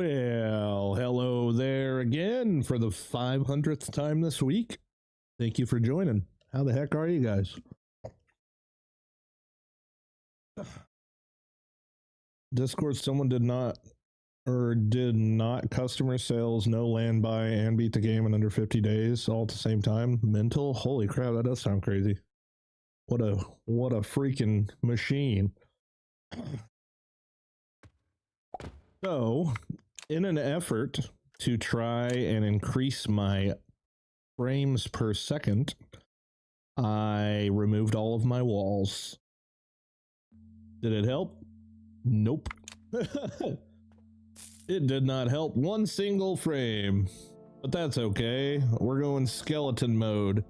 Well, hello there again for the 500th time this week. Thank you for joining. How the heck are you guys? Discord, someone did not customer sales, no land buy, and beat the game in under 50 days all at the same time. Mental? Holy crap, that does sound crazy. What a freaking machine. So, in an effort to try and increase my frames per second, I removed all of my walls. Did it help? Nope. It did not help one single frame, but that's okay. We're going skeleton mode.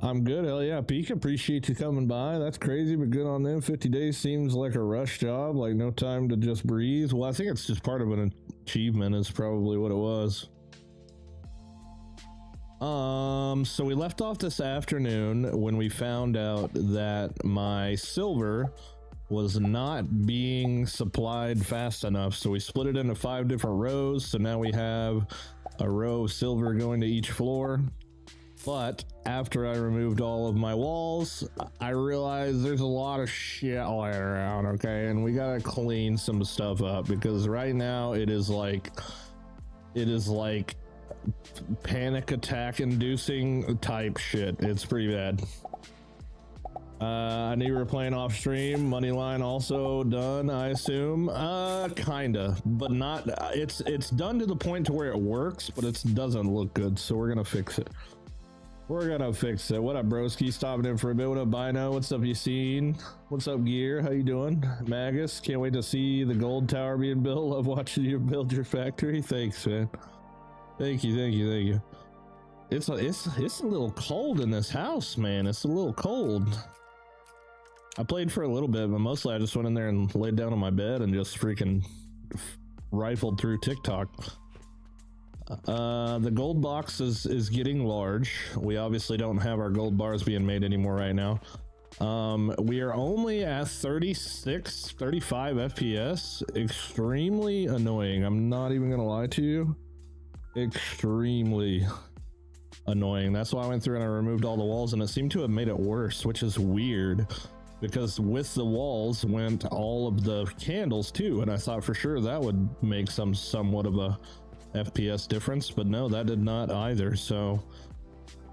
I'm good. Hell yeah, Peek. Appreciate you coming by. That's crazy, but good on them. 50 days seems like a rush job, like no time to just breathe. Well, I think it's just part of an achievement is probably what it was. So we left off this afternoon when we found out that my silver was not being supplied fast enough. So we split it into 5 different rows. So now we have a row of silver going to each floor. But after I removed all of my walls, I realized there's a lot of shit lying around, okay? And we gotta clean some stuff up because right now it is like panic attack inducing type shit. It's pretty bad. I knew you were playing off stream. Moneyline also done, I assume. Kinda, but not. It's done to the point to where it works, but it doesn't look good. So we're gonna fix it. We're gonna fix it. What up, broski? Stopping in for a bit. What up, Bino? What's up, you seen? What's up, Gear? How you doing? Magus, can't wait to see the gold tower being built. Love watching you build your factory. Thanks, man. Thank you. It's a little cold in this house, man. It's a little cold. I played for a little bit, but mostly I just went in there and laid down on my bed and just freaking rifled through TikTok. The gold box is getting large. We obviously don't have our gold bars being made anymore right now. We are only at 35 FPS. Extremely annoying. I'm not even gonna lie to you. Extremely annoying. That's why I went through and I removed all the walls, and it seemed to have made it worse, which is weird because with the walls went all of the candles too, and I thought for sure that would make somewhat of a FPS difference, but no, that did not either. So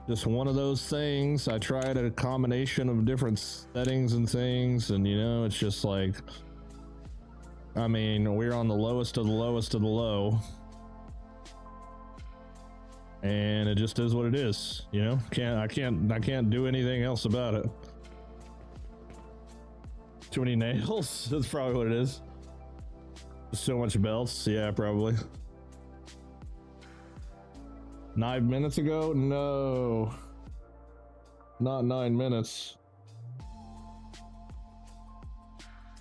just one of those things. I tried a combination of different settings and things, and you know, it's just like, I mean, we're on the lowest of the lowest of the low, and it just is what it is, you know. I can't do anything else about it. Too many nails. That's probably what it is. So much belts. Yeah, probably. 9 minutes ago? No, not 9 minutes.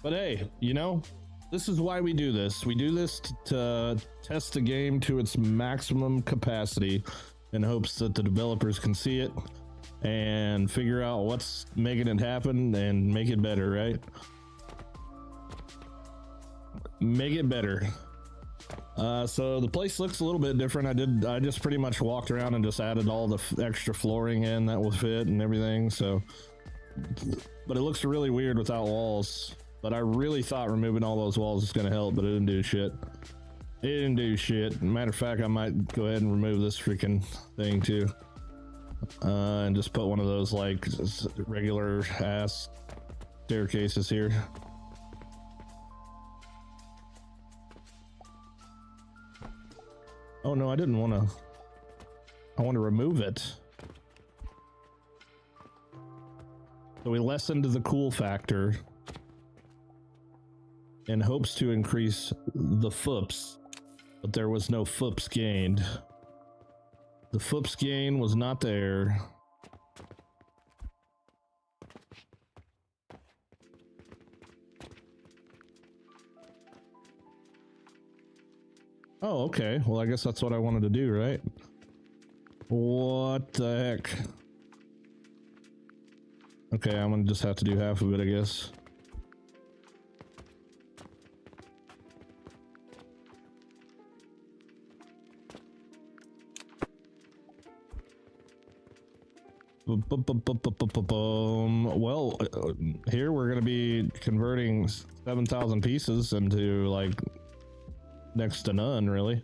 But hey, you know, this is why we do this. We do this to test the game to its maximum capacity in hopes that the developers can see it and figure out what's making it happen and make it better, right? Make it better. So the place looks a little bit different. I just pretty much walked around and just added all the extra flooring in that will fit and everything. So, but it looks really weird without walls. But I really thought removing all those walls was going to help, but it didn't do shit. It didn't do shit. Matter of fact, I might go ahead and remove this freaking thing too. And just put one of those like regular ass staircases here. Oh no, I didn't want to. I want to remove it. So we lessened the cool factor in hopes to increase the foops, but there was no foops gained. The foops gain was not there. Oh, okay. Well, I guess that's what I wanted to do, right? What the heck? Okay, I'm gonna just have to do half of it, I guess. Well, here we're gonna be converting 7,000 pieces into like next to none, really.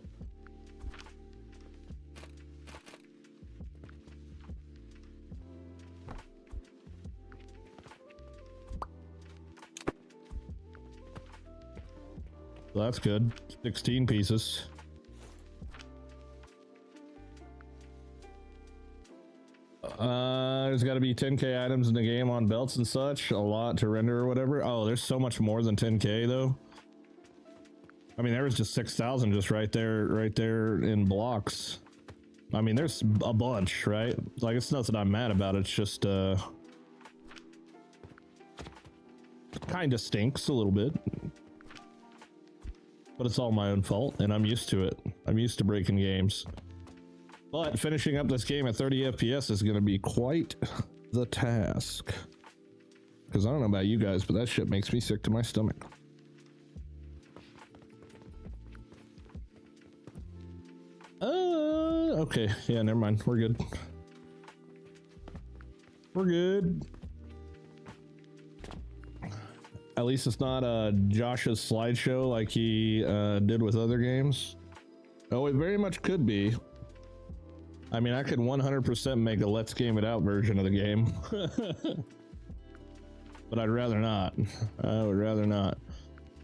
So that's good. 16 pieces. There's got to be 10k items in the game on belts and such. A lot to render or whatever. Oh, there's so much more than 10k though. I mean, there was just 6,000 just right there in blocks. I mean, there's a bunch, right? Like, it's nothing I'm mad about. It's just kind of stinks a little bit. But it's all my own fault, and I'm used to it. I'm used to breaking games. But finishing up this game at 30 FPS is going to be quite the task. Because I don't know about you guys, but that shit makes me sick to my stomach. Okay. Yeah, never mind. We're good. We're good. At least it's not Josh's slideshow like he did with other games. Oh, it very much could be. I mean, I could 100% make a let's game it out version of the game. But I'd rather not. I would rather not.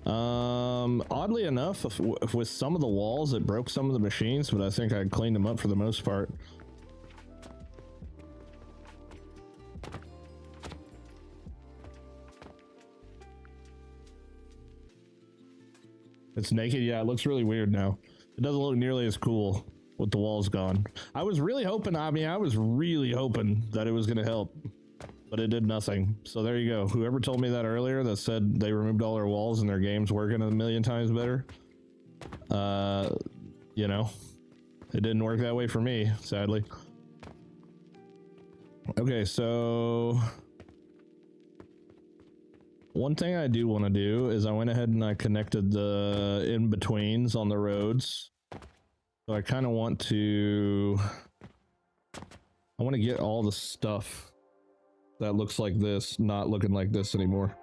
Oddly enough, if with some of the walls, it broke some of the machines, but I think I cleaned them up for the most part. It's naked. Yeah, it looks really weird now. It doesn't look nearly as cool with the walls gone. I was really hoping, I was really hoping that it was going to help, but it did nothing. So there you go. Whoever told me that earlier that said they removed all their walls and their game's working a million times better, you know, it didn't work that way for me, sadly. Okay, so one thing I do want to do is I went ahead and I connected the in-betweens on the roads. So I kind of want to, I want to get all the stuff that looks like this, not looking like this anymore.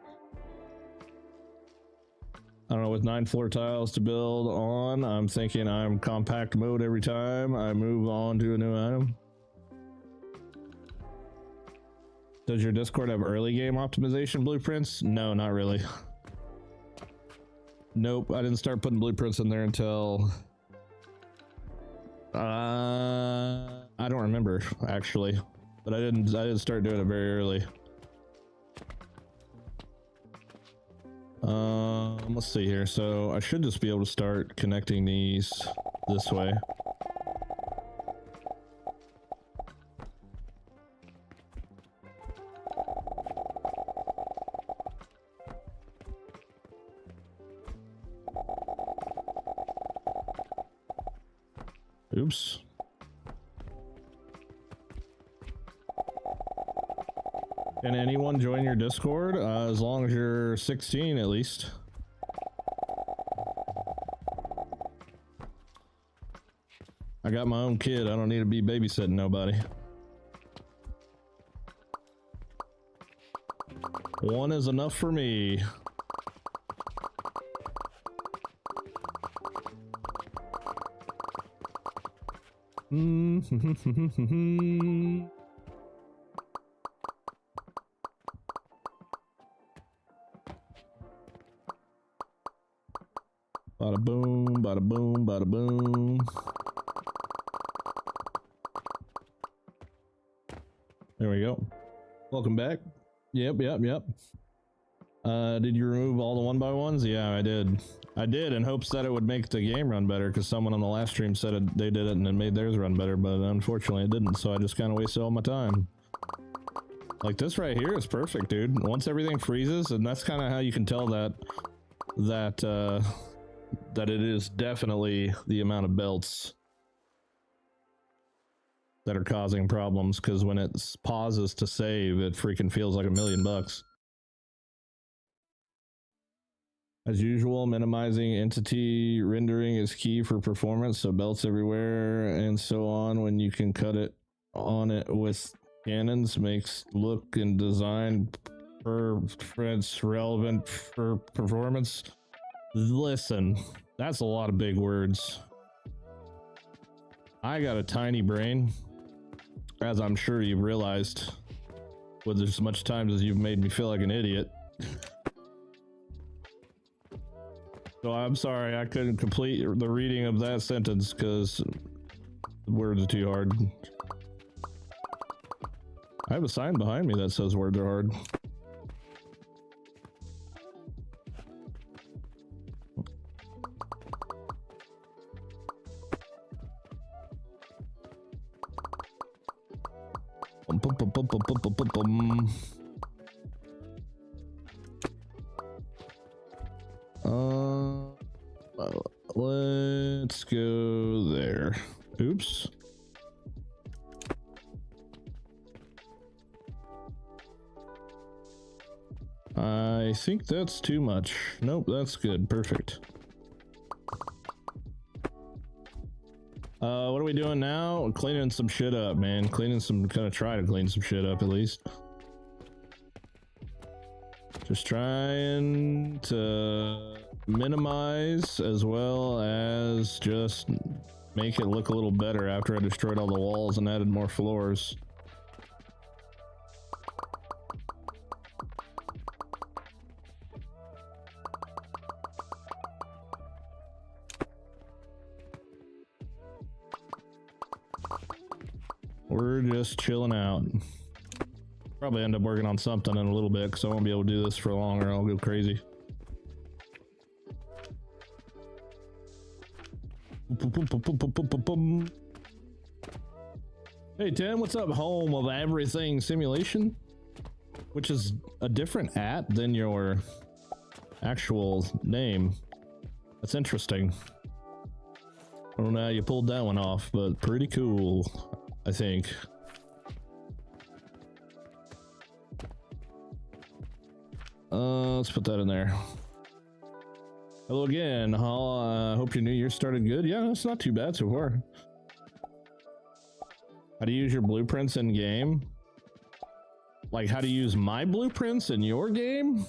I don't know, with 9 floor tiles to build on, I'm thinking I'm compact mode every time I move on to a new item. Does your Discord have early game optimization blueprints? No, not really. Nope, I didn't start putting blueprints in there until I don't remember actually, but I didn't start doing it very early. Let's see here. So I should just be able to start connecting these this way. Oops. Can anyone join your Discord? As long as you're 16 at least. I got my own kid. I don't need to be babysitting nobody. One is enough for me. Bada boom, bada boom, bada boom. There we go. Welcome back. Yep. Did you remove all the 1x1s? Yeah, I did. I did in hopes that it would make the game run better, because someone on the last stream said they did it and it made theirs run better, but unfortunately it didn't, so I just kind of wasted all my time. Like this right here is perfect, dude. Once everything freezes, and that's kind of how you can tell that it is definitely the amount of belts that are causing problems, because when it pauses to save, it freaking feels like $1,000,000. As usual, minimizing entity rendering is key for performance, so belts everywhere and so on when you can cut it on it with Cannons makes look and design preference relevant for performance. Listen, that's a lot of big words. I got a tiny brain, as I'm sure you've realized with as much time as you've made me feel like an idiot. So I'm sorry I couldn't complete the reading of that sentence because the words are too hard. I have a sign behind me that says words are hard. Let's go there. Oops. I think that's too much. Nope, that's good. Perfect. What are we doing now? Cleaning some shit up, man. Gonna try to clean some shit up at least. Just trying to minimize as well as just make it look a little better after I destroyed all the walls and added more floors. We're just chilling out. Probably end up working on something in a little bit because I won't be able to do this for long or I'll go crazy. Hey Tim, what's up, home of everything simulation? Which is a different @ than your actual name. That's interesting. I don't know how you pulled that one off, but pretty cool, I think. Let's put that in there. Hello again. Hope your new year started good. Yeah, it's not too bad so far. How to use your blueprints in game? Like how to use my blueprints in your game?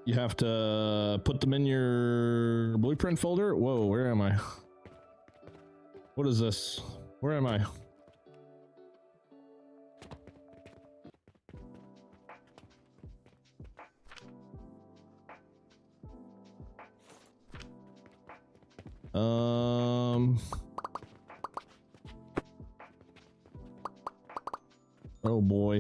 You have to put them in your blueprint folder. Whoa, where am I? What is this? Where am I? Oh boy.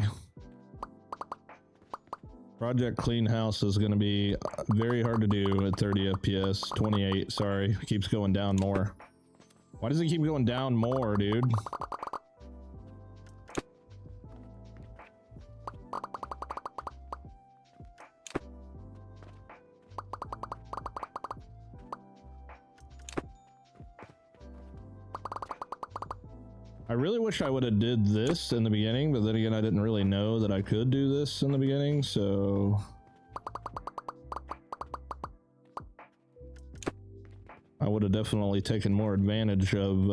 Project Clean House is going to be very hard to do at 30 FPS. 28, sorry. It keeps going down more. Why does it keep going down more, dude? I really wish I would have did this in the beginning, but then again, I didn't really know that I could do this in the beginning, so... I would have definitely taken more advantage of,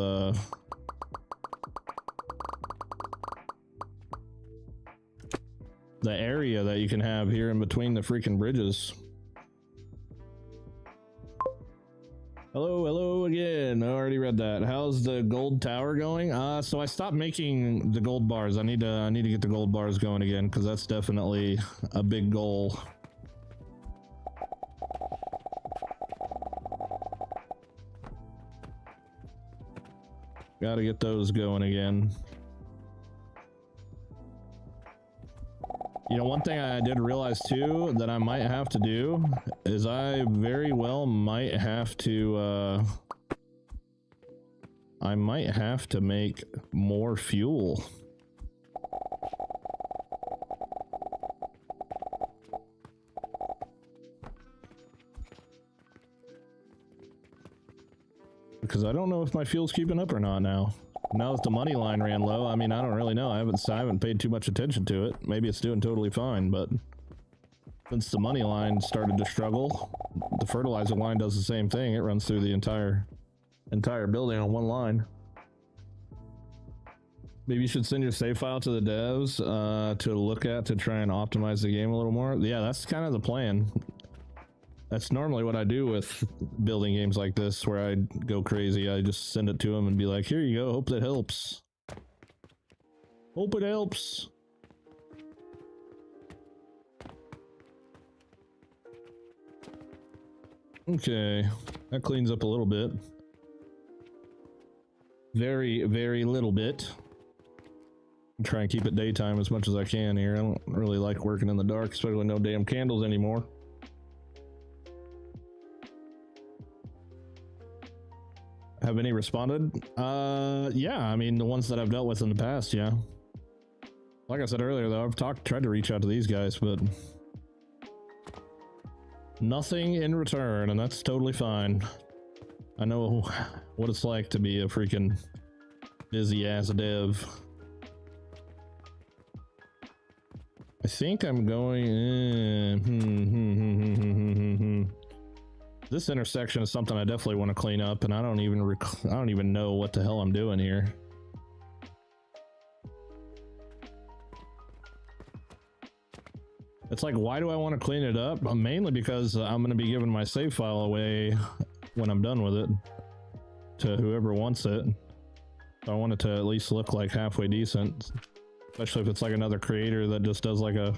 the area that you can have here in between the freaking bridges. Hello again. I already read that. How's the gold tower going? So I stopped making the gold bars. I need to get the gold bars going again because that's definitely a big goal. Gotta get those going again. You know, one thing I did realize too that I might have to do is I very well might have to I might have to make more fuel. Because I don't know if my fuel's keeping up or not now. Now that the money line ran low, I mean, I don't really know. I haven't paid too much attention to it. Maybe it's doing totally fine, but since the money line started to struggle, the fertilizer line does the same thing. It runs through the entire building on one line. Maybe you should send your save file to the devs to look at to try and optimize the game a little more. Yeah, that's kind of the plan. That's normally what I do with building games like this, where I go crazy. I just send it to them and be like, here you go, hope that helps. Hope it helps. Okay, that cleans up a little bit. Very, very little bit. Try and keep it daytime as much as I can here. I don't really like working in the dark, especially with no damn candles anymore. Have any responded? Yeah, I mean, the ones that I've dealt with in the past, yeah. Like I said earlier, though, I've tried to reach out to these guys, but nothing in return, and that's totally fine. I know what it's like to be a freaking busy-ass dev. I think I'm going... This intersection is something I definitely want to clean up, and I don't even know what the hell I'm doing here. It's like, why do I want to clean it up? Mainly because I'm going to be giving my save file away when I'm done with it to whoever wants it. So I want it to at least look like halfway decent, especially if it's like another creator that just does like a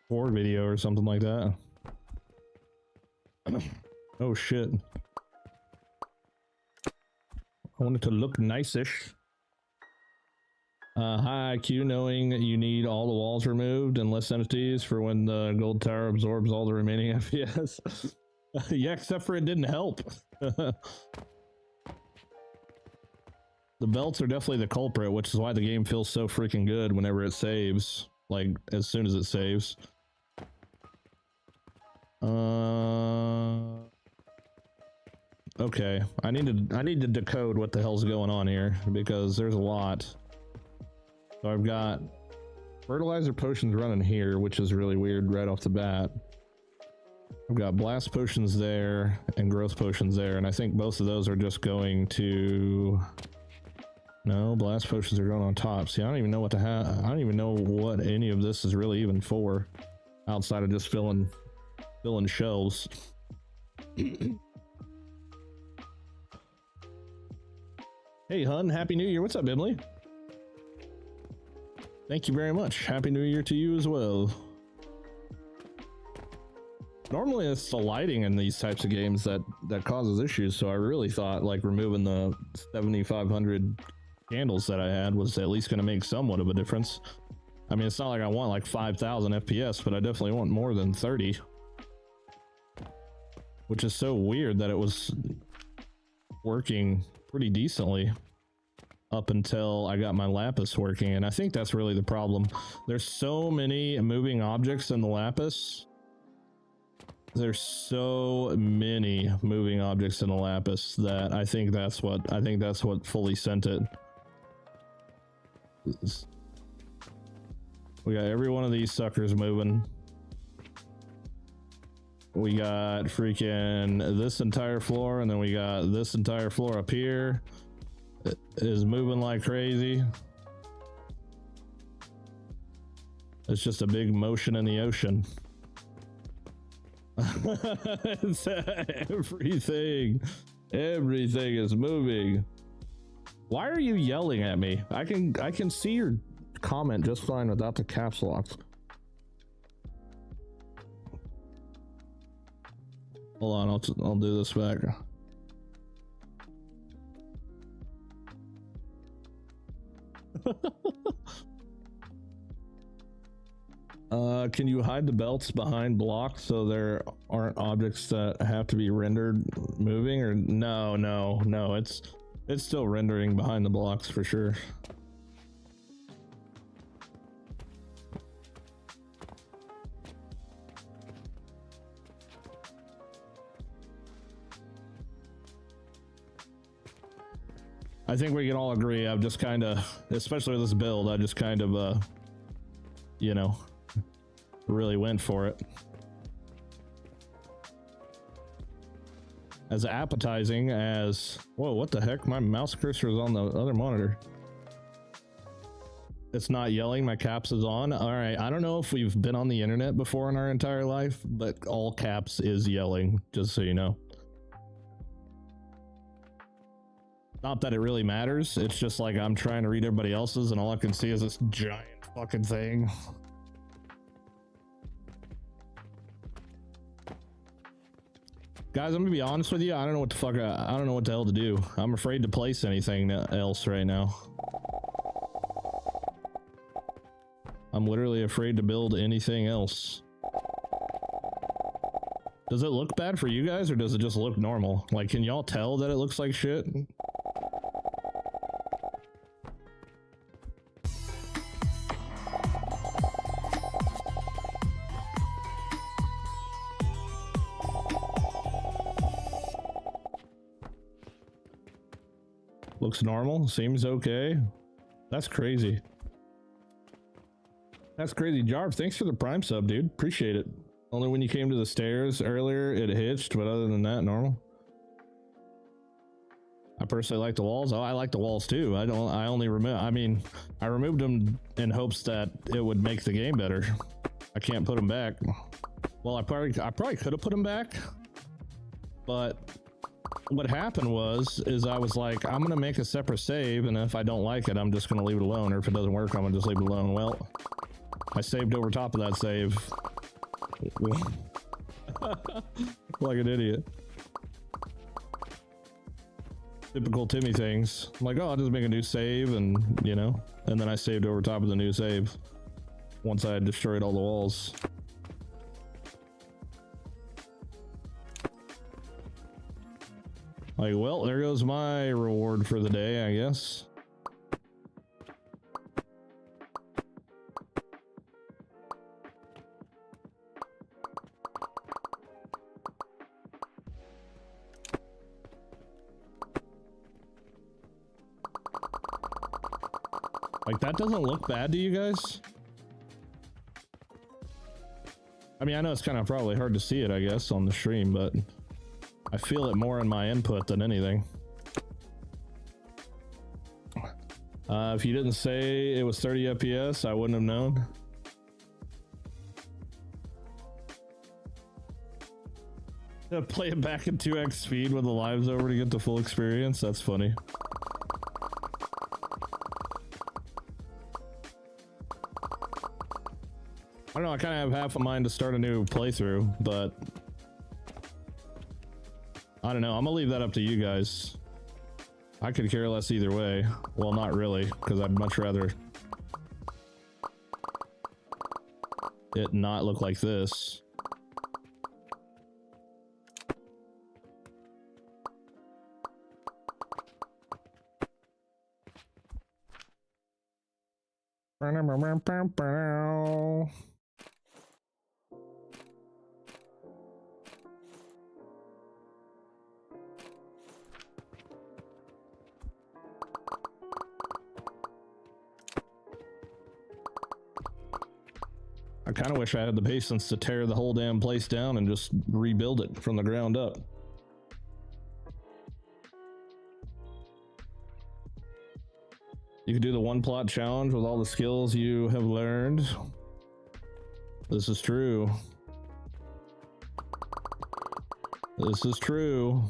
4 video or something like that. Oh shit. I want it to look nice-ish. High IQ, knowing you need all the walls removed and less entities for when the gold tower absorbs all the remaining FPS. Yeah, except for it didn't help. The belts are definitely the culprit, which is why the game feels so freaking good whenever it saves. Like, as soon as it saves. Okay, I need to decode what the hell's going on here, because there's a lot. So I've got fertilizer potions running here, which is really weird right off the bat. I've got blast potions there and growth potions there, and I think both of those are just going to... No, blast potions are going on top. See, I don't even know what to have. I don't even know what any of this is really even for, outside of just filling shelves. Hey, hun, Happy New Year. What's up, Bimley? Thank you very much. Happy New Year to you as well. Normally it's the lighting in these types of games that causes issues, so I really thought like removing the 7,500 candles that I had was at least going to make somewhat of a difference. I mean, it's not like I want like 5,000 FPS, but I definitely want more than 30. Which is so weird that it was working pretty decently up until I got my lapis working, and I think that's really the problem. There's so many moving objects in the lapis. There's so many moving objects in the lapis that I think that's what fully sent it. We got every one of these suckers moving. We got freaking this entire floor, and then we got this entire floor up here. It is moving like crazy. It's just a big motion in the ocean. It's everything is moving. Why are you yelling at me? I can see your comment just fine without the caps locked. Hold on, I'll do this back. Can you hide the belts behind blocks so there aren't objects that have to be rendered moving? Or no, it's still rendering behind the blocks for sure. I think we can all agree I've just kind of, especially with this build, I just kind of you know, really went for it. As appetizing as... Whoa, what the heck? My mouse cursor is on the other monitor. It's not yelling. My caps is on. All right. I don't know if we've been on the internet before in our entire life, but all caps is yelling, just so you know. Not that it really matters. It's just like I'm trying to read everybody else's and all I can see is this giant fucking thing. Guys, I'm gonna be honest with you. I don't know what the fuck. I don't know what the hell to do. I'm afraid to place anything else right now. I'm literally afraid to build anything else. Does it look bad for you guys, or does it just look normal? Like, can y'all tell that it looks like shit? Looks normal. Seems okay. That's crazy. That's crazy. Jarv, thanks for the Prime sub, dude. Appreciate it. Only when you came to the stairs earlier, it hitched, but other than that, normal. I personally like the walls. Oh, I like the walls too. I only remove. I mean, I removed them in hopes that it would make the game better. I can't put them back. Well, I probably could have put them back, but what happened is I was like, I'm gonna make a separate save, and if I don't like it, I'm just gonna leave it alone. Or if it doesn't work, I'm gonna just leave it alone. Well, I saved over top of that save. Like an idiot. Typical Timmy things. I'm like, oh, I'll just make a new save, and you know, and then I saved over top of the new save once I had destroyed all the walls. Like, well, there goes my reward for the day, I guess. Like, that doesn't look bad to you guys? I mean, I know it's kind of probably hard to see it, I guess, on the stream, but I feel it more in my input than anything. If you didn't say it was 30 FPS, I wouldn't have known. Play it back at 2x speed with the lives over to get the full experience. That's funny. I don't know, I kind of have half a mind to start a new playthrough, but I don't know. I'm gonna leave that up to you guys. I could care less either way. Well, not really, because I'd much rather it not look like this. I kind of wish I had the patience to tear the whole damn place down and just rebuild it from the ground up. You could do the one plot challenge with all the skills you have learned. This is true. This is true.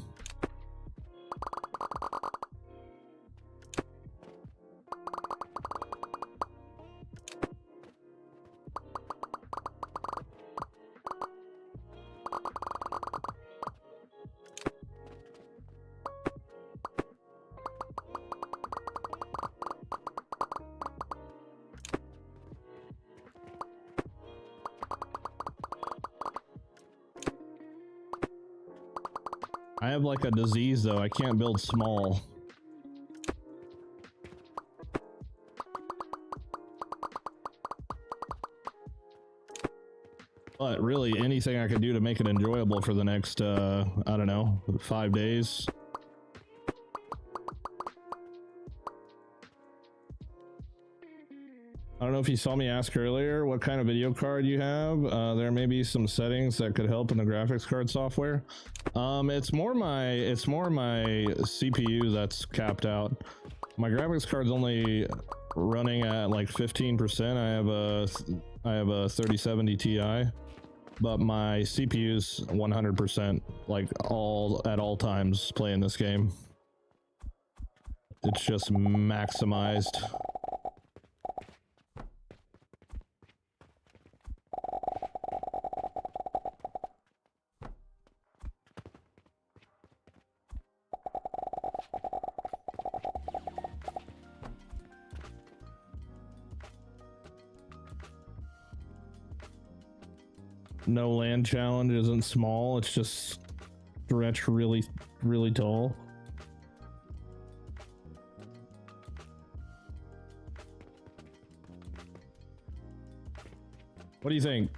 I have like a disease though, I can't build small. But really, anything I could do to make it enjoyable for the next, I don't know, 5 days. I don't know if you saw me ask earlier what kind of video card you have. There may be some settings that could help in the graphics card software. It's more my CPU that's capped out. My graphics card's only running at like 15%. I have a 3070 Ti, but my CPU's 100%, like at all times playing this game. It's just maximized. No land challenge isn't small, it's just stretch really, really tall. What do you think?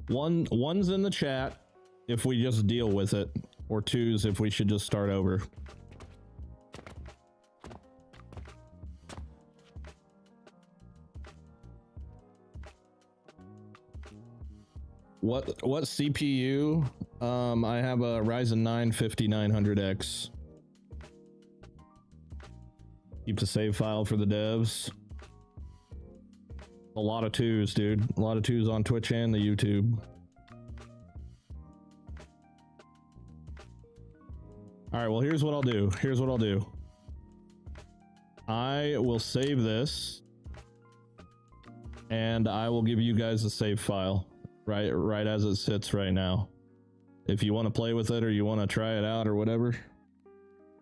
One's in the chat if we just deal with it, or two's if we should just start over. What CPU? I have a Ryzen 9 5900X. Keep the save file for the devs. A lot of twos, dude. A lot of twos on Twitch and the YouTube. All right, well, here's what I'll do. I will save this, and I will give you guys a save file, right as it sits right now. If you want to play with it or you want to try it out or whatever,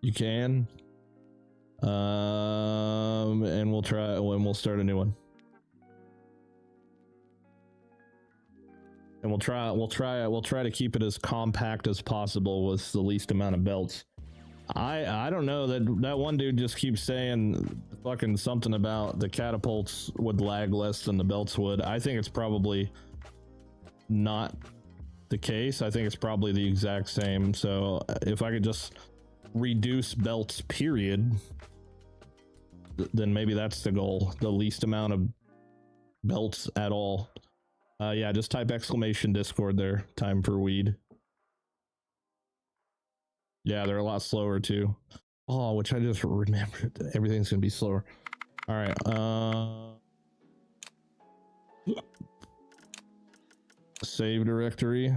you can. And we'll start a new one. And we'll try to keep it as compact as possible with the least amount of belts. I don't know, that one dude just keeps saying fucking something about the catapults would lag less than the belts would. I think it's probably not the case. I think it's probably the exact same. So if I could just reduce belts period, then maybe that's the goal, the least amount of belts at all. Yeah, just type exclamation Discord there. Time for weed. Yeah, they're a lot slower too. Oh, which I just remembered. Everything's gonna be slower. All right. Save directory.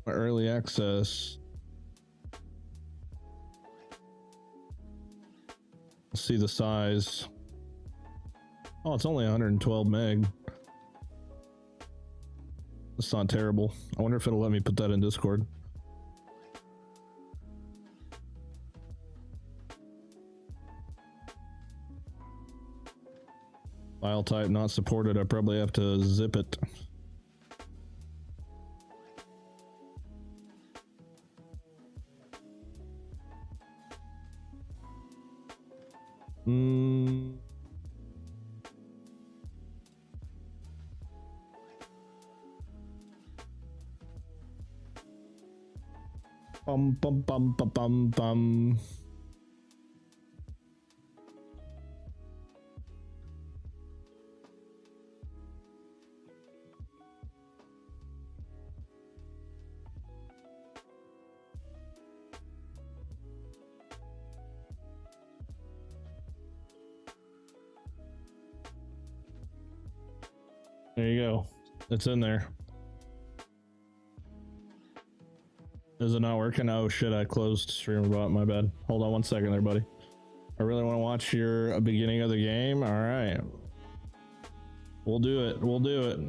Early access. See the size. Oh, it's only 112 meg. It's not terrible. I wonder if it'll let me put that in Discord. File type not supported. I probably have to zip it. Bum bum bum bum bum bum. There you go. It's in there. Is it not working? Oh shit, I closed StreamBot, my bad. Hold on one second there, buddy. I really want to watch your beginning of the game. All right. We'll do it. We'll do it.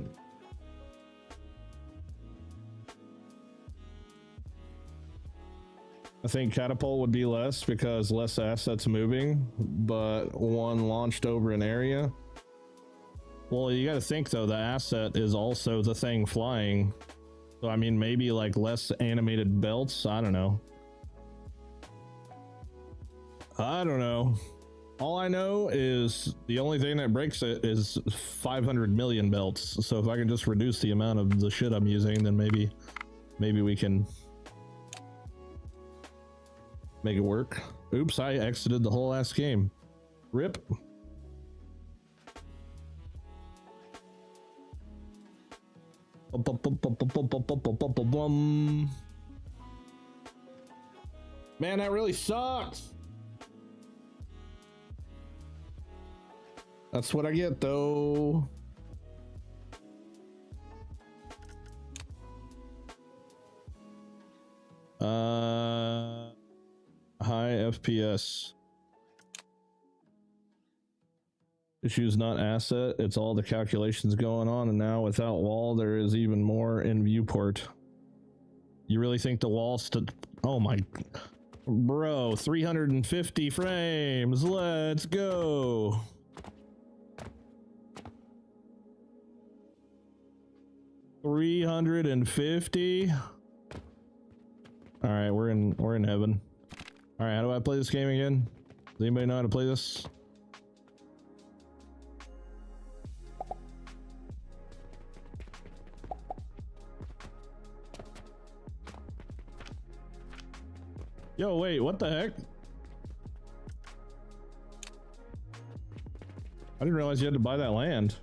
I think catapult would be less because less assets moving, but one launched over an area. Well, you got to think though, the asset is also the thing flying. So I mean, maybe like less animated belts. I don't know. All I know is the only thing that breaks it is 500 million belts. So if I can just reduce the amount of the shit I'm using, then maybe we can make it work. Oops, I exited the whole ass game. Rip. Man, that really sucks. That's what I get though. High FPS. Issues not asset, it's all the calculations going on, and now without wall there is even more in viewport. You really think the wall oh my bro, 350 frames, let's go. $350. All right, we're in heaven. All right, how do I play this game again? Does anybody know how to play this? Yo, wait, what the heck? I didn't realize you had to buy that land.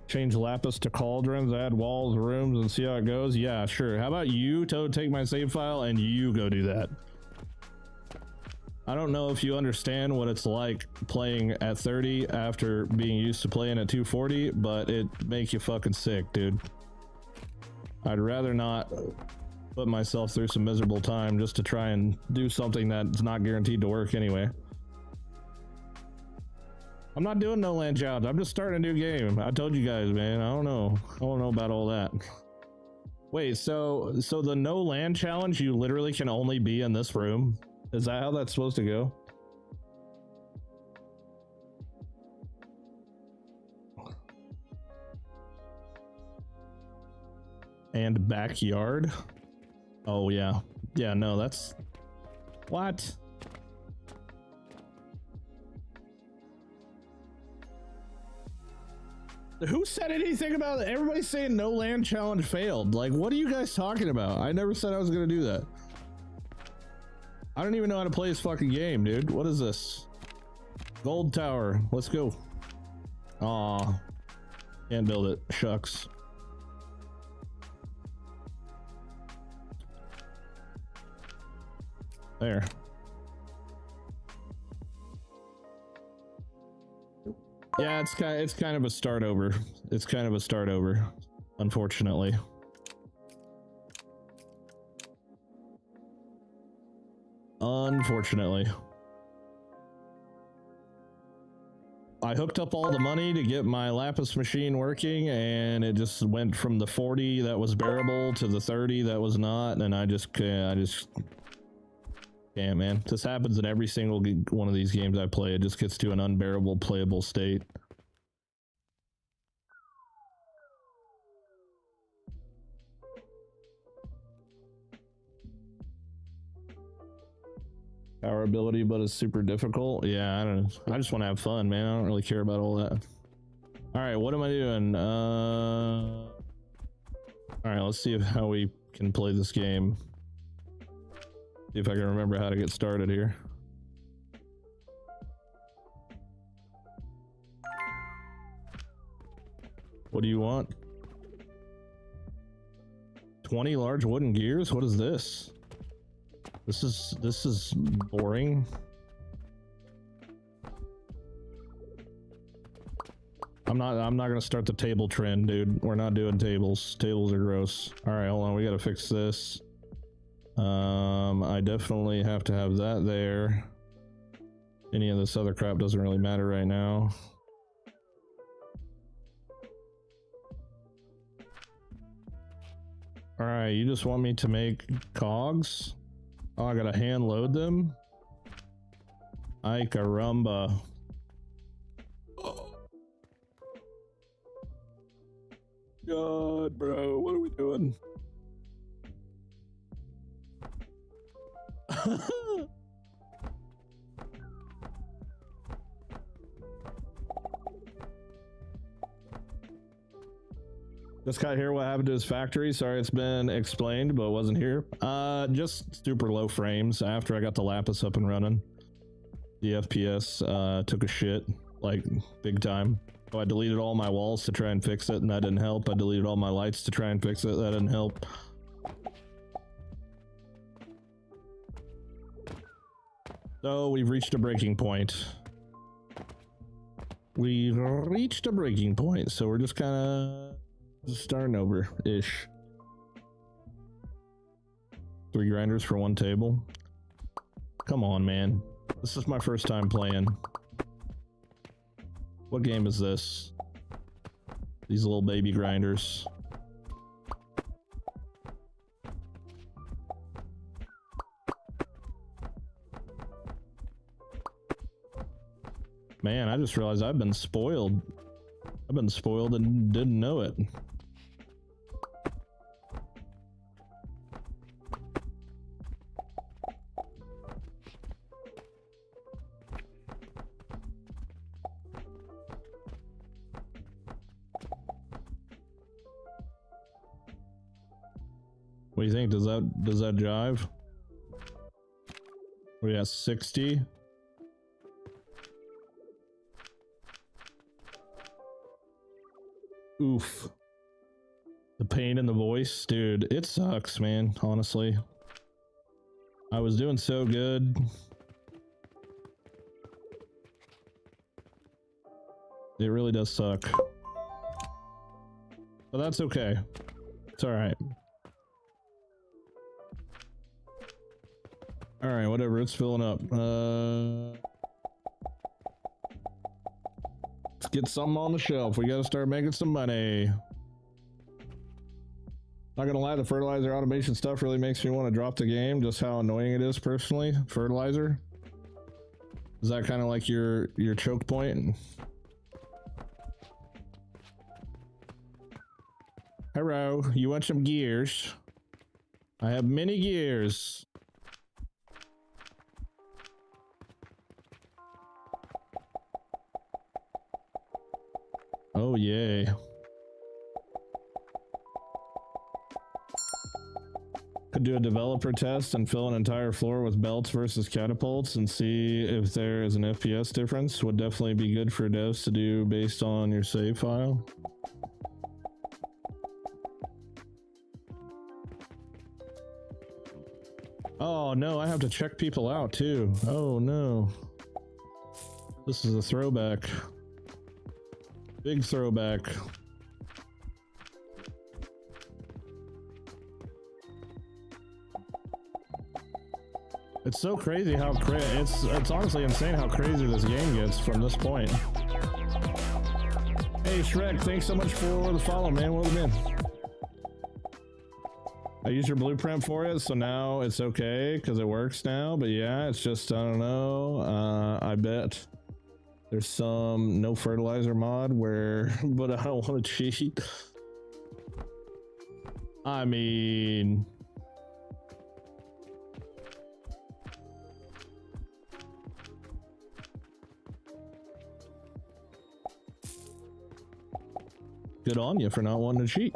Change lapis to cauldrons, add walls, rooms, and see how it goes. Yeah, sure. How about you, Toad, take my save file and you go do that. I don't know if you understand what it's like playing at 30 after being used to playing at 240, but it makes you fucking sick, dude. I'd rather not put myself through some miserable time just to try and do something that's not guaranteed to work anyway. I'm not doing no land challenge. I'm just starting a new game. I told you guys, man. I don't know about all that. Wait, so the no land challenge, you literally can only be in this room? Is that how that's supposed to go? And backyard? Oh yeah. Yeah, no, that's... What? Who said anything about it? Everybody's saying no land challenge failed. Like, what are you guys talking about? I never said I was gonna do that. I don't even know how to play this fucking game, dude. What is this? Gold tower. Let's go. Aw. Can't build it. Shucks. There. Yeah, it's kind of a start over. It's kind of a start over, unfortunately. Unfortunately. I hooked up all the money to get my lapis machine working, and it just went from the 40 that was bearable to the 30 that was not, and I just can't, man. This happens in every single one of these games I play. It just gets to an unbearable playable state. Power ability, but it's super difficult. Yeah, I just want to have fun, man. I don't really care about all that. All right, what am I doing? All right, let's see how we can play this game. See if I can remember how to get started here. What do you want? 20 large wooden gears? What is this? This is boring. I'm not gonna start the table trend, dude. We're not doing tables. Tables are gross. All right, hold on. We gotta fix this. I definitely have to have that there. Any of this other crap doesn't really matter right now. All right, you just want me to make cogs? Oh, I gotta hand load them? Ay caramba. God, bro, what are we doing? Just got here. What happened to his factory? Sorry, it's been explained, but wasn't here. Just super low frames after I got the lapis up and running. The FPS took a shit. like big time. So I deleted all my walls to try and fix it, and that didn't help. I deleted all my lights to try and fix it, that didn't help. So we've reached a breaking point. We've reached a breaking point, so we're just kind of starting over-ish. 3 grinders for 1 table. Come on, man. This is my first time playing. What game is this? These little baby grinders. Man, I just realized I've been spoiled. I've been spoiled and didn't know it. What do you think? Does that jive? We got 60. Oof. The pain in the voice, dude, it sucks, man, honestly. I was doing so good. It really does suck. But that's okay. It's alright. Alright, whatever, it's filling up. Let's get something on the shelf. We gotta start making some money. Not gonna lie, the fertilizer automation stuff really makes me want to drop the game, just how annoying it is personally. Fertilizer. Is that kind of like your choke point? Hello, you want some gears? I have many gears. Oh, yay. Could do a developer test and fill an entire floor with belts versus catapults and see if there is an FPS difference. Would definitely be good for devs to do based on your save file. Oh no, I have to check people out too. Oh no. This is a throwback. Big throwback. It's so crazy how it's honestly insane how crazy this game gets from this point. Hey Shrek, thanks so much for the follow, man. Welcome in. I used your blueprint for it, so now it's okay because it works now. But yeah, it's just, I don't know. I bet there's some no fertilizer mod where, but I don't want to cheat. I mean, good on you for not wanting to cheat.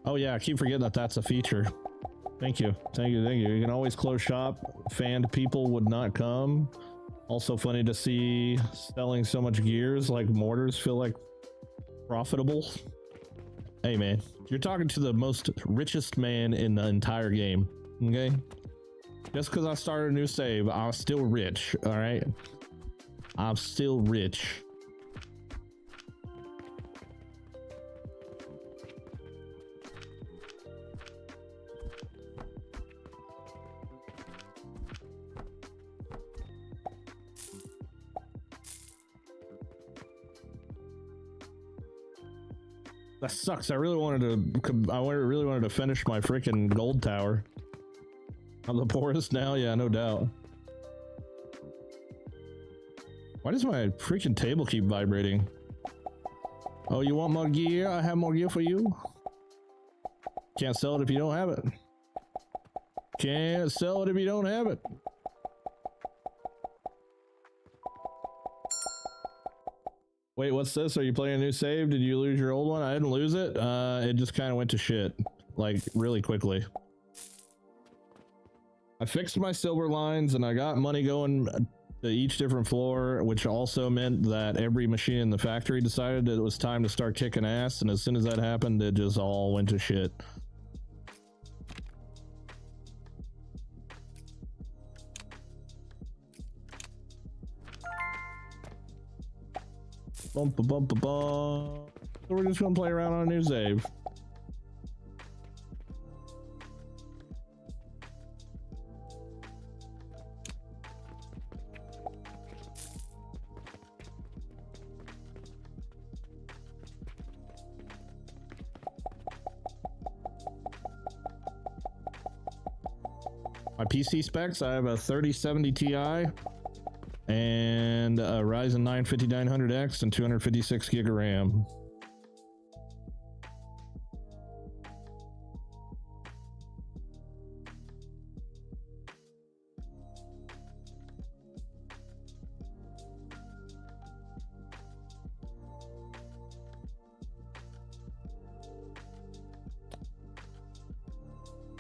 Oh yeah, I keep forgetting that that's a feature. Thank you, thank you, thank you. You can always close shop. Fanned people would not come. Also funny to see selling so much gears like mortars feel like profitable. Hey man, you're talking to the most richest man in the entire game, okay? Just because I started a new save, I'm still rich, all right? I'm still rich. That sucks. I really wanted to finish my freaking gold tower. I'm the poorest now? Yeah, no doubt. Why does my freaking table keep vibrating? Oh, you want more gear? I have more gear for you. Can't sell it if you don't have it. Can't sell it if you don't have it. Wait, what's this? Are you playing a new save? Did you lose your old one? I didn't lose it. It just kind of went to shit, like really quickly. I fixed my silver lines and I got money going to each different floor, which also meant that every machine in the factory decided that it was time to start kicking ass, and as soon as that happened, it just all went to shit. Bump a bump a bump. So we're just gonna play around on a new save. My PC specs, I have a 3070 Ti and a Ryzen 9 5900X and 256 gig of RAM.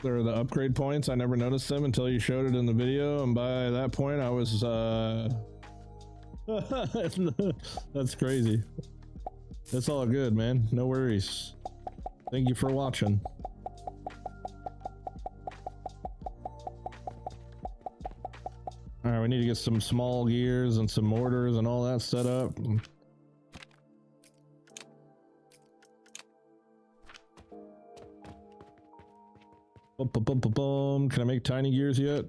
There are the upgrade points. I never noticed them until you showed it in the video, and by that point I was that's crazy. It's all good, man. No worries. Thank you for watching. Alright, we need to get some small gears and some mortars and all that set up. Can I make tiny gears yet?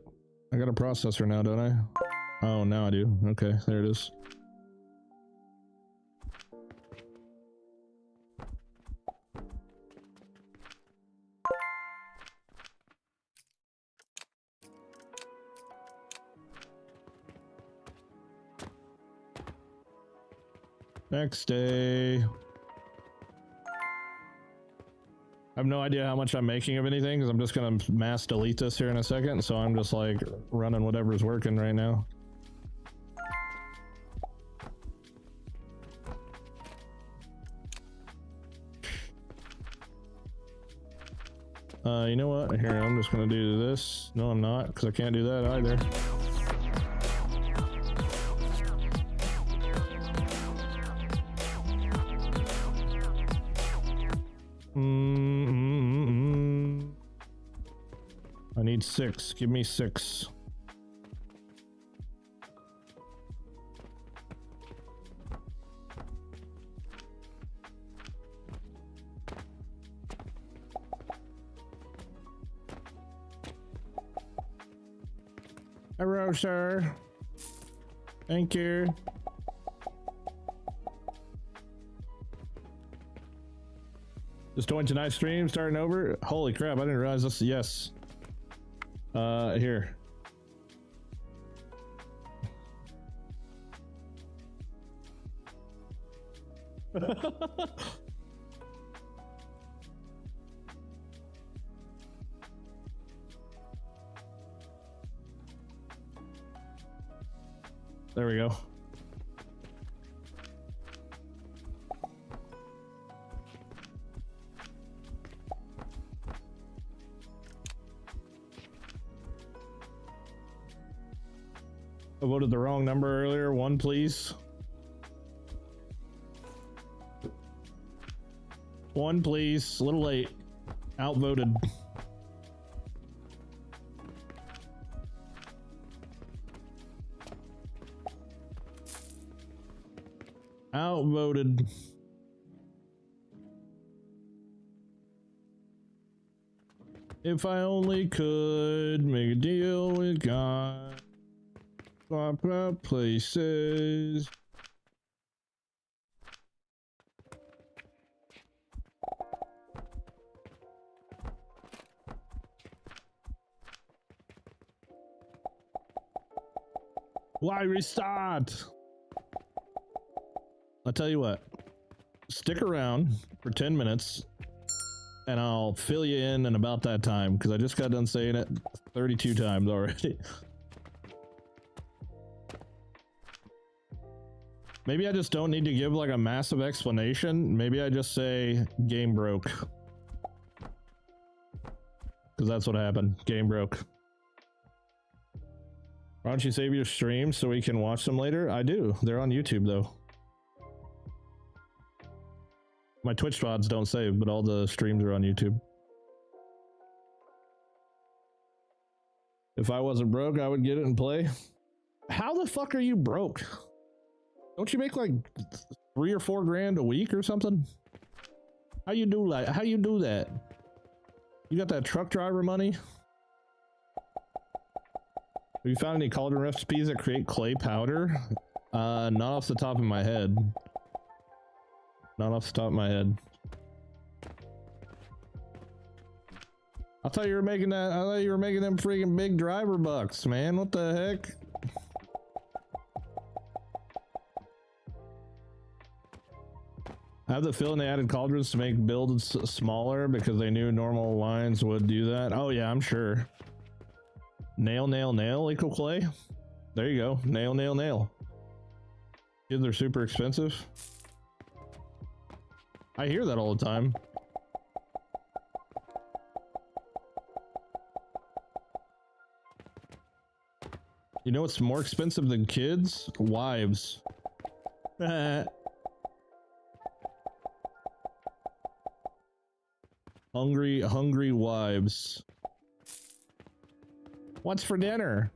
I got a processor now, don't I? Oh, now I do. Okay, there it is. Next day. I have no idea how much I'm making of anything because I'm just gonna mass delete this here in a second, so I'm just like running whatever's working right now. You know what? Here, I'm just gonna do this. No, I'm not, because I can't do that either. I need 6. Give me 6. Hello, sir. Thank you. Just joined tonight's stream, starting over. Holy crap, I didn't realize this. Yes. Here. There we go. I voted the wrong number earlier. 1, please. 1, please. A little late. Outvoted. Outvoted. If I only could make a deal with God. Swap out places. Why restart? I'll tell you what. Stick around for 10 minutes and I'll fill you in about that time, because I just got done saying it 32 times already. Maybe I just don't need to give like a massive explanation. Maybe I just say game broke. Because that's what happened. Game broke. Why don't you save your streams so we can watch them later? I do. They're on YouTube though. My Twitch VODs don't save, but all the streams are on YouTube. If I wasn't broke, I would get it and play. How the fuck are you broke? Don't you make like 3 or 4 grand a week or something? How you do that? How you do that? You got that truck driver money? Have you found any cauldron recipes that create clay powder? Not off the top of my head. Not off the top of my head. I thought you were making that. I thought you were making them freaking big driver bucks, man. What the heck? I have the feeling they added cauldrons to make builds smaller because they knew normal lines would do that. Oh yeah, I'm sure. Nail, nail, nail equal clay. There you go. Nail, nail, nail. Kids are super expensive. I hear that all the time. You know what's more expensive than kids? Wives. Hungry wives. What's for dinner?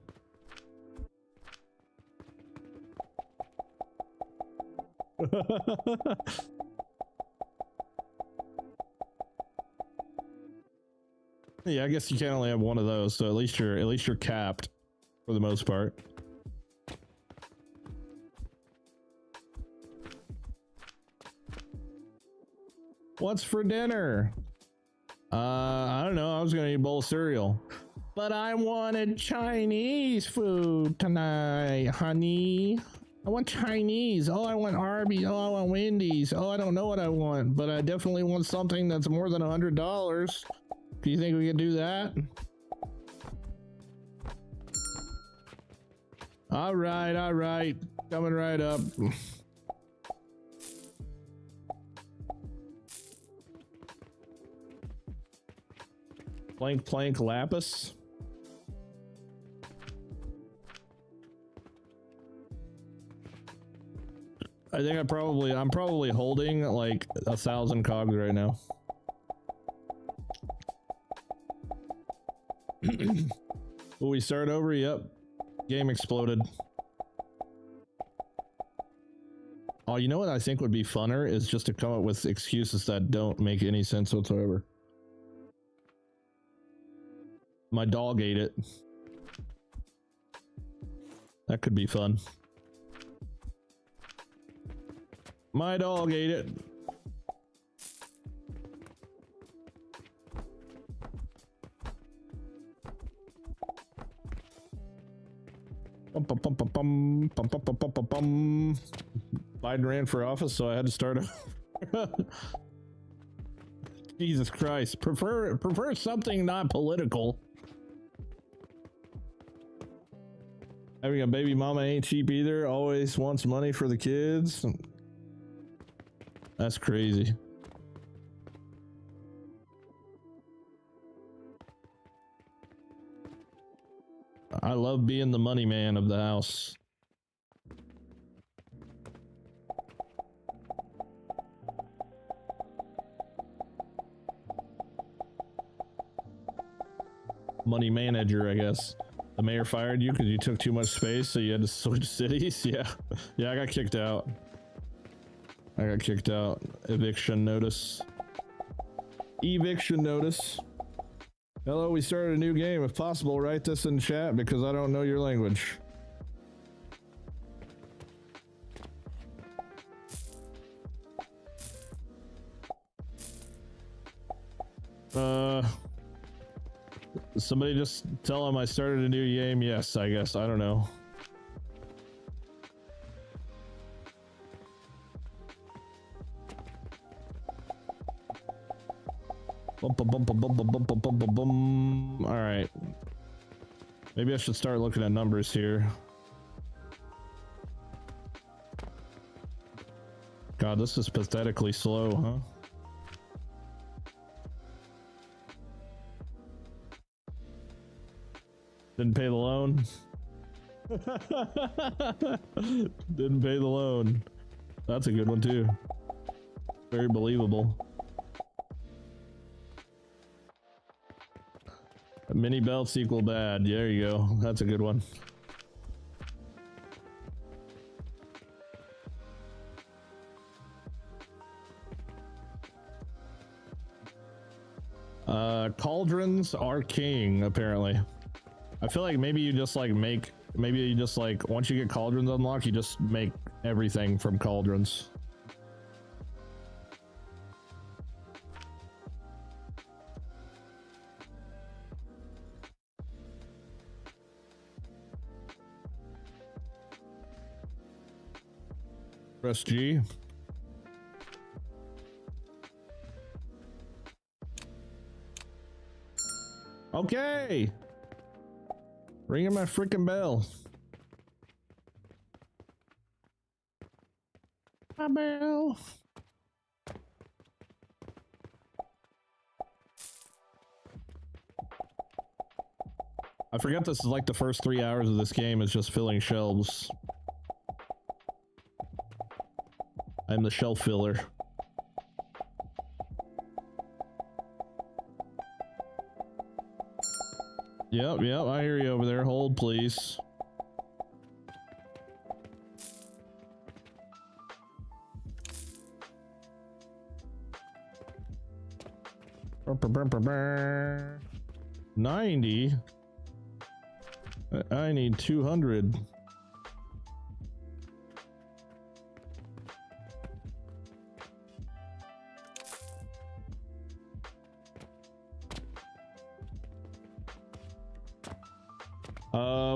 Yeah, I guess you can only have one of those, so at least you're capped for the most part. What's for dinner? I don't know. I was gonna eat a bowl of cereal, but I wanted Chinese food tonight, honey. I want Chinese. Oh, I want Arby's. Oh, I want Wendy's. Oh, I don't know what I want, but I definitely want something that's more than $100. Do you think we can do that? All right. Coming right up. Plank lapis. I think I'm probably holding like 1,000 cogs right now. Will we start over? Yep. Game exploded. Oh, you know what I think would be funner is just to come up with excuses that don't make any sense whatsoever. My dog ate it. That could be fun. My dog ate it. Biden ran for office, so I had to start over. Jesus Christ. Prefer something not political. Having a baby mama ain't cheap either. Always wants money for the kids. That's crazy. I love being the money man of the house. Money manager, I guess. The mayor fired you because you took too much space, so you had to switch cities. Yeah, I got kicked out. Eviction notice. Eviction notice. Hello, we started a new game. If possible, write this in chat because I don't know your language. Somebody just tell him I started a new game. Yes, I guess. I don't know. All right. Maybe I should start looking at numbers here. God, this is pathetically slow, huh? Didn't pay the loan. Didn't pay the loan. That's a good one too. Very believable. Mini belts equal bad. There you go. That's a good one. Cauldrons are king, apparently. I feel like maybe you just like make, maybe you just like, once you get cauldrons unlocked, you just make everything from cauldrons. Press G. Okay. Ringing my freaking bell. My bell. I forget this is like the first 3 hours of this game is just filling shelves. I'm the shelf filler. Yep, I hear you over there. Hold, please. $90. I need 200.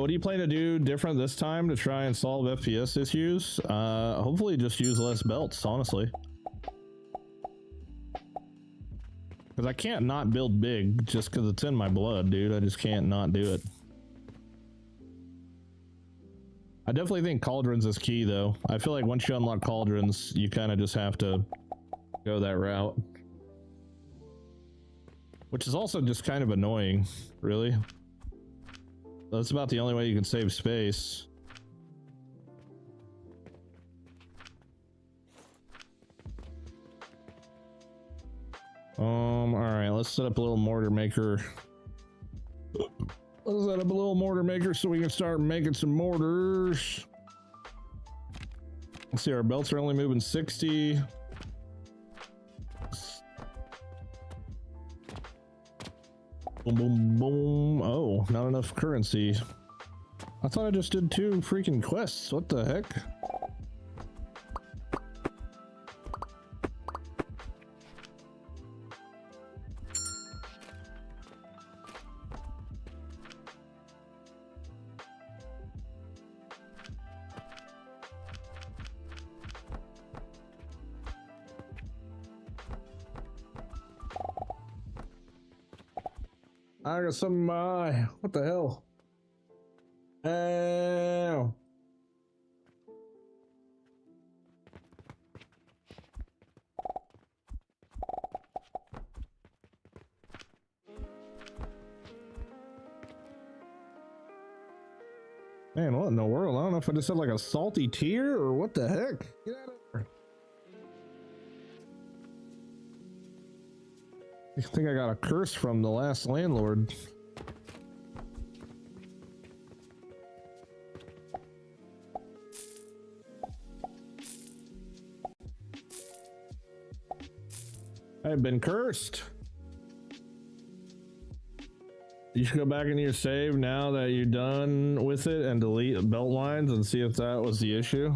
What do you plan to do different this time to try and solve FPS issues? Hopefully just use less belts, honestly. Because I can't not build big just because it's in my blood, dude. I just can't not do it. I definitely think cauldrons is key, though. I feel like once you unlock cauldrons, you kind of just have to go that route. Which is also just kind of annoying, really. That's about the only way you can save space. Alright, let's set up a little mortar maker. Let's set up a little mortar maker so we can start making some mortars. Let's see, our belts are only moving 60. Boom, boom, boom. Oh, not enough currency. I thought I just did 2 freaking quests. What the heck? I got some in my eye. What the hell? Ow. Man, what in the world? I don't know if I just said like a salty tear or what the heck. Get out of here. I think I got a curse from the last landlord. I've been cursed. You should go back into your save now that you're done with it and delete belt lines and see if that was the issue.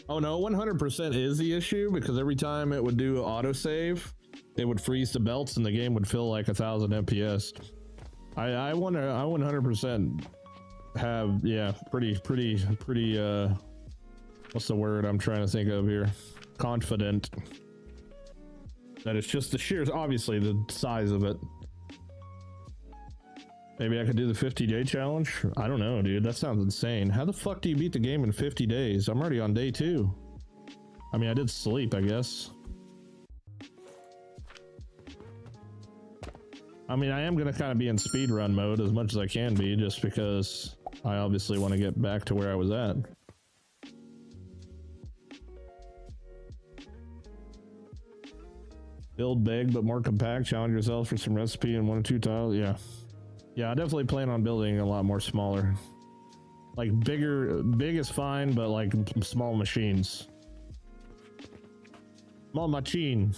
Oh no, 100% is the issue because every time it would do autosave, it would freeze the belts and the game would feel like 1000 FPS. I 100% have, yeah, pretty, what's the word I'm trying to think of here? Confident that it's just the sheer, obviously the size of it. Maybe I could do the 50-day challenge? I don't know, dude. That sounds insane. How the fuck do you beat the game in 50 days? I'm already on day 2. I mean, I did sleep, I guess. I mean, I am going to kind of be in speedrun mode as much as I can be, just because I obviously want to get back to where I was at. Build big but more compact. Challenge yourself for some recipe in 1 or 2 tiles. Yeah. Yeah, I definitely plan on building a lot more smaller. Like big is fine, but like small machines. Small machine.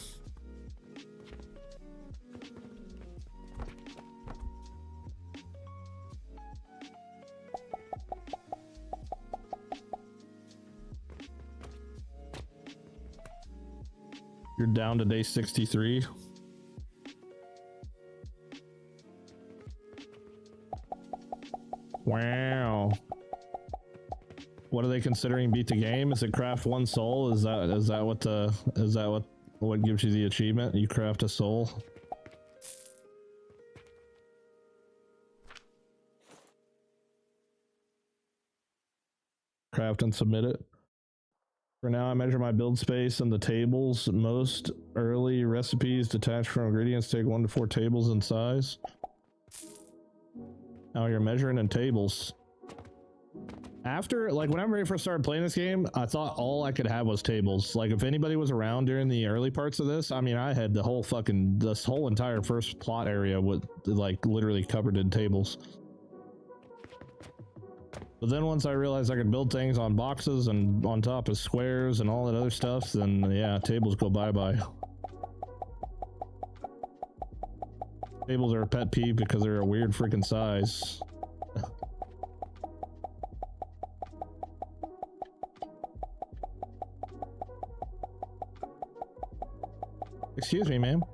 You're down to day 63. Wow. What are they considering beat the game? Is it craft 1 soul? Is that what gives you the achievement? You craft a soul? Craft and submit it. For now, I measure my build space in the tables. Most early recipes detached from ingredients take 1 to 4 tables in size. Now you're measuring in tables. After, like, when I very first started playing this game, I thought all I could have was tables. Like, if anybody was around during the early parts of this, I mean, I had this whole entire first plot area with, like, literally covered in tables. But then once I realized I could build things on boxes and on top of squares and all that other stuff, then yeah, tables go bye-bye. Tables are a pet peeve because they're a weird freaking size. Excuse me, ma'am.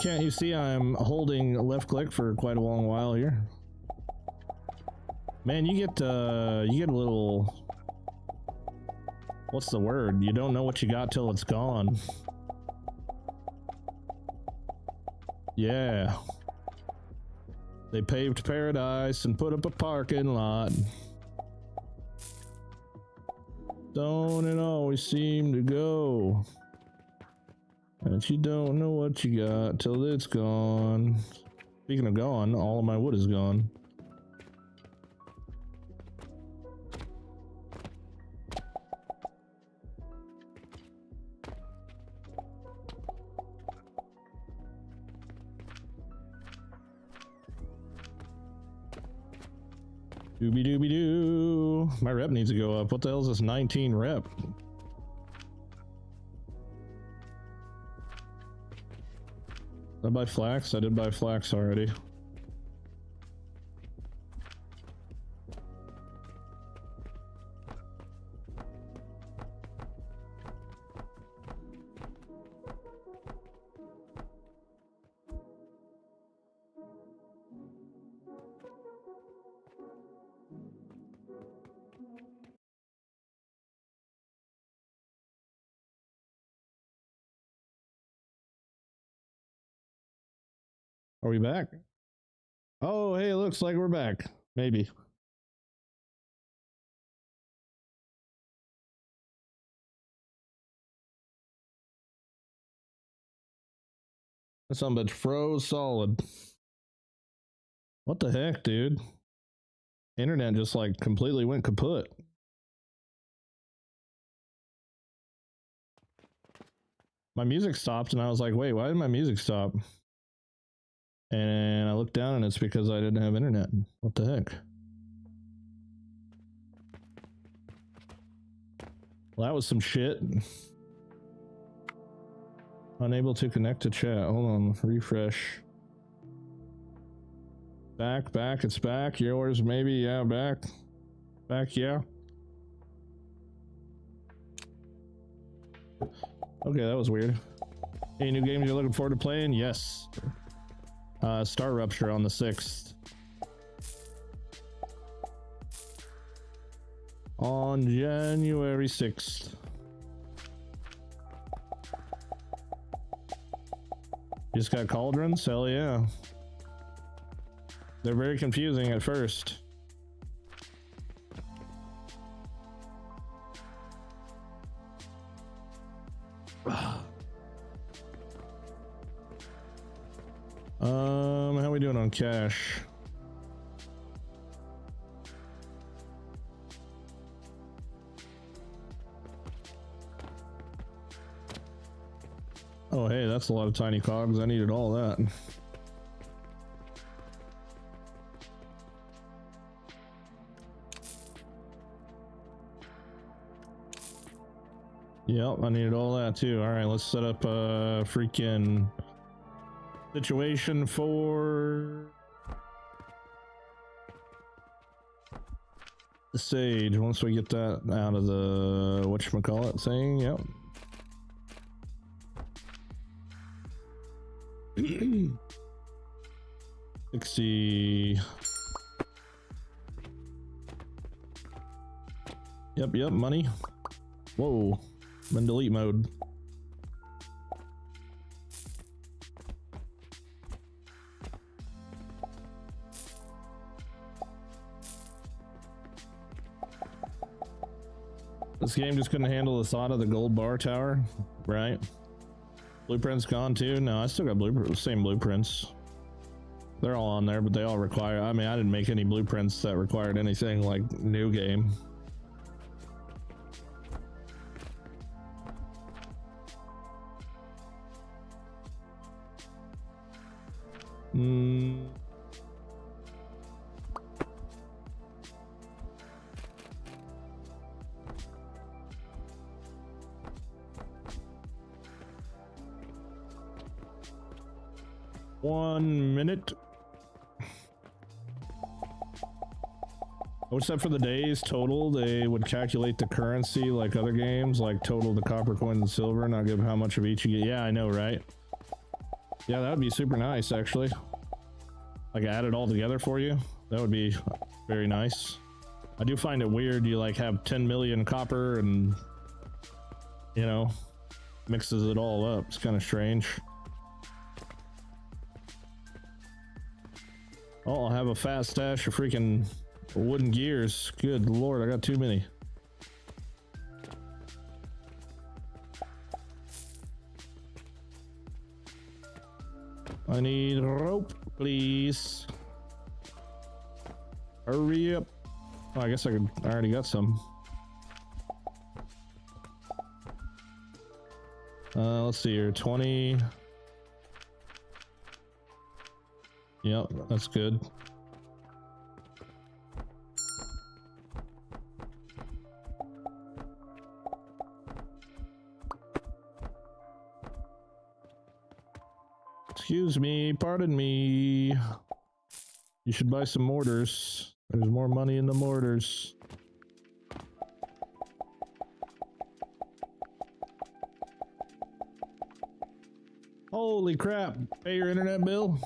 Can't you see I'm holding left click for quite a long while here? Man, you get a little... What's the word? You don't know what you got till it's gone. Yeah. They paved paradise and put up a parking lot. Don't it always seem to go? And you don't know what you got till it's gone. Speaking of gone, all of my wood is gone. Doobie doobie doo. My rep needs to go up. What the hell is this 19 rep? Did I buy flax? I did buy flax already. Are we back? Oh, hey, it looks like we're back. Maybe. That son of a bitch froze solid. What the heck, dude? Internet just like completely went kaput. My music stopped and I was like, wait, why did my music stop? And I looked down and it's because I didn't have internet. What the heck? Well, that was some shit. Unable to connect to chat. Hold on, refresh. Back, it's back. Yours, maybe, yeah, back. Back, yeah. Okay, that was weird. Any new games you're looking forward to playing? Yes. Star Rupture on the 6th. On January 6th. You just got cauldrons? Hell yeah. They're very confusing at first. How we doing on cash? Oh, hey, that's a lot of tiny cogs. I needed all that. Yep, I needed all that too. All right, let's set up a freaking situation for the sage. Once we get that out of the whatchamacallit thing, yep. $60. Yep, money. Whoa, I'm in delete mode. This game just couldn't handle the thought of the gold bar tower, right? Blueprints gone too? No, I still got same blueprints. They're all on there, but they all require, I mean, I didn't make any blueprints that required anything like new game. One minute. Except for the days total, they would calculate the currency like other games, like total the copper coins and silver, not give how much of each you get. Yeah, I know, right? Yeah, that would be super nice, actually. Like add it all together for you. That would be very nice. I do find it weird you like have 10 million copper and, you know, mixes it all up. It's kind of strange. Oh, I'll have a fat stash of freaking wooden gears. Good lord, I got too many. I need rope, please. Hurry up. Oh, I guess I already got some. Let's see here, 20. Yep, that's good. Excuse me, pardon me. You should buy some mortars. There's more money in the mortars. Holy crap, pay your internet bill?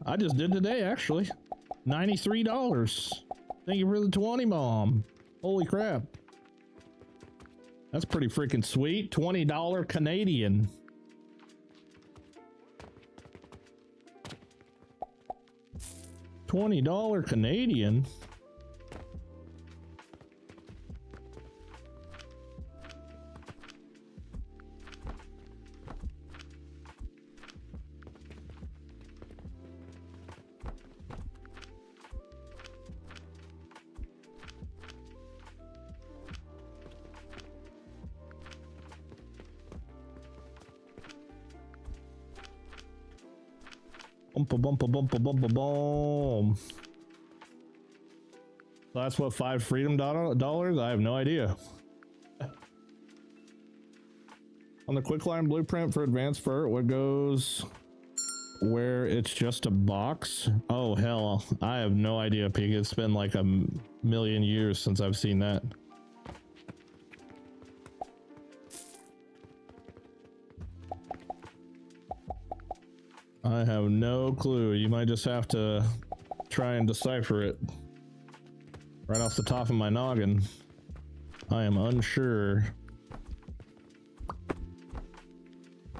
I just did today, actually. $93. Thank you for the 20, Mom. Holy crap. That's pretty freaking sweet. $20 Canadian. $20 Canadian? Boom. That's what 5 freedom dollars? I have no idea. On the quicklime blueprint for advanced fur, what goes where it's just a box? Oh hell, I have no idea, Pig. It's been like a million years since I've seen that. I have no clue. You might just have to try and decipher it right off the top of my noggin. I am unsure.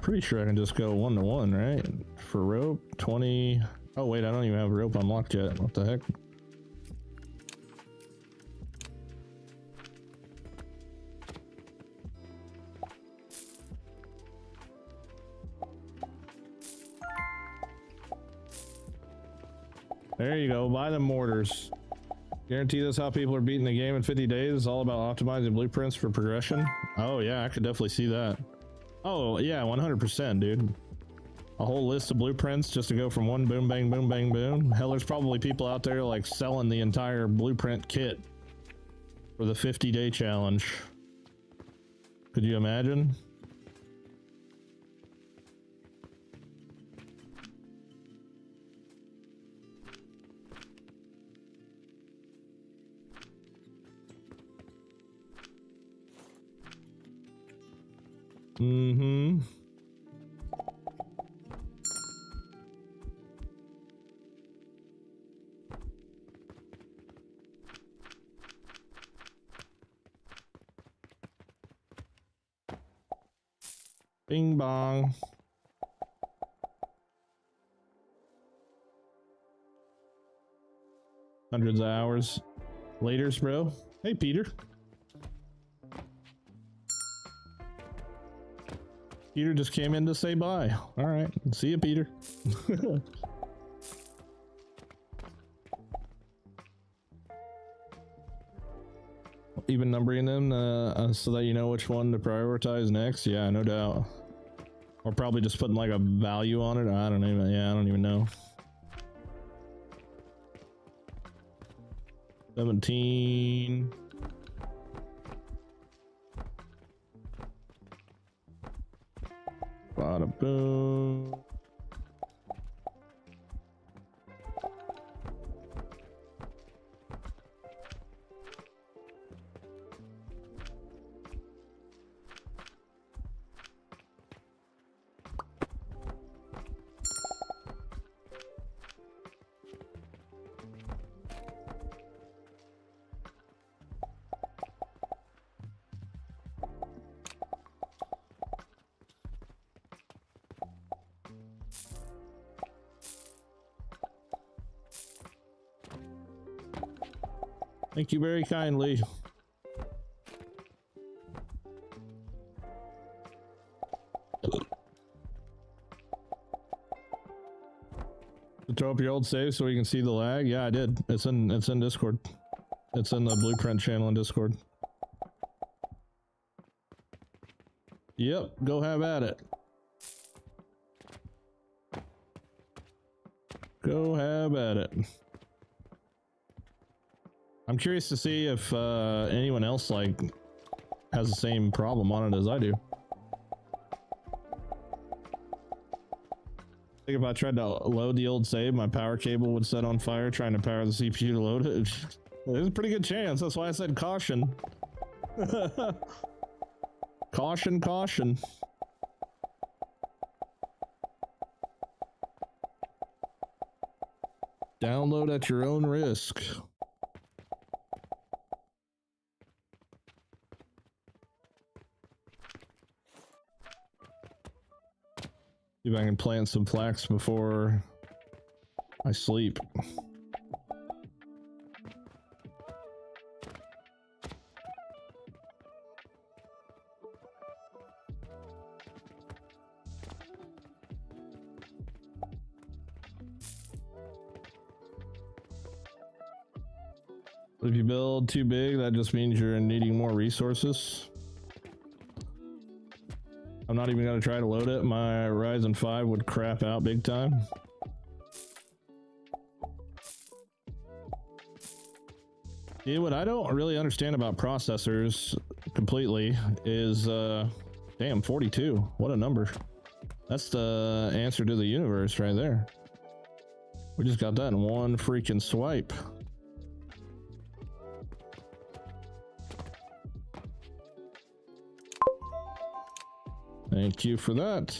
Pretty sure I can just go 1-to-1, right? For rope, 20. Oh wait, I don't even have rope unlocked yet. What the heck? There you go, buy the mortars. Guarantee that's how people are beating the game in 50 days. It's all about optimizing blueprints for progression. Oh yeah, I could definitely see that. Oh yeah, 100%, dude. A whole list of blueprints just to go from one boom bang boom bang boom. Hell, there's probably people out there like selling the entire blueprint kit for the 50-day challenge. Could you imagine? Mm-hmm. Bing bong. Hundreds of hours. Laters, bro. Hey, Peter. Peter just came in to say bye. All right. See you, Peter. Even numbering them so that you know which one to prioritize next. Yeah, no doubt. Or probably just putting like a value on it. I don't even. Yeah, I don't even know. 17. Bada boom. Thank you very kindly. Throw up your old save so we can see the lag. Yeah, I did. It's in Discord. It's in the blueprint channel in Discord. Yep, go have at it. Go have at it. I'm curious to see if anyone else like has the same problem on it as I do. I think if I tried to load the old save, my power cable would set on fire trying to power the CPU to load it. There's a pretty good chance. That's why I said caution. Caution, caution. Download at your own risk. See if I can plant some flax before I sleep. If you build too big, that just means you're needing more resources. I'm not even gonna try to load it. My Ryzen 5 would crap out big time. Yeah, what I don't really understand about processors completely is, damn, 42. What a number. That's the answer to the universe right there. We just got that in one freaking swipe. Thank you for that.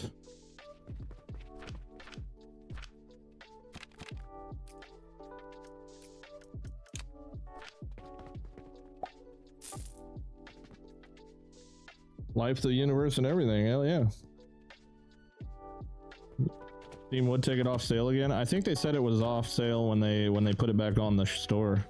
Life, the universe, and everything. Hell yeah. Steam would take it off sale again. I think they said it was off sale when they put it back on the store.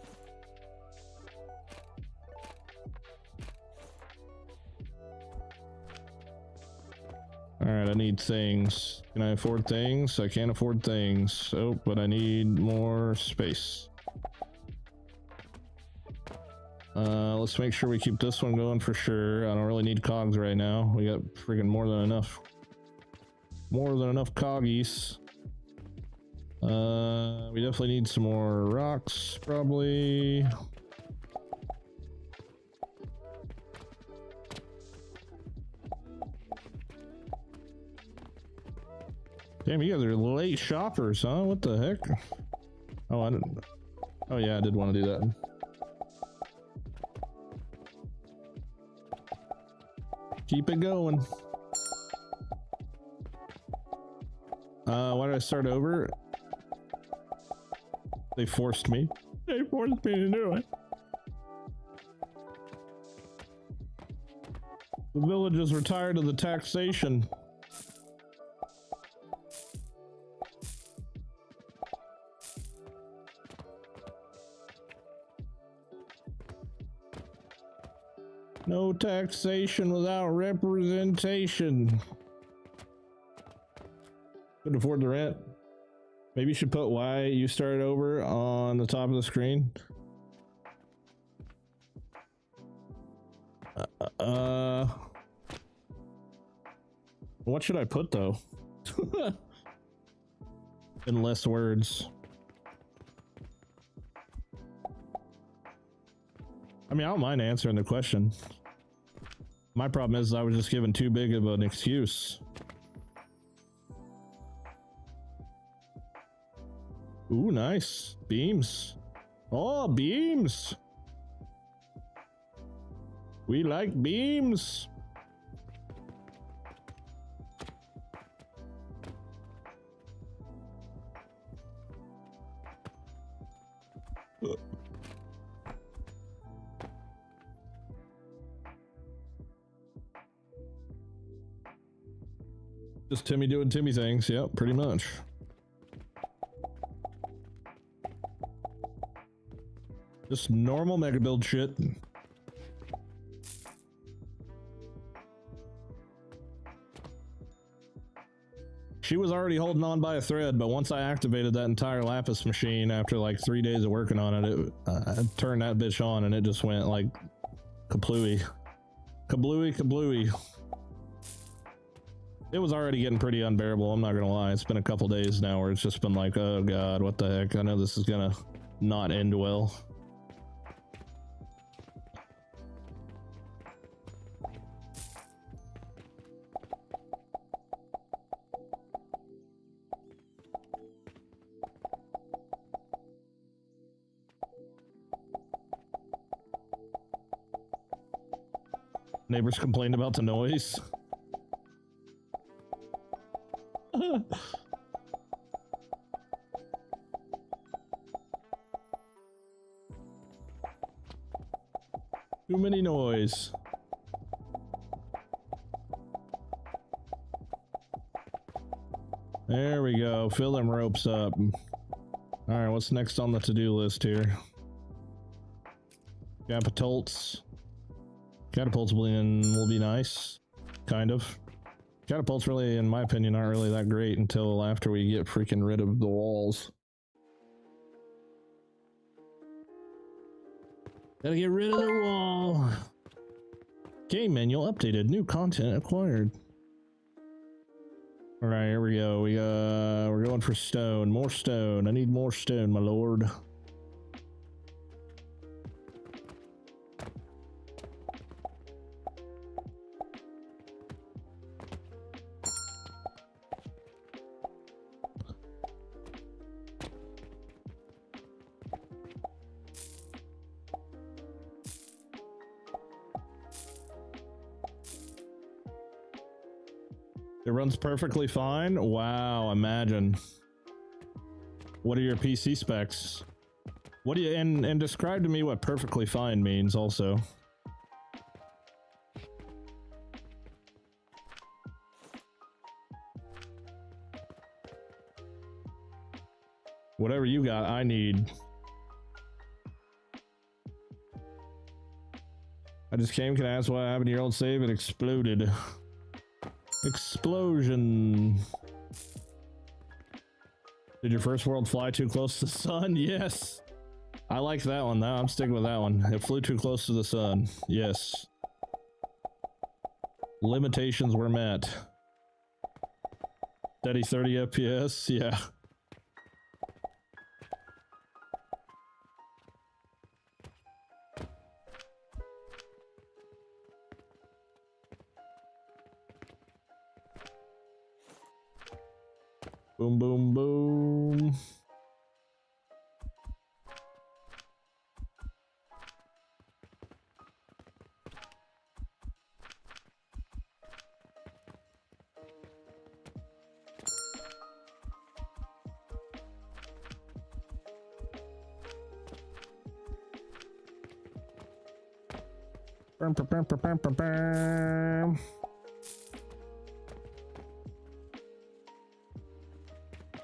All right, I need things. Can I afford things? I can't afford things. Oh, but I need more space. Let's make sure we keep this one going for sure. I don't really need cogs right now. We got freaking more than enough. More than enough coggies. We definitely need some more rocks, probably. Damn, you guys are late shoppers, huh? What the heck? Oh, I didn't. Oh yeah, I did want to do that. Keep it going. Why did I start over? They forced me. They forced me to do it. The villagers were tired of the taxation. No taxation without representation. Couldn't afford the rent. Maybe you should put why you started over on the top of the screen. What should I put though? In less words. I mean, I don't mind answering the question. My problem is I was just given too big of an excuse. Ooh, nice. Beams. Oh, beams. We like beams. Just Timmy doing Timmy things. Yep, pretty much. Just normal mega build shit. She was already holding on by a thread, but once I activated that entire lapis machine after like 3 days of working on it, I turned that bitch on and it just went like kablooey. Kablooey, kablooey. It was already getting pretty unbearable, I'm not gonna lie. It's been a couple days now where it's just been like, oh god, what the heck? I know this is gonna not end well. Neighbors complained about the noise. Too many noise. There we go. Fill them ropes up. All right, what's next on the to-do list here? Catapults. Catapults will be nice. Kind of. Catapults really, in my opinion, aren't really that great until after we get freaking rid of the walls. Gotta get rid of the wall. Game manual updated. New content acquired. All right, here we go. We're going for stone. More stone. I need more stone, my lord. It runs perfectly fine. Wow, imagine. What are your PC specs? What do you and describe to me what perfectly fine means also. Whatever you got, I need. I just came, can I ask what happened to your old save? It exploded. Explosion. Did your first world fly too close to the sun? Yes. I like that one. Now I'm sticking with that one. It flew too close to the sun. Yes. Limitations were met. Steady 30 FPS. Yeah. Boom, boom, boom.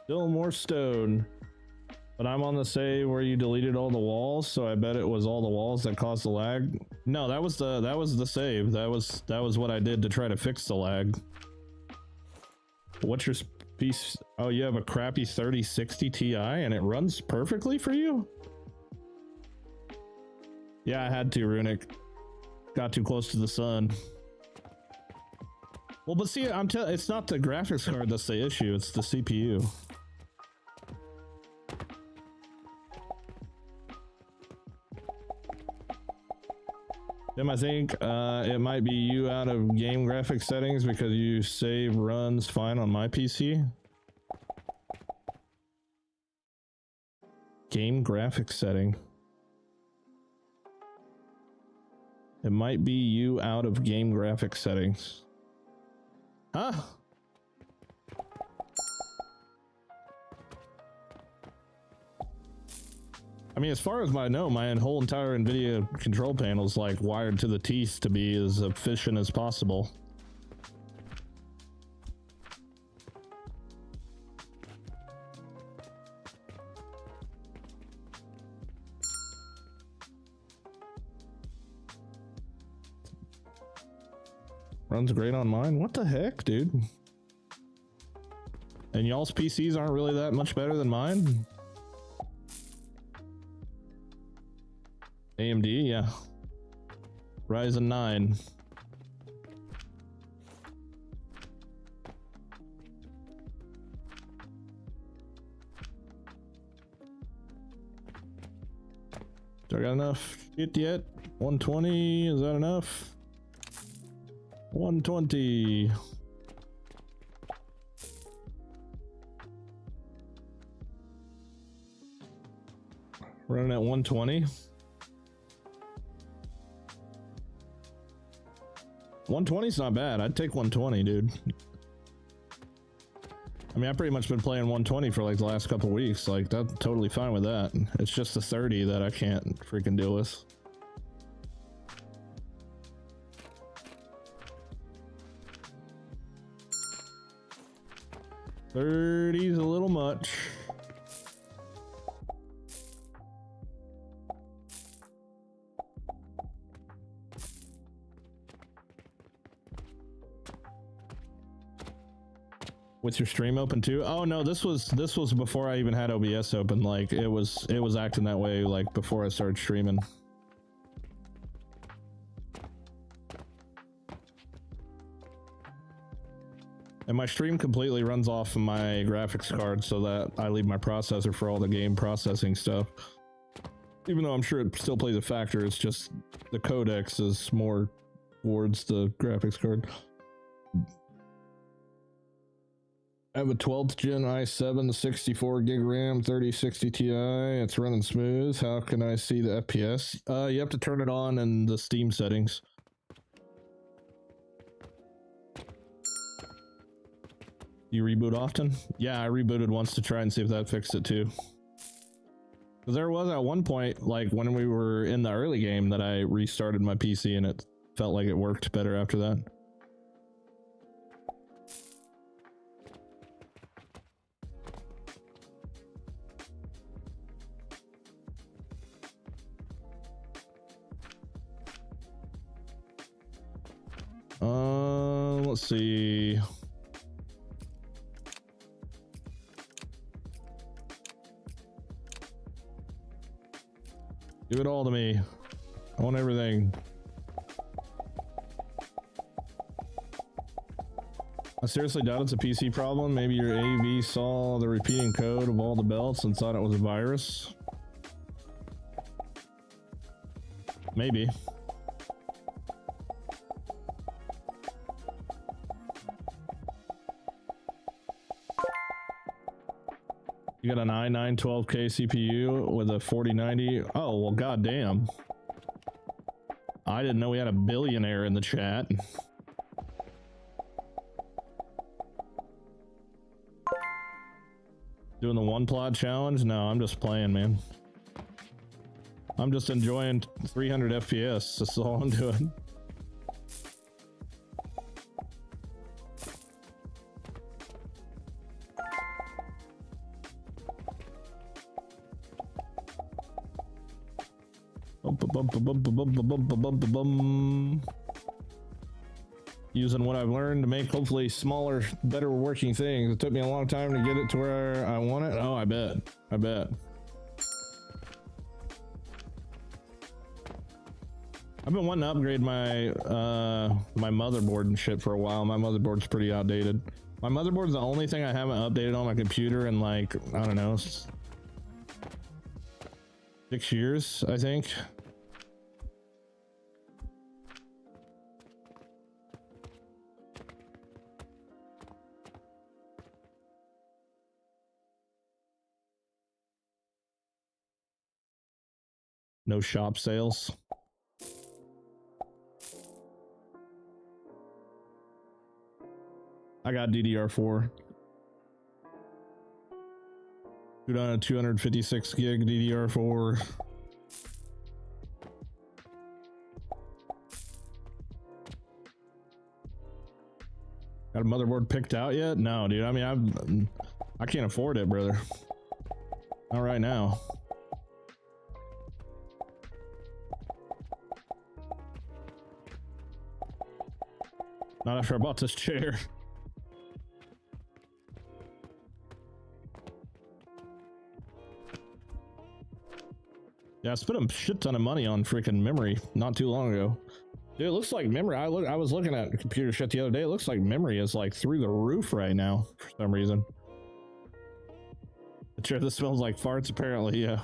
Still more stone, but I'm on the save where you deleted all the walls, so I bet it was all the walls that caused the lag. No, that was the save. That was what I did to try to fix the lag. What's your piece? Oh, you have a crappy 3060 Ti and it runs perfectly for you? Yeah, I had to, Runic. Got too close to the sun. Well, but see, it's not the graphics card that's the issue, it's the CPU. Tim, I think it might be you out of game graphics settings because you save runs fine on my PC. Game graphics setting. It might be you out of game graphics settings. Huh? I mean, as far as I know, my whole entire NVIDIA control panel is like wired to the teeth to be as efficient as possible. Runs great on mine. What the heck, dude? And y'all's PCs aren't really that much better than mine? AMD, yeah. Ryzen 9. Do I got enough shit yet? 120, is that enough? 120. Running at 120. 120 is not bad. I'd take 120, dude. I mean, I've pretty much been playing 120 for like the last couple weeks. Like, that's totally fine with that. It's just the 30 that I can't freaking deal with. $30's a little much. With your stream open too? Oh no, this was before I even had OBS open. Like it was acting that way like before I started streaming. And my stream completely runs off of my graphics card so that I leave my processor for all the game processing stuff. Even though I'm sure it still plays a factor, it's just the codecs is more towards the graphics card. I have a 12th gen i7, 64 gig RAM, 3060 Ti. It's running smooth. How can I see the FPS? You have to turn it on in the Steam settings. You reboot often? Yeah, I rebooted once to try and see if that fixed it too. Because there was at one point, like when we were in the early game, that I restarted my PC and it felt like it worked better after that. Let's see. Give it all to me. I want everything. I seriously doubt it's a PC problem. Maybe your AV saw the repeating code of all the belts and thought it was a virus. Maybe. You got an i9 12K CPU with a 4090. Oh, well, goddamn. I didn't know we had a billionaire in the chat. Doing the one plot challenge? No, I'm just playing, man. I'm just enjoying 300 FPS. That's all I'm doing. Using what I've learned to make hopefully smaller, better working things. It took me a long time to get it to where I want it. Oh, I bet. I bet. I've been wanting to upgrade my my motherboard and shit for a while. My motherboard's pretty outdated. My motherboard's the only thing I haven't updated on my computer in like, I don't know, 6 years, I think. No shop sales. I got DDR4. Put on a 256 gig DDR4. Got a motherboard picked out yet? No, dude. I mean, I can't afford it, brother. Not right now. Not after I bought this chair. Yeah, I spent a shit ton of money on freaking memory not too long ago. Dude, it looks like memory. I was looking at computer shit the other day. It looks like memory is like through the roof right now for some reason. The chair that smells like farts, apparently. Yeah.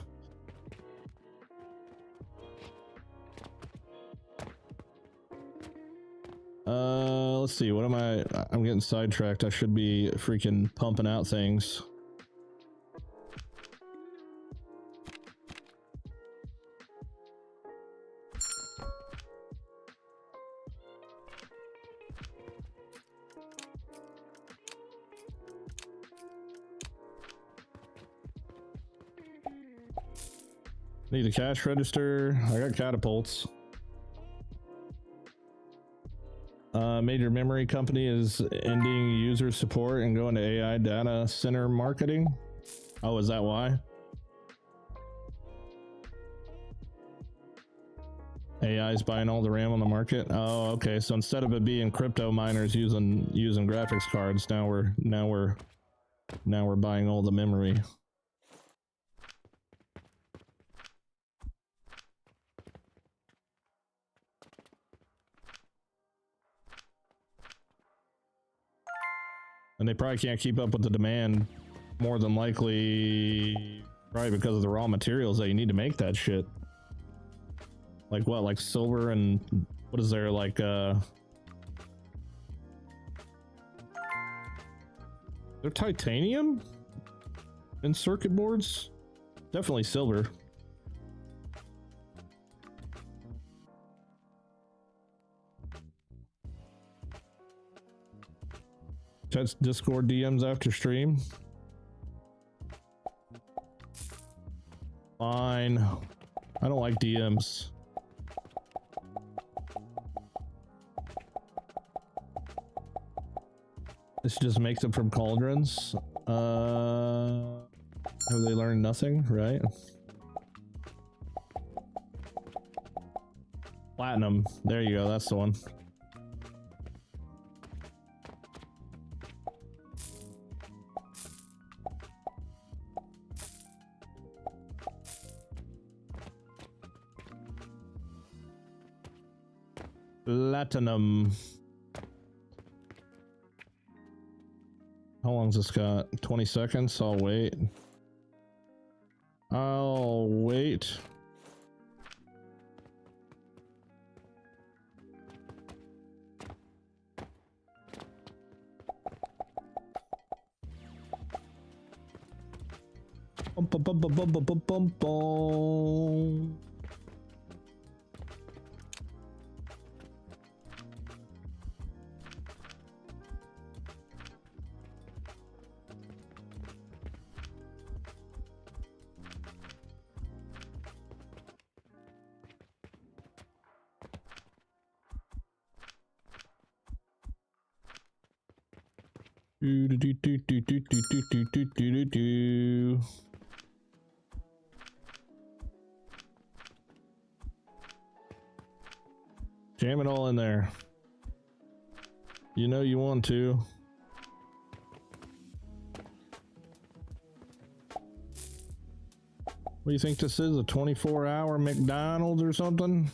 Let's see. What am I'm getting sidetracked. I should be freaking pumping out things. Need a cash register. I got catapults. Major memory company is ending user support and going to AI data center marketing. Oh, is that why? AI is buying all the RAM on the market. Oh, okay. So instead of it being crypto miners using graphics cards, now we're buying all the memory. And they probably can't keep up with the demand, more than likely, probably because of the raw materials that you need to make that shit. Like what, like silver and what is there, like they're titanium in circuit boards? Definitely silver. That's Discord DMs after stream. Fine. I don't like DMs. This just makes it from cauldrons. Have they learned nothing, right? Platinum. There you go. That's the one. Platinum. How long's this got? 20 seconds? I'll wait. I'll wait. Bum, bum, bum, bum, bum, bum, bum, bum. Do do do do do do do do do do do do. Jam it all in there. You know you want to. What do you think this is? A 24-hour McDonald's or something?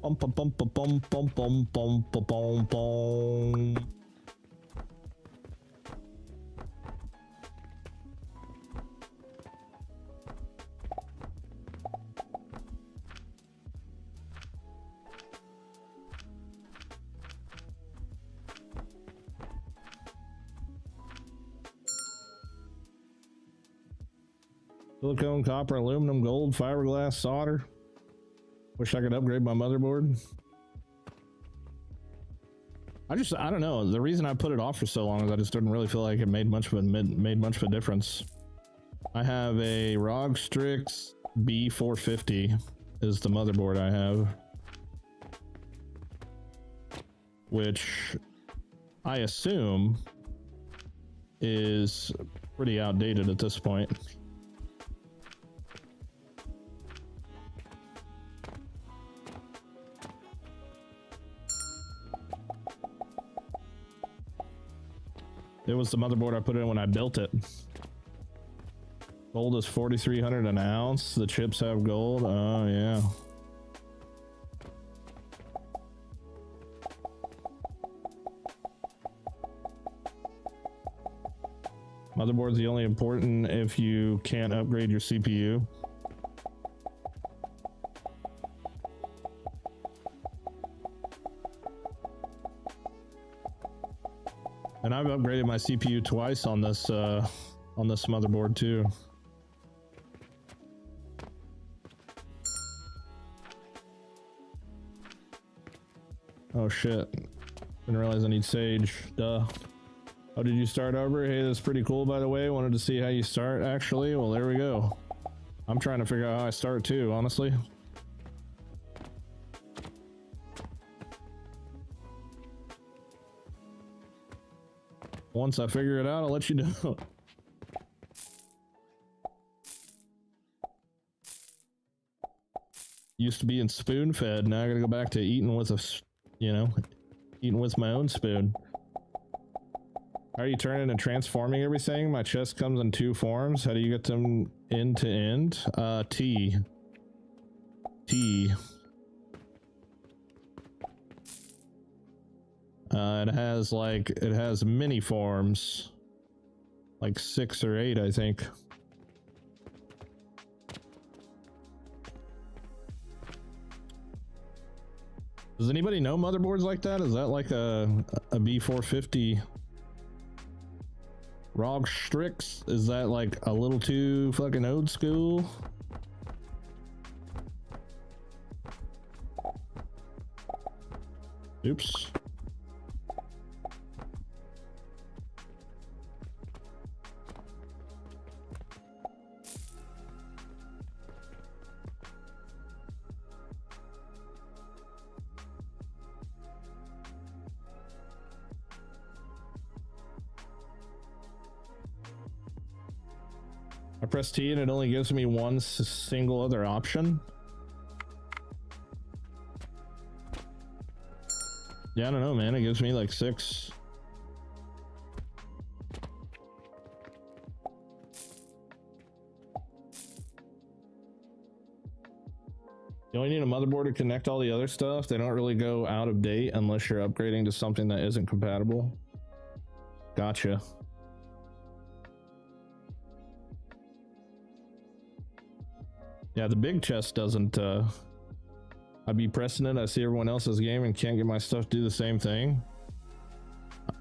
Bum bum bum bum bum bum bum bum bum bum. Silicone, copper, aluminum, gold, fiberglass, solder. Wish I could upgrade my motherboard. I don't know. The reason I put it off for so long is I just didn't really feel like it made much of a difference. I have a ROG Strix B450 is the motherboard I have, which I assume is pretty outdated at this point. It was the motherboard I put in when I built it. Gold is 4,300 an ounce. The chips have gold. Oh yeah. Motherboard's the only important if you can't upgrade your CPU. And I've upgraded my CPU twice on this motherboard too. Oh shit. Didn't realize I need sage. Duh. Oh, did you start over? Hey, that's pretty cool, by the way. Wanted to see how you start, actually. Well, there we go. I'm trying to figure out how I start too, honestly. Once I figure it out, I'll let you know. Used to being spoon fed, now I gotta go back to eating with a, eating with my own spoon. How are you turning and transforming everything? My chest comes in 2 forms. How do you get them end to end? T. It has mini forms, like 6 or 8, I think. Does anybody know motherboards like that? Is that like a B450 ROG Strix? Is that like a little too fucking old school? Oops. I press T and it only gives me one single other option. Yeah, I don't know, man. It gives me like 6. You only need a motherboard to connect all the other stuff. They don't really go out of date unless you're upgrading to something that isn't compatible. Gotcha. Yeah, the big chest doesn't, I'd be pressing it, I see everyone else's game and can't get my stuff to do the same thing.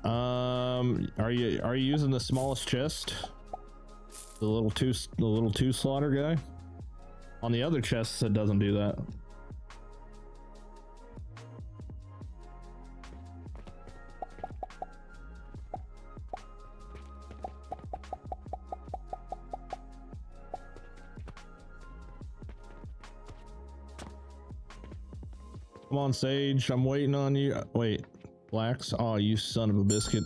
Are you using the smallest chest? The little two slaughter guy? On the other chests, it doesn't do that. Come on, Sage. I'm waiting on you. Wait, Blacks? Oh, you son of a biscuit.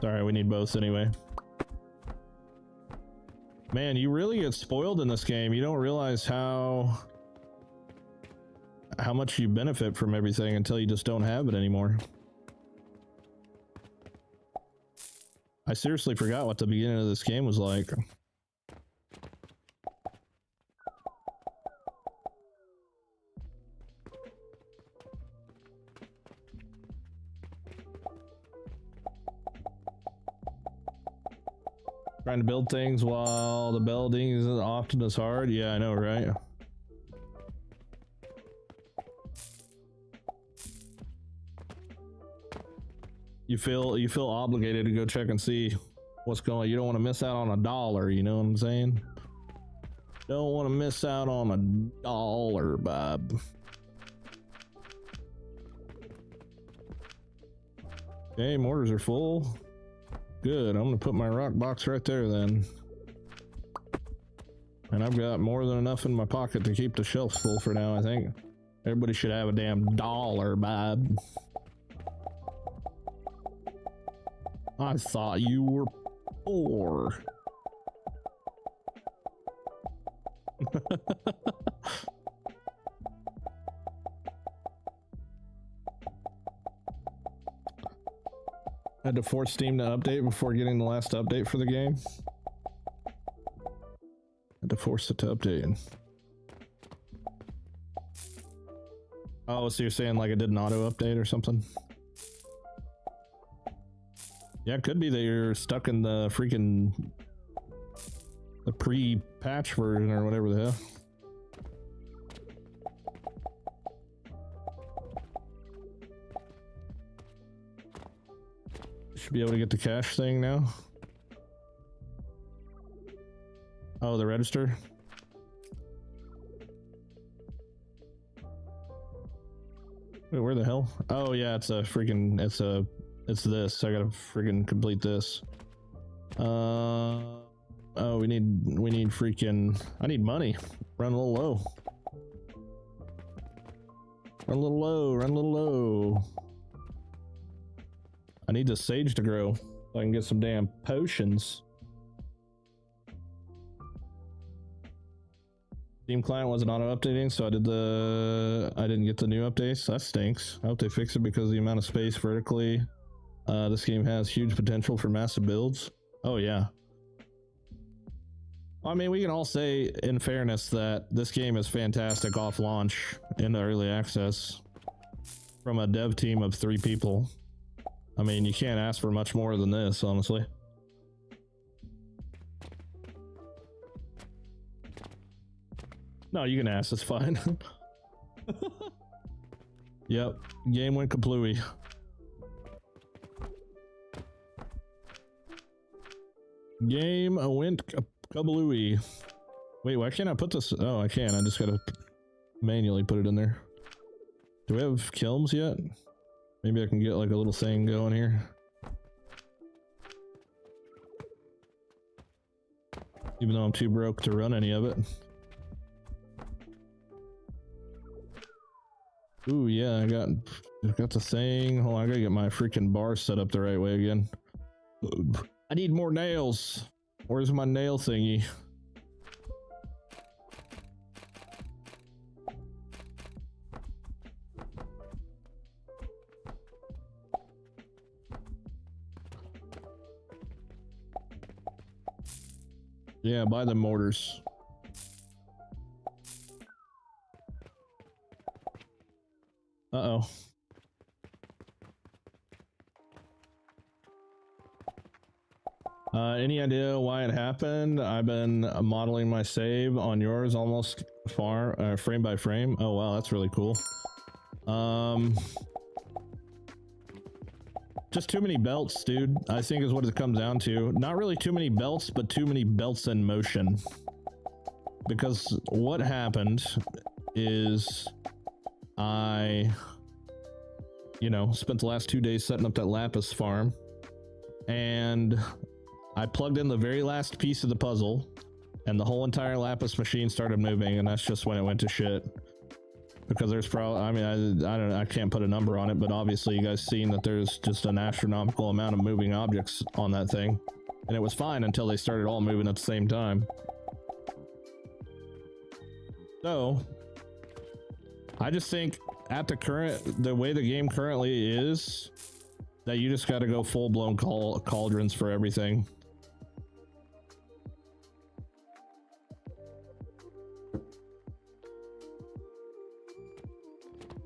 Sorry, we need both anyway. Man, you really get spoiled in this game. You don't realize how much you benefit from everything until you just don't have it anymore. I seriously forgot what the beginning of this game was like. Trying to build things while the building isn't often as hard. Yeah, I know, right? You feel obligated to go check and see what's going on. You don't want to miss out on $1, you know what I'm saying? Don't want to miss out on $1, Bob. Okay, mortars are full. Good, I'm gonna put my rock box right there then. And I've got more than enough in my pocket to keep the shelves full for now, I think. Everybody should have a damn $1, Bob. I thought you were poor. Had to force Steam to update before getting the last update for the game. Had to force it to update. Oh, so you're saying like it did an auto update or something? Yeah, it could be that you're stuck in the freaking the pre-patch version or whatever the hell. Should be able to get the cash thing now. Oh, the register. Wait, where the hell? Oh yeah, it's a freaking, it's this. I gotta freaking complete this. Oh, we need freaking, I need money. Run a little low. Run a little low, run a little low. I need the sage to grow so I can get some damn potions. Steam client wasn't auto updating, so I didn't get the new updates. That stinks. I hope they fix it because of the amount of space vertically. This game has huge potential for massive builds. Oh yeah. I mean, we can all say in fairness that this game is fantastic off launch in the early access from a dev team of 3 people. I mean, you can't ask for much more than this, honestly. No, you can ask, it's fine. Yep, game went kaplooey. Game went kablooey. Wait, why can't I put this? Oh, I can. I just gotta manually put it in there. Do we have kilns yet? Maybe I can get like a little thing going here. Even though I'm too broke to run any of it. Ooh, yeah, I got the thing. Hold on, I gotta get my freaking bar set up the right way again. I need more nails. Where's my nail thingy? Yeah, buy the mortars. Uh-oh. Any idea why it happened? I've been modeling my save on yours almost frame by frame. Oh wow, that's really cool. Just too many belts, dude. I think is what it comes down to. Not really too many belts, but too many belts in motion. Because what happened is I, spent the last 2 days setting up that lapis farm, and I plugged in the very last piece of the puzzle, and the whole entire lapis machine started moving, and that's just when it went to shit. Because there's probably, I mean, I don't know, I can't put a number on it, but obviously you guys seen that there's just an astronomical amount of moving objects on that thing. And it was fine until they started all moving at the same time. So, I just think at the way the game currently is, that you just gotta go full-blown cauldrons for everything.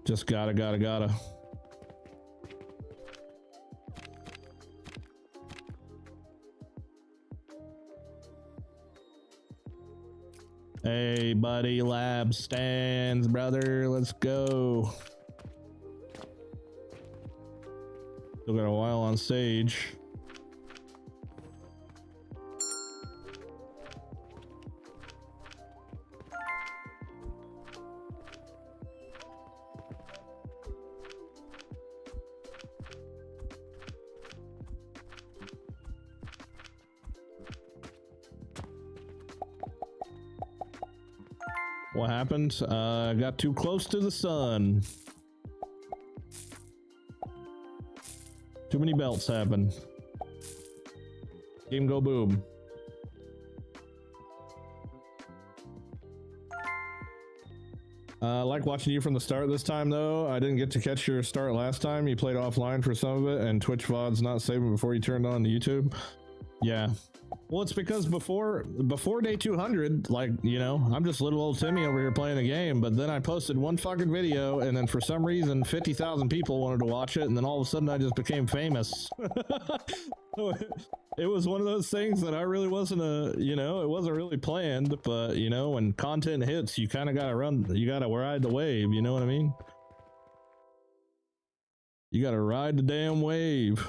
Just gotta. Hey, buddy, lab stands, brother. Let's go. Still got a while on stage. What happened? Got too close to the sun. Too many belts happen. Game go boom. Like watching you from the start this time though. I didn't get to catch your start last time. You played offline for some of it, and Twitch VOD's not saving before you turned on to YouTube. Yeah. Well, it's because before day 200, like, I'm just little old Timmy over here playing a game, but then I posted one fucking video, and then for some reason 50,000 people wanted to watch it, and then all of a sudden I just became famous. So it was one of those things that I really wasn't it wasn't really planned, but when content hits, you kind of gotta ride the wave, you know what I mean? You gotta ride the damn wave.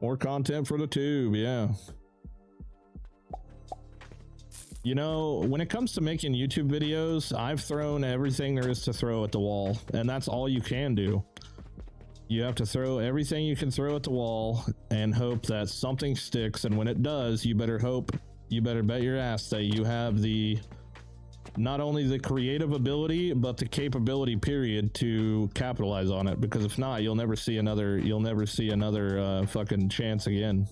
More content for the tube, yeah. When it comes to making YouTube videos, I've thrown everything there is to throw at the wall, and that's all you can do. You have to throw everything you can throw at the wall and hope that something sticks, and when it does, you better bet your ass that you have not only the creative ability, but the capability period to capitalize on it, because if not, you'll never see another fucking chance again.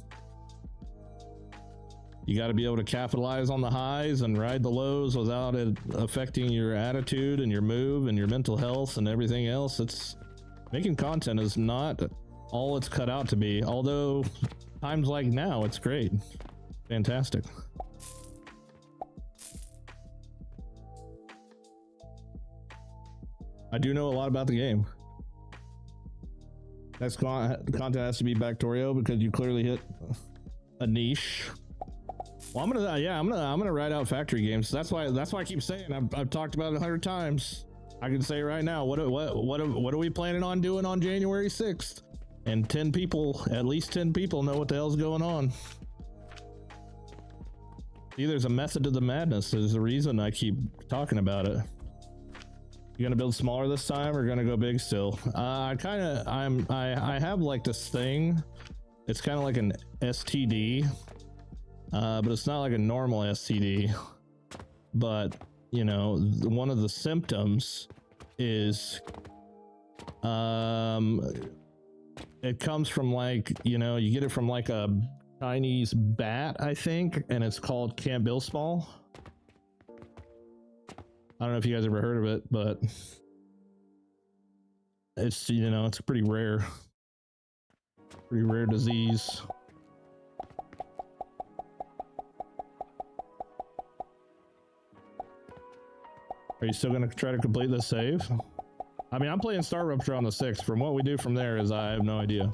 You got to be able to capitalize on the highs and ride the lows without it affecting your attitude and your move and your mental health and everything else. Making content is not all it's cut out to be, although times like now, it's great. Fantastic. I do know a lot about the game. Next content has to be factorio because you clearly hit a niche. Well, I'm gonna write out factory games. That's why I keep saying I've talked about it 100 times. I can say right now, what are we planning on doing on January 6th? And at least 10 people know what the hell's going on. See, there's a method to the madness. There's a reason I keep talking about it. You gonna build smaller this time or gonna go big still? I have like this thing. It's kind of like an STD but it's not like a normal STD. But you know, one of the symptoms is it comes from, like, you know, you get it from like a Chinese bat, I think, and it's called Campbell's. I don't know if you guys ever heard of it, but it's, you know, it's pretty rare disease. Are you still gonna try to complete this save? I mean, I'm playing Star Rupture on the 6th. From what we do from there is, I have no idea.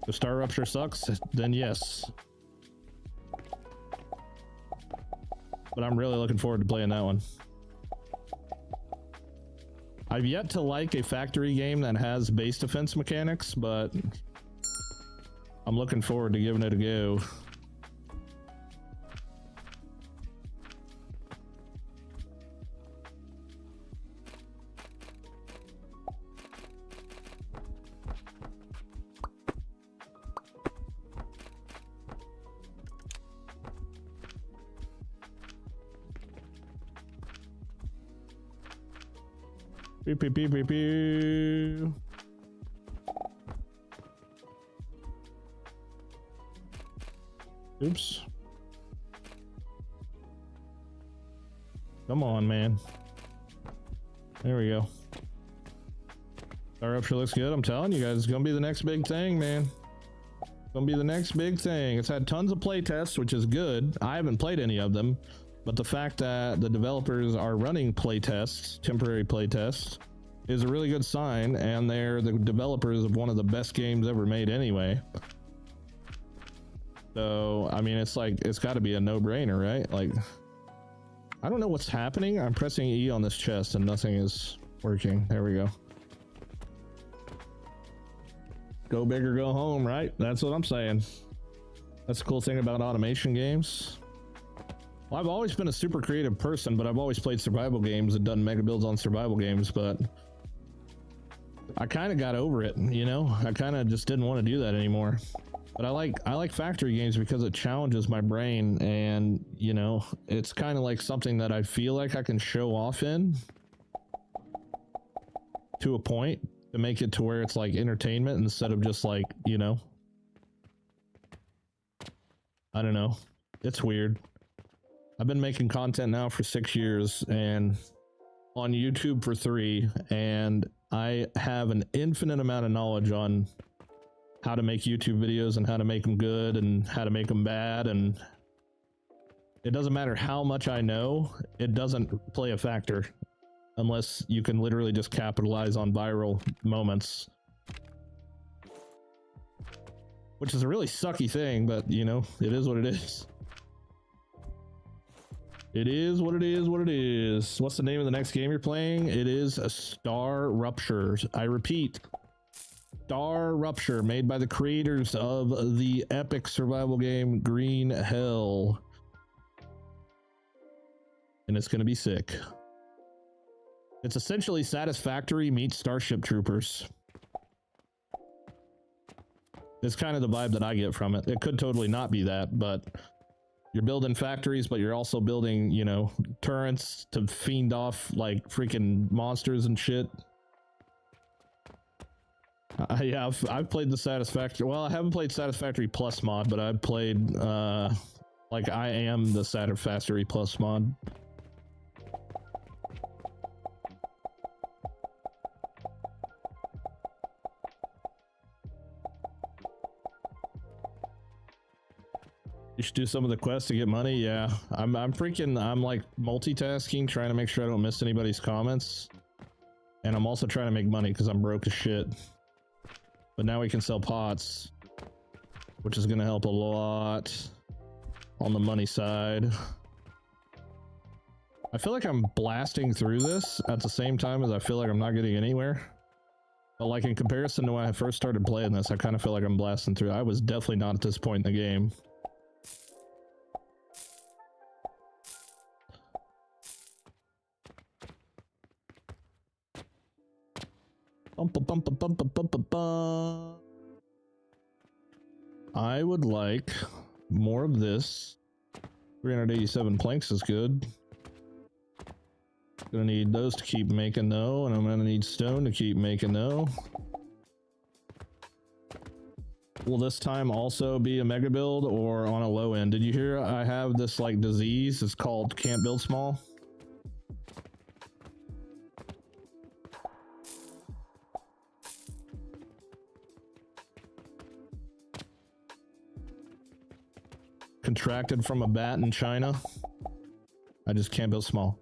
If Star Rupture sucks, then yes. But I'm really looking forward to playing that one. I've yet to like a factory game that has base defense mechanics, but I'm looking forward to giving it a go. Pew, pew, pew, pew, pew. Oops. Come on, man. There we go. Star Rupture looks good. I'm telling you guys, it's gonna be the next big thing, man. It's gonna be the next big thing. It's had tons of play tests, which is good. I haven't played any of them. But the fact that the developers are running playtests, temporary playtests, is a really good sign, and they're the developers of one of the best games ever made anyway. So, I mean, it's like, it's got to be a no-brainer, right? Like, I don't know what's happening. I'm pressing E on this chest and nothing is working. There we go. Go big or go home, right? That's what I'm saying. That's the cool thing about automation games. Well, I've always been a super creative person, but I've always played survival games and done mega builds on survival games, but I kind of got over it, you know? I kind of just didn't want to do that anymore. But I like factory games because it challenges my brain, and, you know, it's kind of like something that I feel like I can show off in to a point to make it to where it's like entertainment instead of just like, you know, I don't know. It's weird. I've been making content now for 6 years and on YouTube for 3, and I have an infinite amount of knowledge on how to make YouTube videos and how to make them good and how to make them bad, and it doesn't matter how much I know, it doesn't play a factor unless you can literally just capitalize on viral moments, which is a really sucky thing, but you know, it is what it is. It is what it is, what it is. What's the name of the next game you're playing? It is a Star Rupture. I repeat, Star Rupture, made by the creators of the epic survival game Green Hell. And it's gonna be sick. It's essentially Satisfactory meets Starship Troopers. It's kind of the vibe that I get from it. It could totally not be that, but you're building factories, but you're also building, you know, turrets to fiend off like freaking monsters and shit. Yeah, I've played the Satisfactory. Well, I haven't played Satisfactory Plus mod, but I've played like I am the Satisfactory Plus mod. You should do some of the quests to get money. Yeah, I'm like multitasking, trying to make sure I don't miss anybody's comments, and I'm also trying to make money because I'm broke as shit. But now we can sell pots, which is gonna help a lot on the money side. I feel like I'm blasting through this at the same time as I feel like I'm not getting anywhere. But like in comparison to when I first started playing this, I kind of feel like I'm blasting through. I was definitely not at this point in the game. I would like more of this. 387 planks is good. Gonna need those to keep making though, and I'm gonna need stone to keep making though. Will this time also be a mega build or on a low end? Did you hear I have this like disease? It's called can't build small. Contracted from a bat in China. I just can't build small.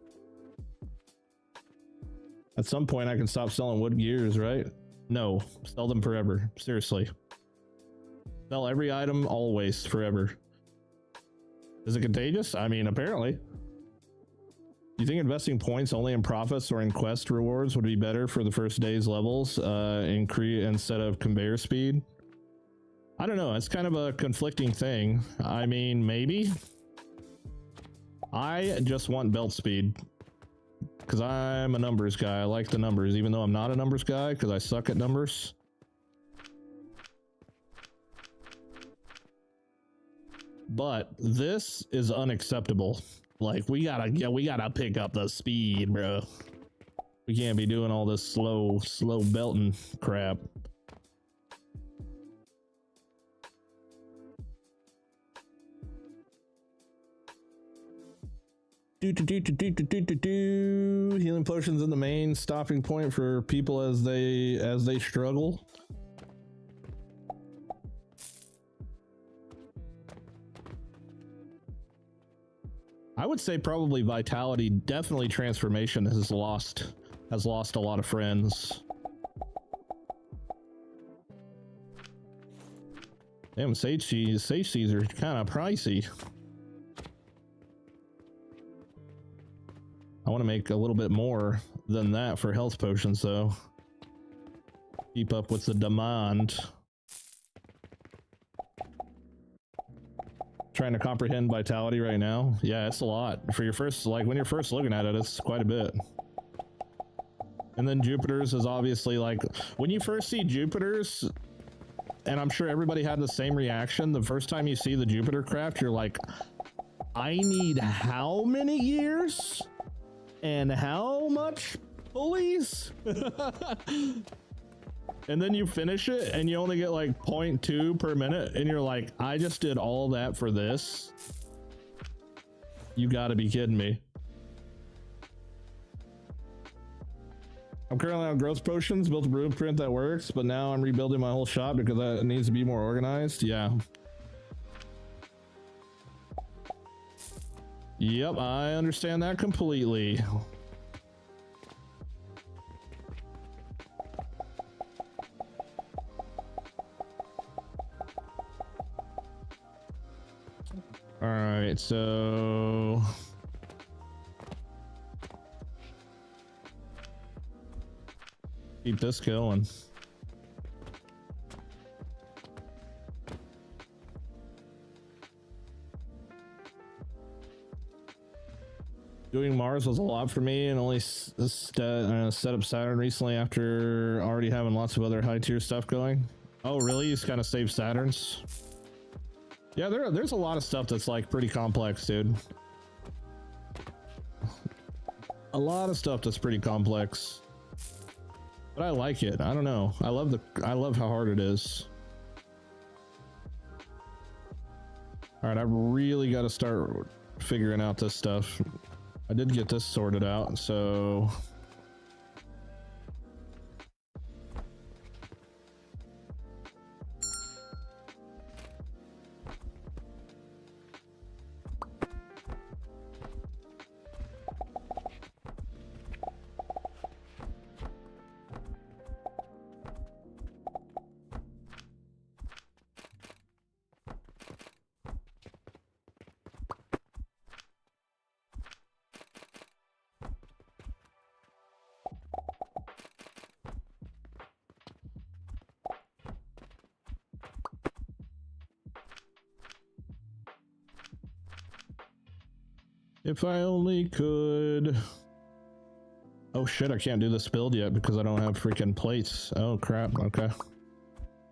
At some point I can stop selling wood gears, right? No, sell them forever. Seriously. Sell every item always, forever. Is it contagious? I mean, apparently. You think investing points only in profits or in quest rewards would be better for the first day's levels instead of conveyor speed? I don't know. It's kind of a conflicting thing. I mean, maybe. I just want belt speed. Because I'm a numbers guy. I like the numbers, even though I'm not a numbers guy because I suck at numbers. But this is unacceptable. Like, we gotta pick up the speed, bro. We can't be doing all this slow belting crap. Healing potions in the main stopping point for people as they struggle. I would say probably vitality. Definitely transformation has lost a lot of friends. Damn, sage seeds are kind of pricey. I want to make a little bit more than that for health potions though. Keep up with the demand. Trying to comprehend vitality right now. Yeah, it's a lot for your first, like when you're first looking at it, it's quite a bit. And then Jupiter's is obviously like when you first see Jupiter's, and I'm sure everybody had the same reaction the first time you see the Jupiter craft, you're like, I need how many years and how much pulleys? And then you finish it and you only get like 0.2 per minute and you're like, I just did all that for this? You gotta be kidding me. I'm currently on growth potions, built a blueprint that works, but now I'm rebuilding my whole shop because that needs to be more organized. Yeah. Yep, I understand that completely. All right, so keep this going. Doing Mars was a lot for me, and only set up Saturn recently after already having lots of other high tier stuff going. Oh, really? You just kind of save Saturns? Yeah, there's a lot of stuff that's like pretty complex, dude. A lot of stuff that's pretty complex, but I like it. I don't know. I love how hard it is. All right, I really got to start figuring out this stuff. I did get this sorted out, so if I only could. Oh shit, I can't do this build yet because I don't have freaking plates. Oh crap, okay.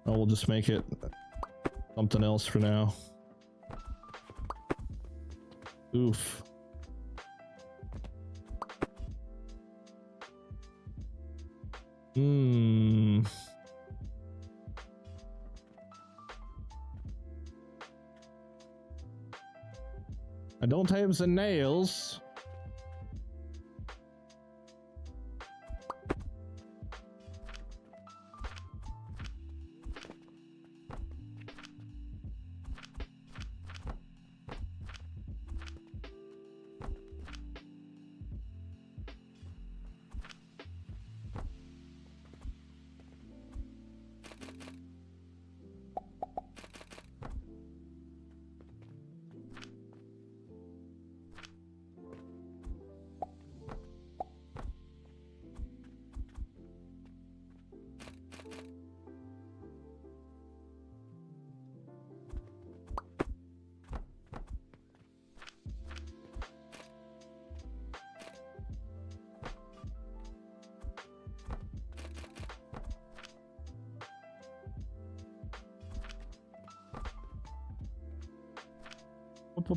Oh, we'll just make it something else for now. Oof. I don't have the nails.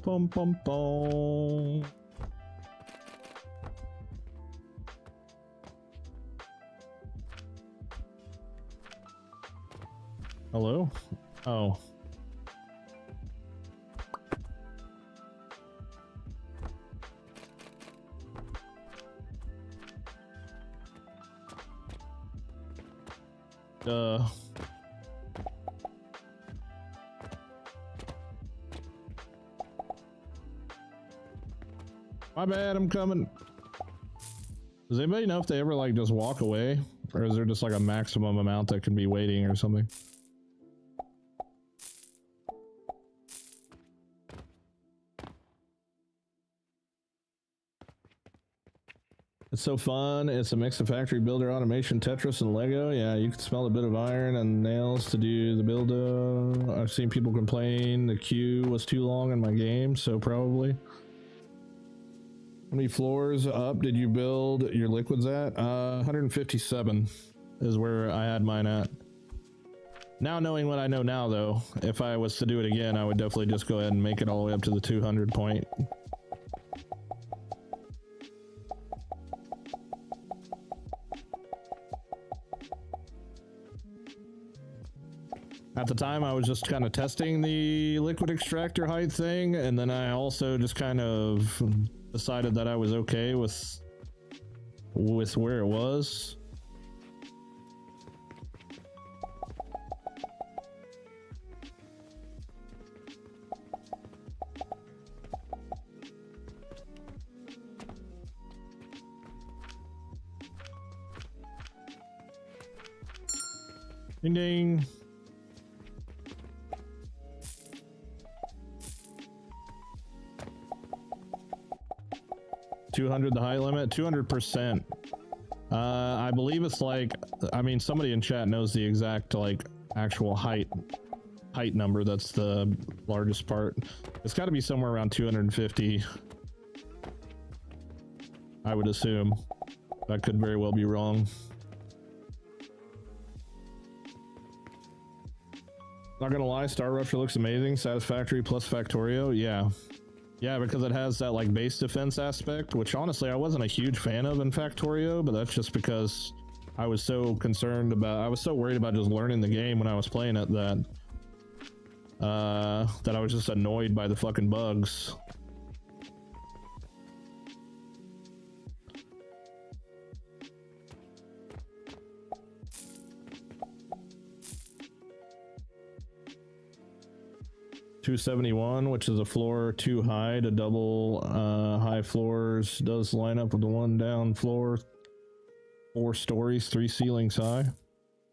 Pum, pum, pum. Hello? Oh. My bad, I'm coming. Does anybody know if they ever like just walk away? Or is there just like a maximum amount that can be waiting or something? It's so fun. It's a mix of factory builder automation, Tetris, and Lego. Yeah, you can smell a bit of iron and nails to do the build. I've seen people complain the queue was too long in my game, so probably. How many floors up did you build your liquids at? 157 is where I had mine at. Now knowing what I know now though, if I was to do it again, I would definitely just go ahead and make it all the way up to the 200 point. At the time, I was just kind of testing the liquid extractor height thing, and then I also just kind of decided that I was okay with where it was. Ding ding. $200 the height limit, 200%. I believe it's like, I mean, somebody in chat knows the exact like actual height number. That's the largest part. It's got to be somewhere around 250. I would assume. That could very well be wrong. Not gonna lie, Star Rusher looks amazing. Satisfactory plus Factorio, yeah. Yeah, because it has that like base defense aspect, which honestly I wasn't a huge fan of in Factorio, but that's just because I was so concerned about, I was so worried about just learning the game when I was playing it that I was just annoyed by the fucking bugs. $271, which is a floor too high to double high floors. Does line up with the one down floor. 4 stories, 3 ceilings high.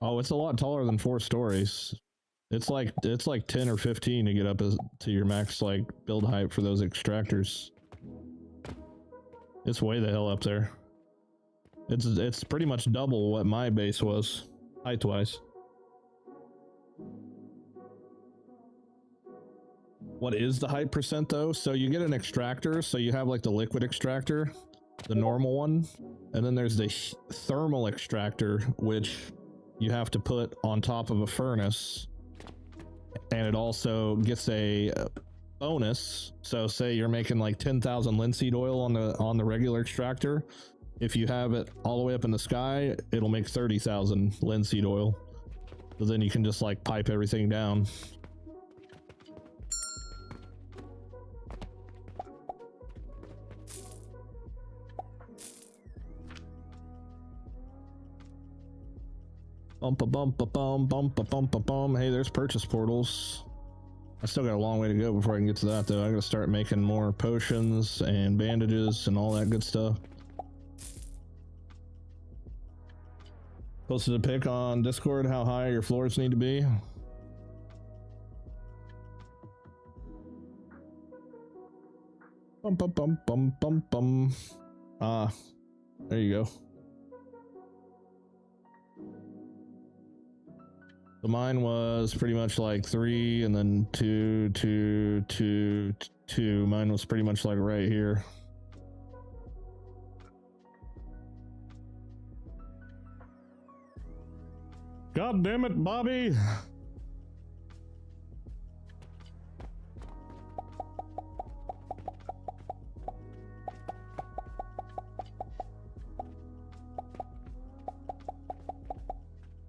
Oh, it's a lot taller than 4 stories. It's like 10 or 15 to get up to your max like build height for those extractors. It's way the hell up there. It's pretty much double what my base was height wise. What is the height percent though? So you get an extractor, so you have like the liquid extractor, the normal one, and then there's the thermal extractor, which you have to put on top of a furnace. and it also gets a bonus. So say you're making like 10,000 linseed oil on the regular extractor. If you have it all the way up in the sky, it'll make 30,000 linseed oil. So then you can just like pipe everything down. Bump a bump a bum bump a bump a bum. Hey, there's purchase portals. I still got a long way to go before I can get to that though. I gotta start making more potions and bandages and all that good stuff. Posted a pic on Discord how high your floors need to be. Bum bum bum bum bum bum. Ah, there you go. So mine was pretty much like 3 and then 2, 2, 2, 2. Mine was pretty much like right here. God damn it, Bobby!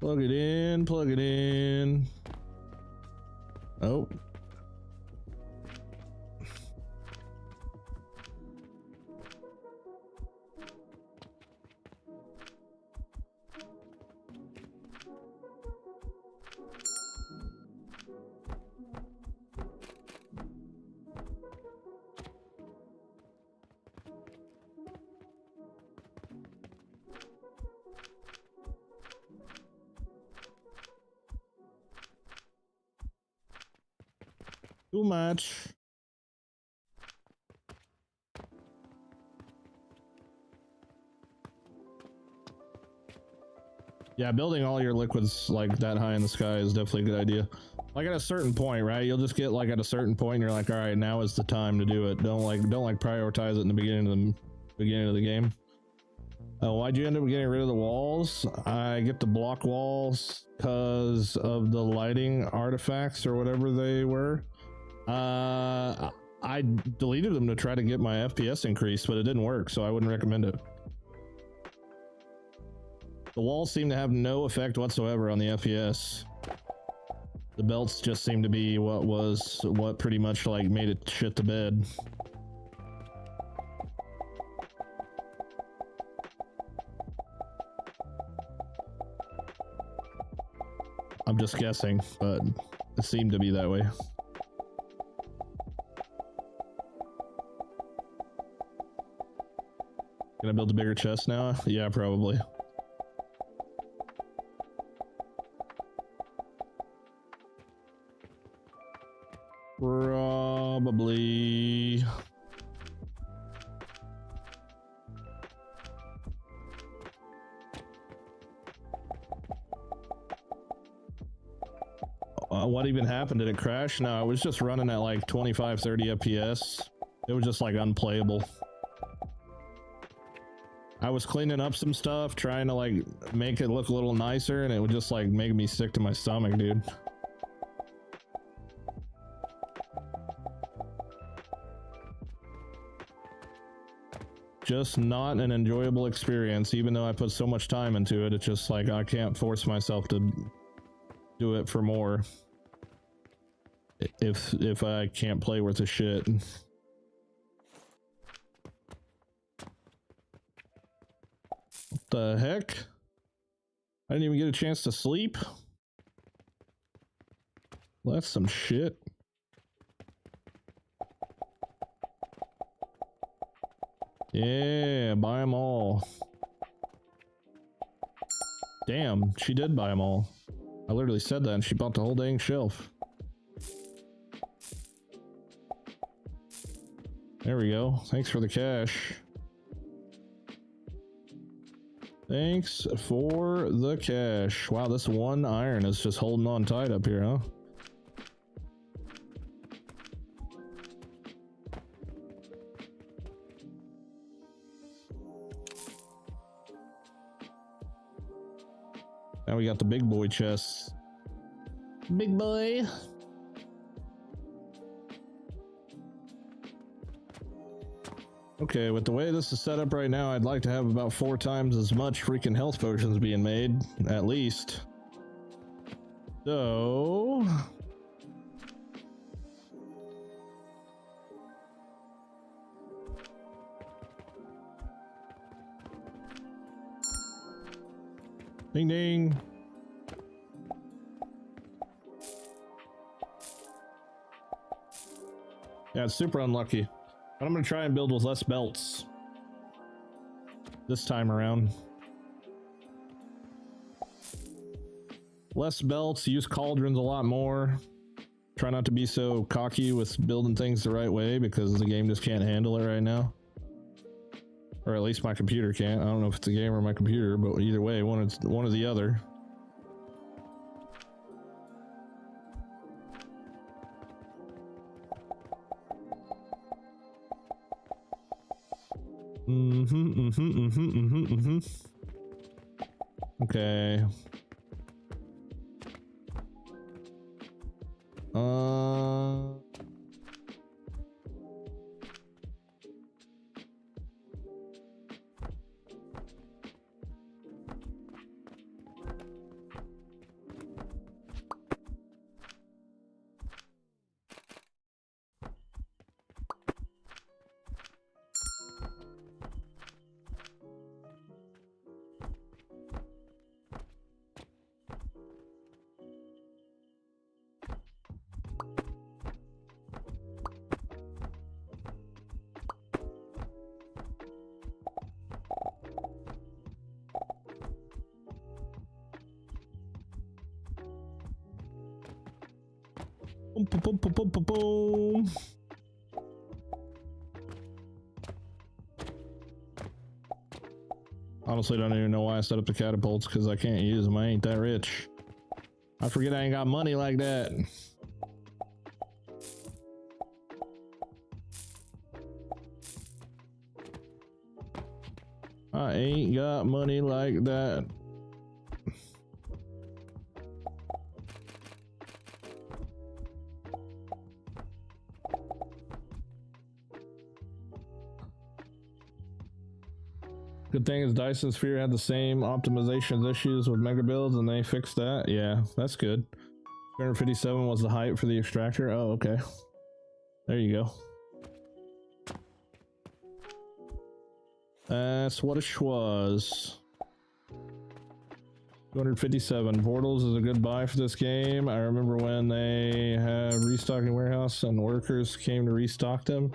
Plug it in, plug it in. Oh. Too much. Yeah, building all your liquids like that high in the sky is definitely a good idea. Like at a certain point, right? You'll just get like at a certain point and you're like, all right, now is the time to do it. Don't prioritize it in the beginning of the game. Why'd you end up getting rid of the walls? I get to block walls because of the lighting artifacts or whatever they were. I deleted them to try to get my FPS increased, but it didn't work, so I wouldn't recommend it. The walls seem to have no effect whatsoever on the FPS. The belts just seem to be what pretty much like made it shit to bed. I'm just guessing, but it seemed to be that way. Can I build a bigger chest now? Yeah, probably. Probably. What even happened? Did it crash? No, it was just running at like 25, 30 FPS. It was just like unplayable. I was cleaning up some stuff, trying to like make it look a little nicer, and it would just like make me sick to my stomach, dude. Just not an enjoyable experience, even though I put so much time into it. It's just like I can't force myself to do it for more if I can't play worth a shit. What the heck? I didn't even get a chance to sleep. Well, that's some shit. Yeah, buy them all. Damn, she did buy them all. I literally said that and she bought the whole dang shelf. There we go. Thanks for the cash. Thanks for the cash. Wow, this one iron is just holding on tight up here, huh? Now we got the big boy chests. Big boy. Okay, with the way this is set up right now, I'd like to have about 4 times as much freaking health potions being made, at least. So... Ding ding! Yeah, it's super unlucky. But I'm gonna try and build with less belts this time around. Less belts, use cauldrons a lot more. Try not to be so cocky with building things the right way because the game just can't handle it right now. Or at least my computer can't. I don't know if it's the game or my computer, but either way, one or the other. Okay. Boom, boom, boom, boom, boom. Honestly, don't even know why I set up the catapults because I can't use them. I ain't that rich. I forget I ain't got money like that. I ain't got money like that. Good thing is Dyson Sphere had the same optimizations issues with mega builds and they fixed that. Yeah, that's good. 257 was the height for the extractor. Oh, okay. There you go. That's what it was. 257. Portals is a good buy for this game. I remember when they have restocking warehouse and workers came to restock them.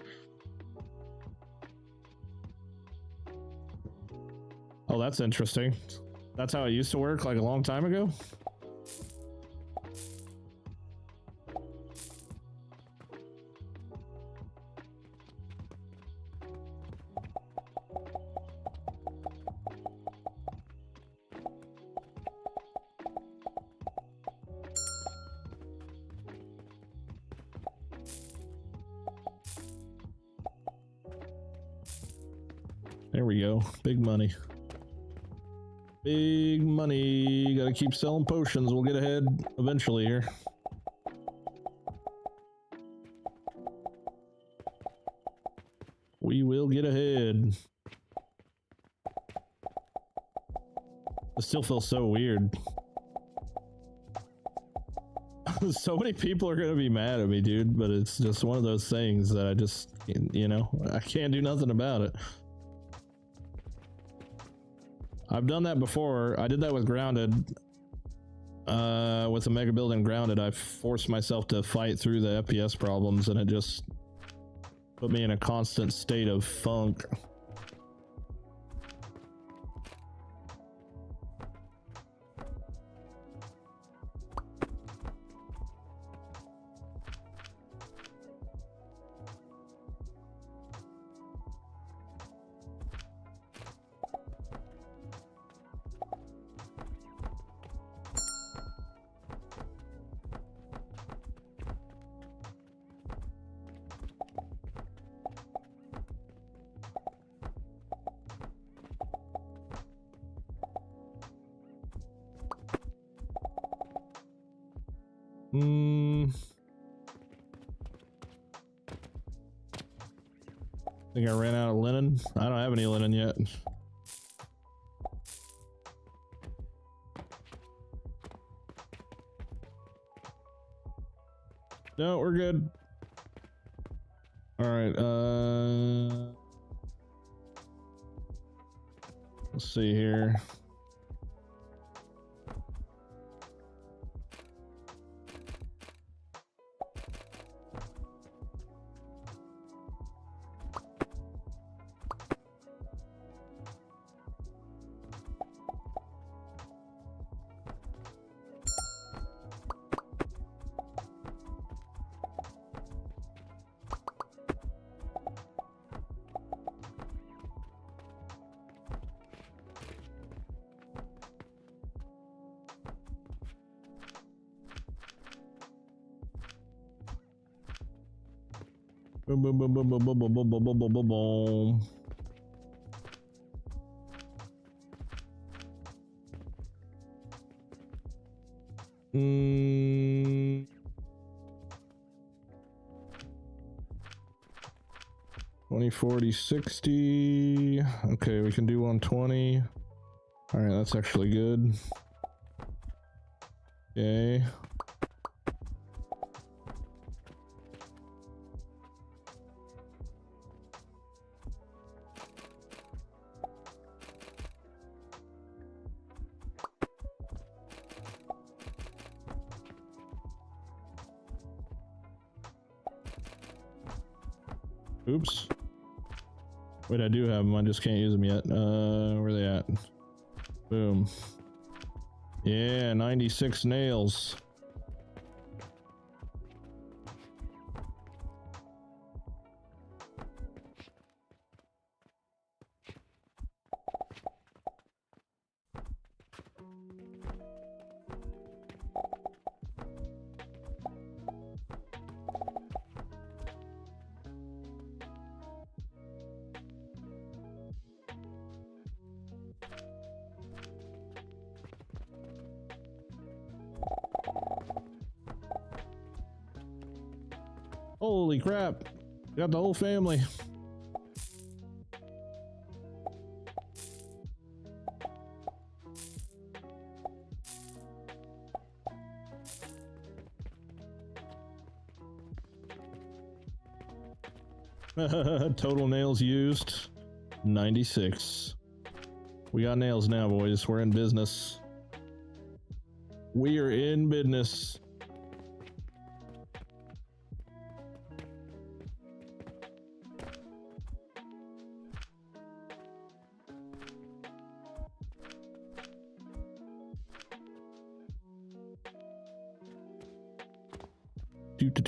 Oh, that's interesting. That's how it used to work, like a long time ago? There we go. Big money. Big money. Gotta keep selling potions. We'll get ahead eventually here. We will get ahead. It still feels so weird. So many people are gonna be mad at me, dude, but it's just one of those things that I just, you know, I can't do nothing about it. I've done that before. I did that with Grounded. With the mega build and Grounded, I forced myself to fight through the FPS problems and it just put me in a constant state of funk. Think I ran out of linen? I don't have any linen yet. No, we're good. All right, let's see here. Boom, boom, boom, boom, boom, boom, boom, boom, boom, boom, boom, boom. Mm. 20, 40, 60. Okay, we can do 120. All right, that's actually good. Okay. Oops. Wait, I do have them. I just can't use them yet. Where are they at? Boom. Yeah, 96 nails. Holy crap. Got the whole family. Total nails used 96. We got nails now, boys. We're in business. We are in business. Do.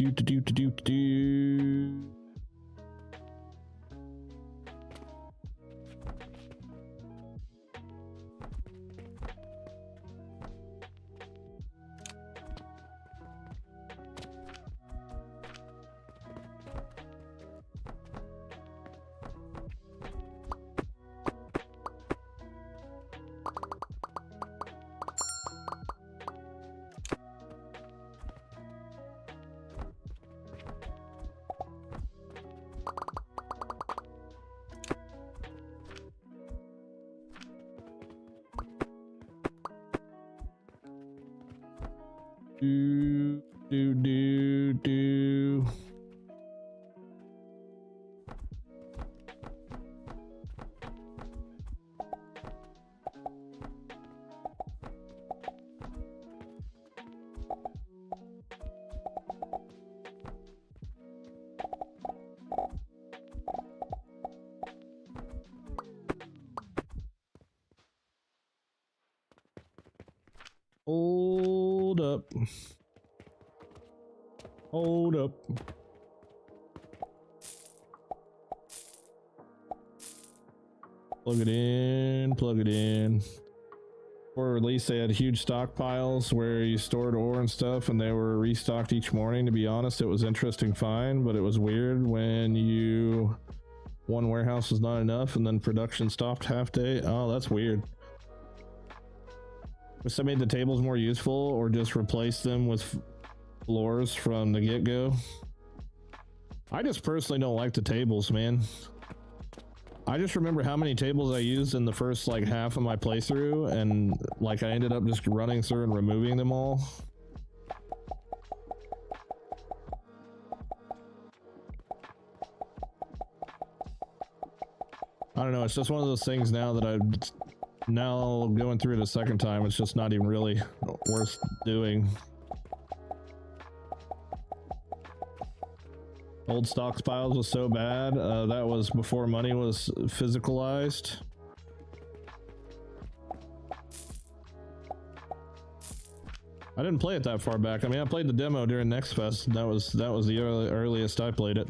Do. Hold up. Hold up. Plug it in, plug it in. Or at least they had huge stockpiles where you stored ore and stuff and they were restocked each morning. To be honest, it was interesting fine, but it was weird when one warehouse was not enough and then production stopped half day. Oh, that's weird. Wish I made the tables more useful or just replace them with floors from the get-go. I just personally don't like the tables, man. I just remember how many tables I used in the first like half of my playthrough, and like I ended up just running through and removing them all. I don't know, it's just one of those things now that I've now going through it a second time, it's just not even really worth doing. Old stockpiles was so bad. That was before money was physicalized. I didn't play it that far back. I mean, I played the demo during Next Fest. That was the earliest I played it.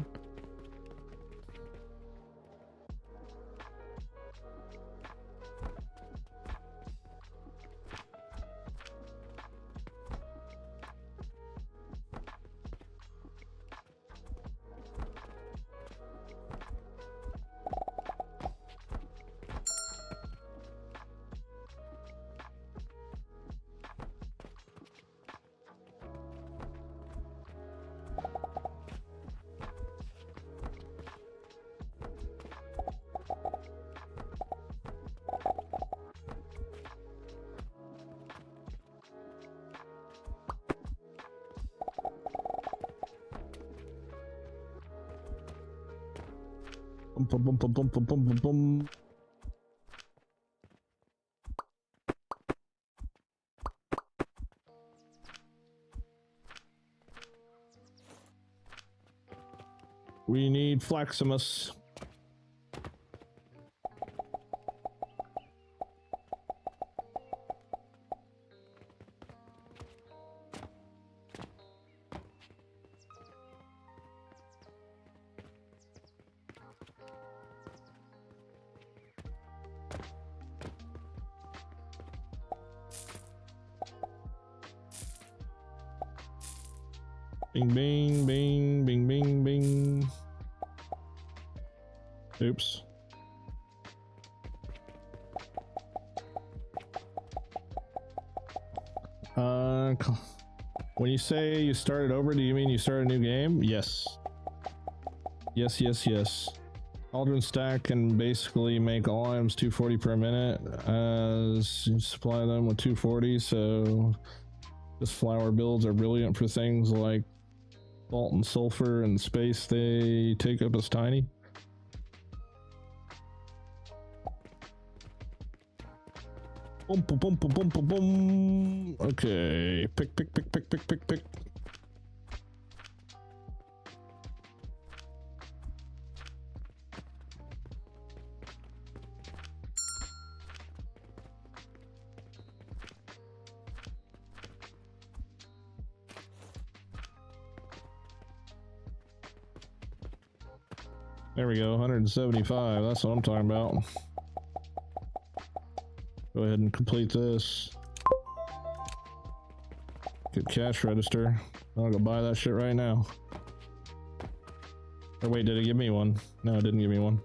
Bum, bum, bum, bum, bum, bum, bum, bum. We need Flaximus. Bing, bing, bing, bing, bing, bing. Oops. When you say you started over, do you mean you start a new game? Yes. Yes, yes, yes. Cauldron Stack can basically make all items 240 per minute as you supply them with 240, so this flower builds are brilliant for things like salt and sulfur, and the space they take up is tiny. Boom, boom, boom, boom, boom, boom, boom. Okay, pick. There we go, 175. That's what I'm talking about. Go ahead and complete this. Get cash register. I'll go buy that shit right now. Or wait, did it give me one? No, it didn't give me one.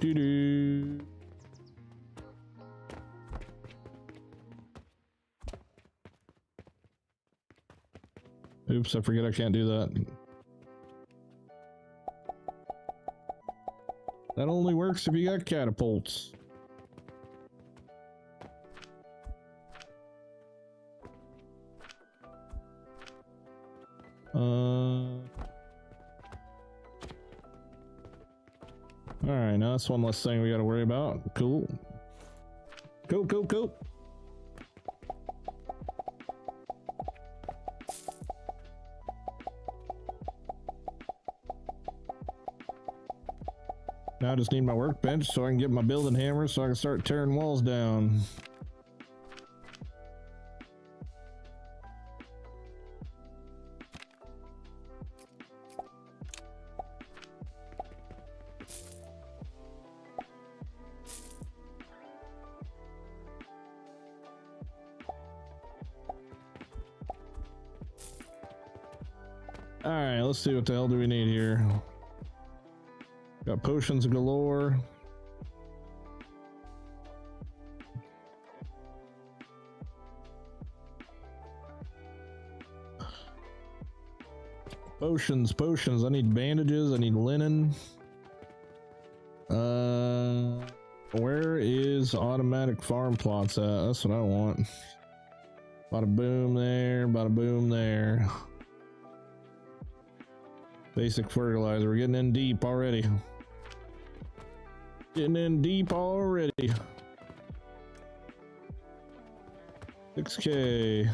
Do. Oops, I forget I can't do that. That only works if you got catapults. Alright, now that's one less thing we gotta worry about. Cool. Cool. Now I just need my workbench so I can get my building hammer so I can start tearing walls down. All right, let's see what the hell do we need here. Got potions galore. Potions, potions. I need bandages. I need linen. Where is automatic farm plots at? That's what I want. Bada boom there, bada boom there. Basic fertilizer. We're getting in deep already. Getting in deep already. 6K.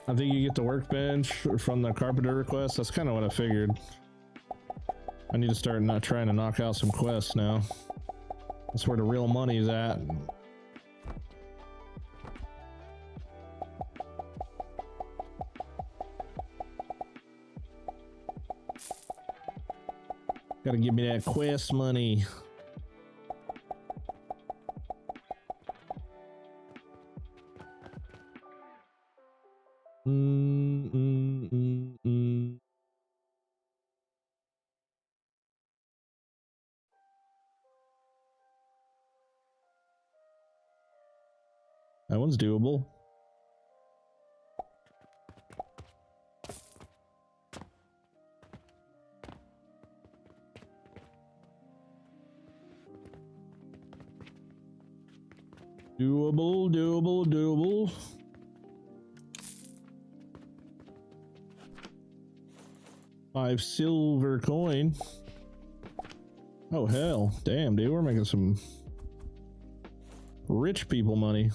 I think you get the workbench from the carpenter request. That's kind of what I figured. I need to start not trying to knock out some quests now. That's where the real money is at. Gotta give me that quest money. That one's doable. Doable, doable, doable. $5 silver coin. Oh hell, damn dude, we're making some rich people money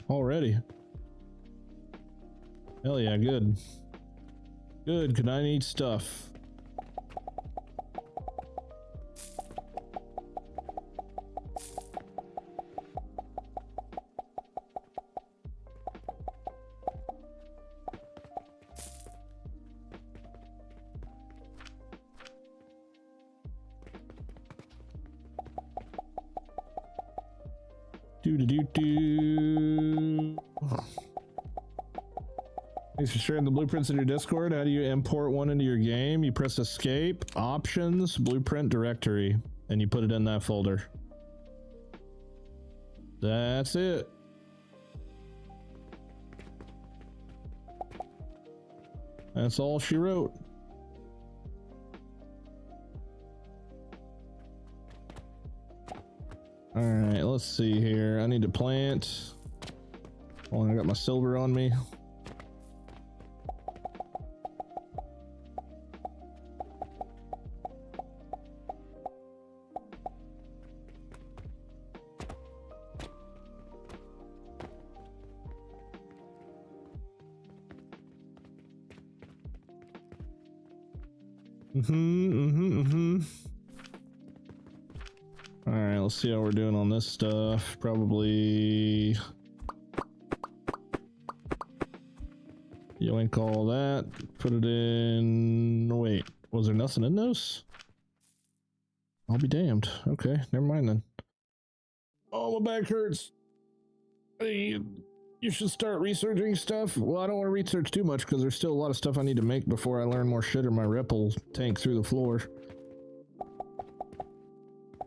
already. Hell yeah, good. Good, cause I need stuff. Thanks for sharing the blueprints in your Discord. How do you import one into your game? You press escape, options, blueprint directory, and you put it in that folder. That's it. That's all she wrote. All right, let's see here. I need to plant. Oh, I got my silver on me. All right, let's see how we're doing on this stuff. Probably yoink all that. Put it in. Wait, was there nothing in those? I'll be damned. Okay, never mind then. Oh, my back hurts. Hey, you should start researching stuff. Well, I don't want to research too much because there's still a lot of stuff I need to make before I learn more shit or my ripple tank through the floor.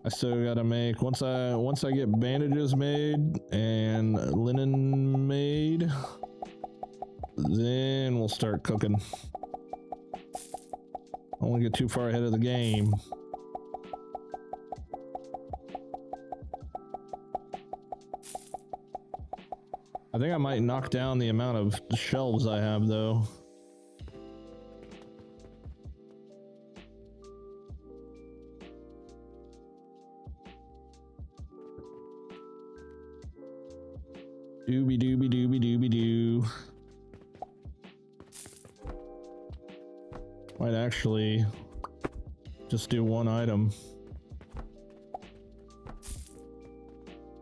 I still gotta make, once I get bandages made and linen made, then we'll start cooking. I don't want to get too far ahead of the game. I think I might knock down the amount of shelves I have though. Doobie doobie doobie doobie doo. Might actually just do one item.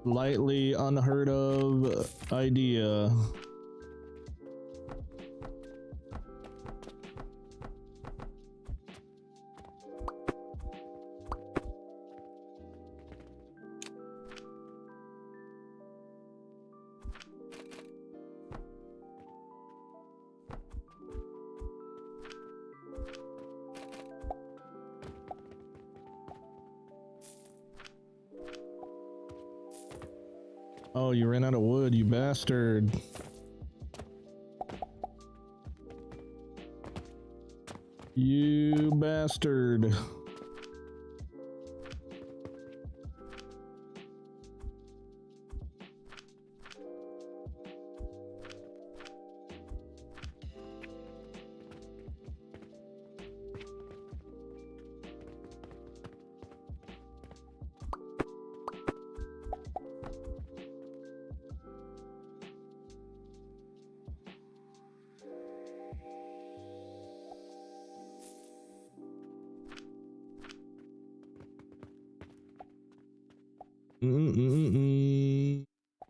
Lightly unheard of idea. Oh, you ran out of wood, you bastard. You bastard.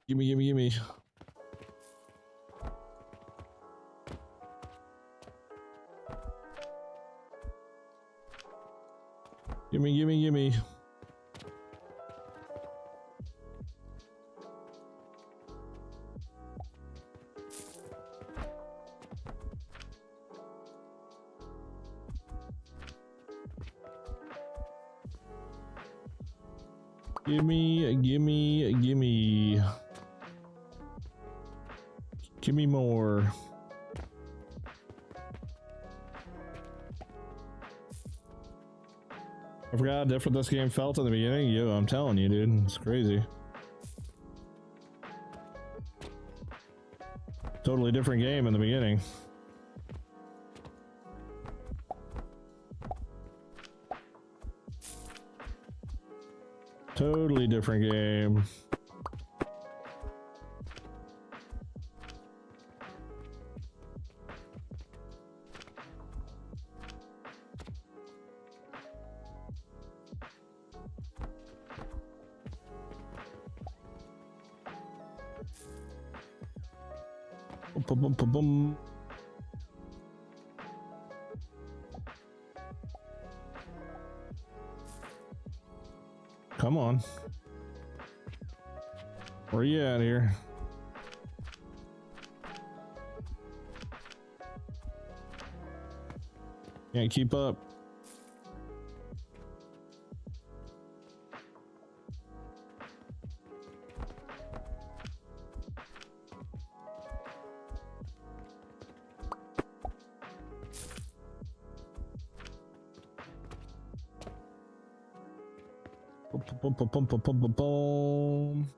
Gimme, gimme, gimme. Gimme, gimme, gimme. Gimme, gimme, gimme. Gimme more. I forgot how different this game felt in the beginning. Yo, I'm telling you, dude, it's crazy. Totally different game in the beginning. Totally different game. Boom, boom, boom, boom. Come on. Where you at here? Can't keep up. Boom, boom, boom, boom, boom, boom, boom.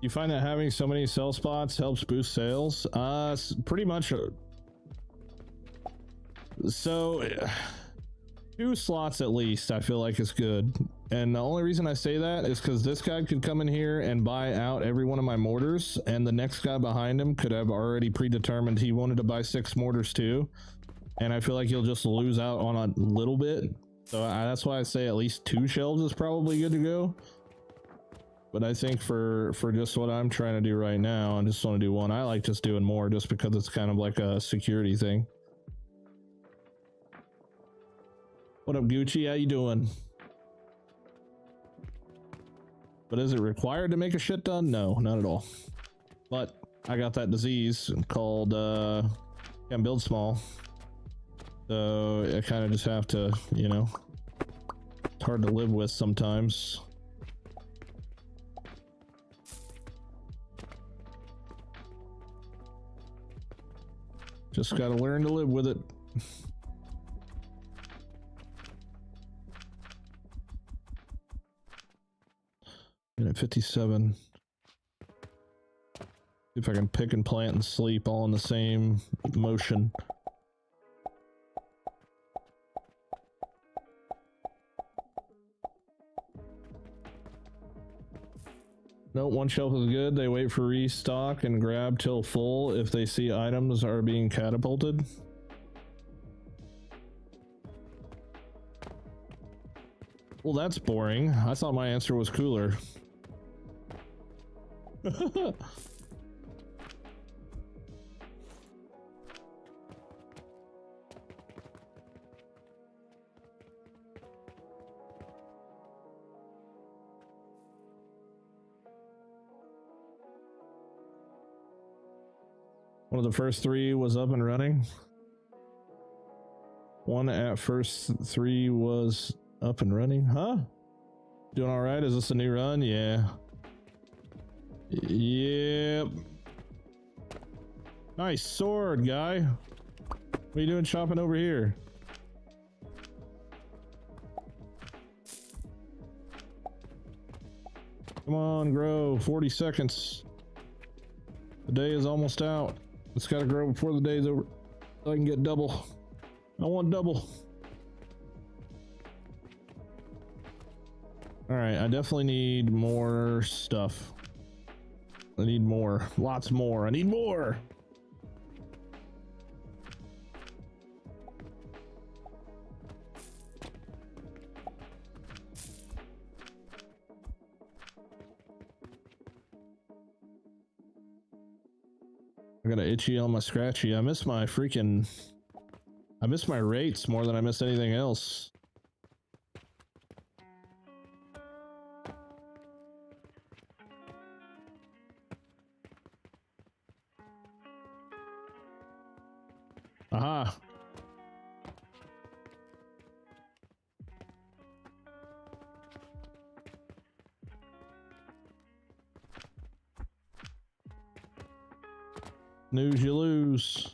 You find that having so many sell spots helps boost sales? Pretty much. So 2 slots at least I feel like is good, and the only reason I say that is because this guy could come in here and buy out every one of my mortars, and the next guy behind him could have already predetermined he wanted to buy 6 mortars too, and I feel like he'll just lose out on a little bit. So that's why I say at least 2 shelves is probably good to go. But I think for just what I'm trying to do right now, I just want to do 1. I like just doing more just because it's kind of like a security thing. What up, Gucci? How you doing? But is it required to make a shit ton? No, not at all. But I got that disease called can't build small. So I kind of just have to, you know, it's hard to live with sometimes. Just gotta learn to live with it. Minute 57. See if I can pick and plant and sleep all in the same motion. Nope, one shelf is good. They wait for restock and grab till full if they see items are being catapulted. Well, that's boring. I thought my answer was cooler. One of the first three was up and running. One at first three was up and running. Huh? Doing all right? Is this a new run? Yeah. Yep. Nice sword, guy. What are you doing shopping over here? Come on, grow. 40 seconds. The day is almost out. It's got to grow before the day's over so I can get double. I want double. All right, I definitely need more stuff. I need more. Lots more. I need more. I got an itchy on my scratchy. I miss my rates more than I miss anything else. Aha. Snooze, you lose.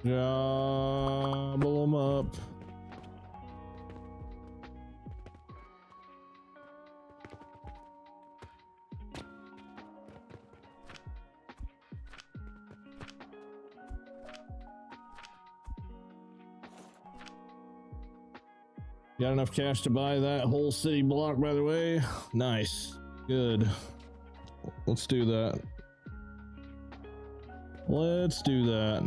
Gobble 'em up. Got enough cash to buy that whole city block, by the way. Nice. Good. Let's do that. Let's do that.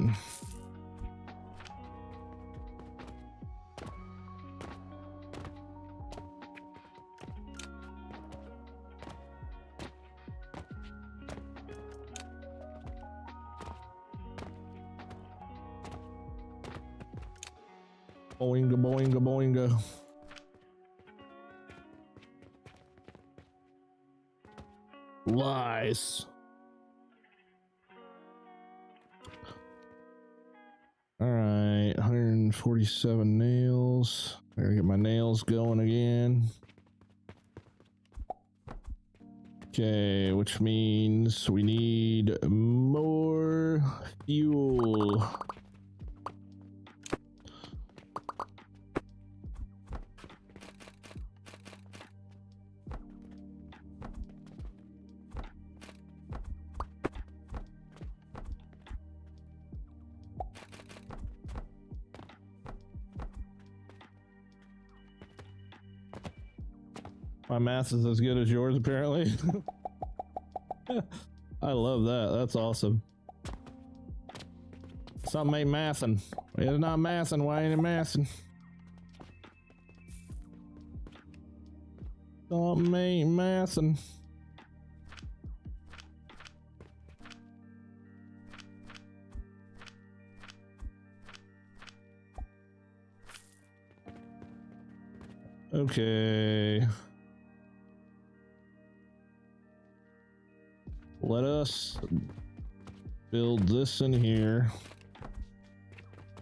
Boinga, boinga, boinga. Lies. All right, 147 nails. I gotta get my nails going again. Okay, which means we need more fuel. My math is as good as yours, apparently. I love that. That's awesome. Something ain't mathing. It's not mathing. Why ain't it mathing? Something ain't mathing. Okay. Let us build this in here.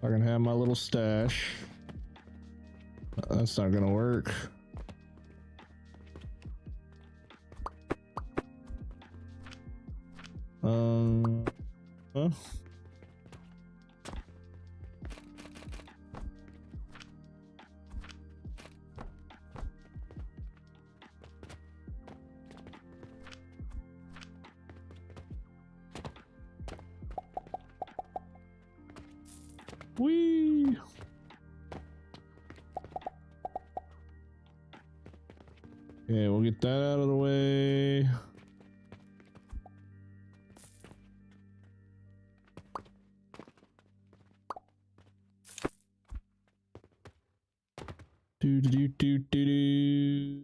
I can have my little stash. That's not gonna work. Huh? Whee! Okay, we'll get that out of the way. Do do do do do do.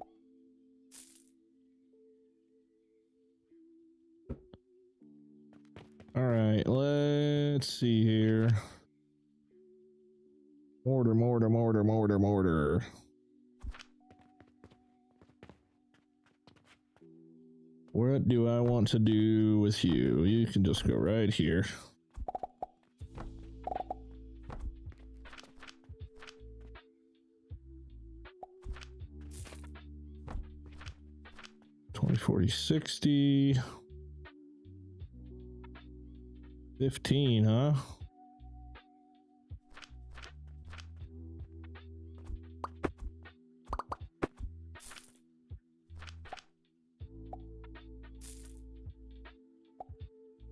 All right, let's see here. Mortar, mortar, mortar, mortar, mortar. What do I want to do with you? You can just go right here. 20, 40, 60. 15, huh?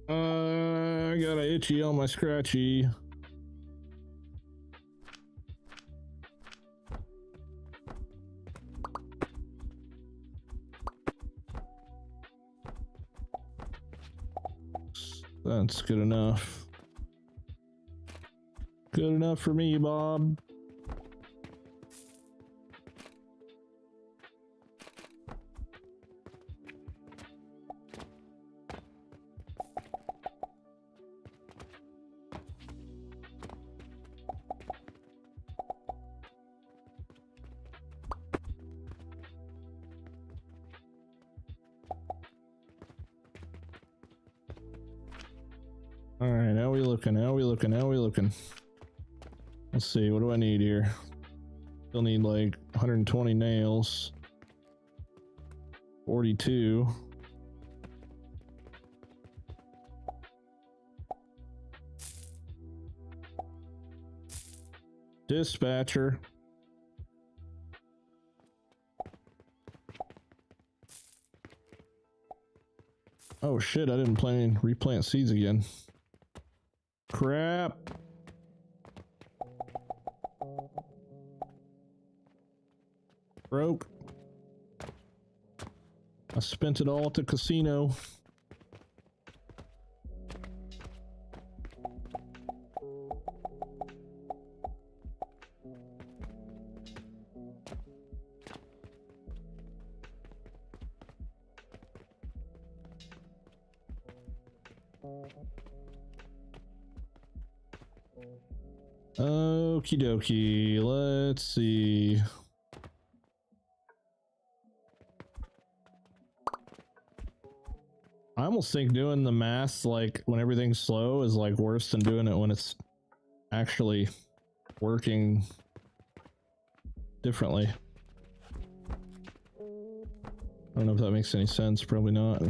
I got an itchy on my scratchy. That's good enough. Good enough for me, Bob. All right, how we looking? How we looking? How we looking? Let's see, what do I need here? Still need like 120 nails. 42. Dispatcher. Oh shit, I didn't replant seeds again. Crap. Broke. I spent it all at the casino. Okie dokie, let's see. I almost think doing the math like when everything's slow is like worse than doing it when it's actually working differently. I don't know if that makes any sense, probably not.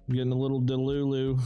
Getting a little delulu.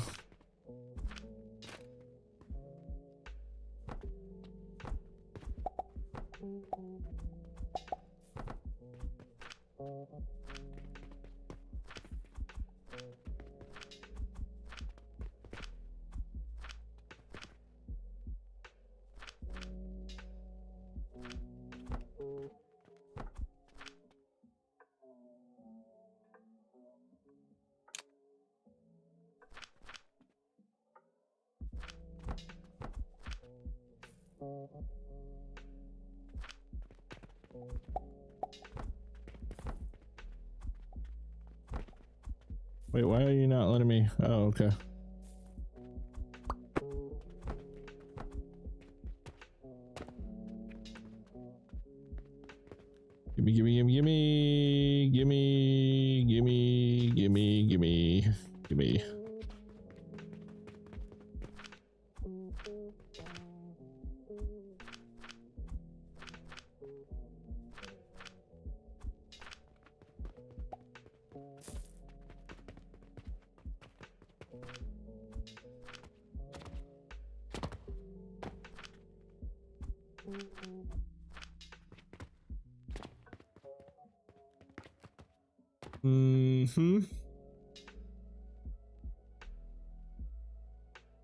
Wait, why are you not letting me? Oh, okay. Gimme, gimme, gimme, gimme, gimme, gimme, gimme, gimme, gimme.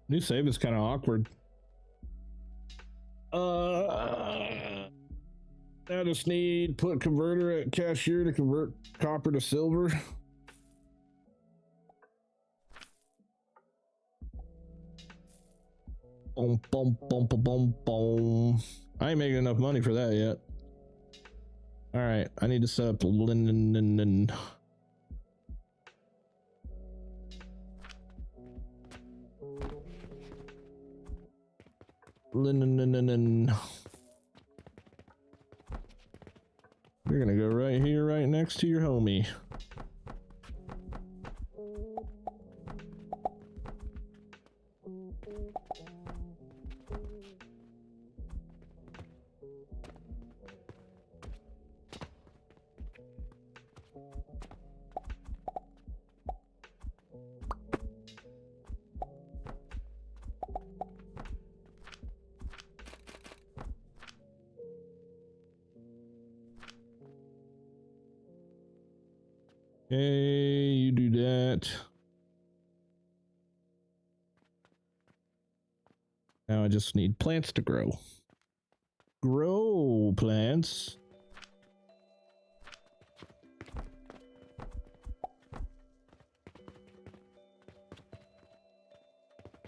New save is kind of awkward. I just need put converter at cashier to convert copper to silver. Boom, boom, boom, boom, boom, boom. I ain't making enough money for that yet. All right, I need to set up linen. Linen. You're gonna go right here, right next to your homie. Okay, you do that. Now I just need plants to grow. Grow plants.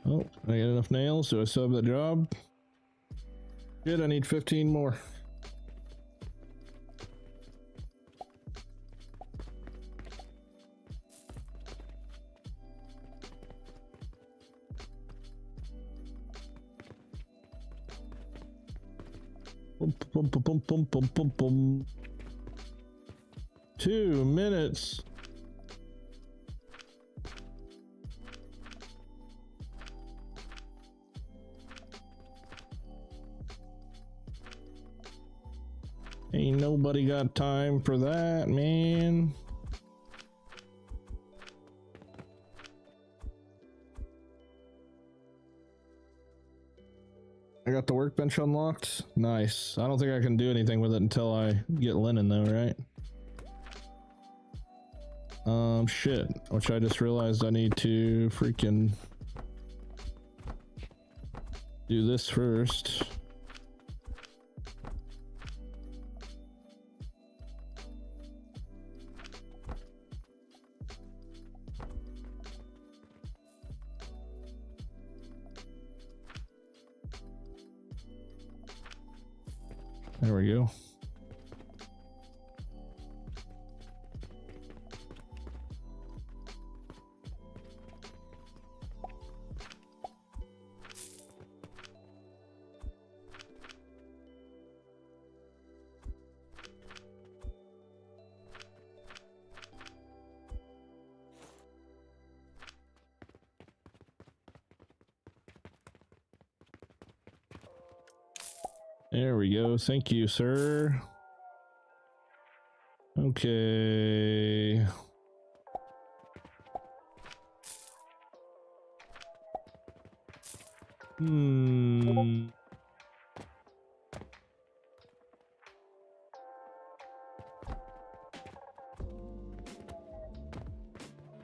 Oh, I got enough nails, so I still have that job. Good, I need 15 more. Boom, boom, boom, boom, boom, boom, boom. 2 minutes. Ain't nobody got time for that, man. I got the workbench unlocked. Nice. I don't think I can do anything with it until I get linen though, right? Shit. Which I just realized I need to freaking do this first. There we go. There we go. Thank you, sir. Okay.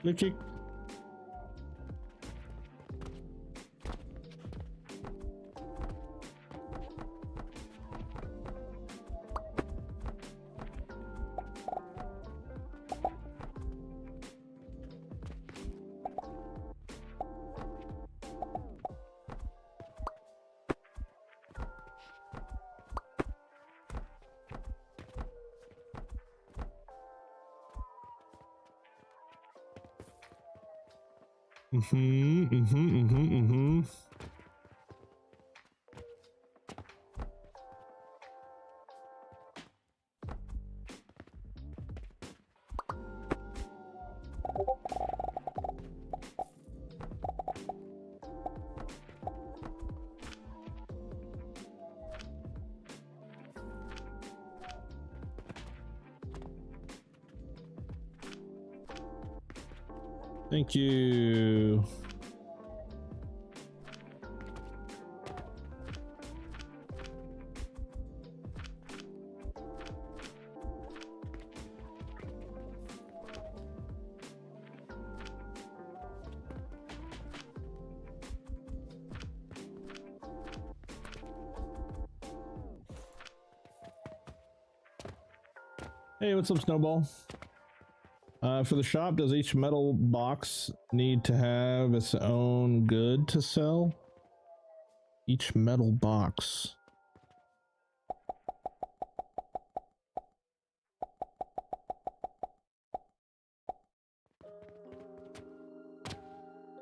Click. Thank you. Hey, what's up, Snowball? For the shop, does each metal box need to have its own good to sell? Each metal box.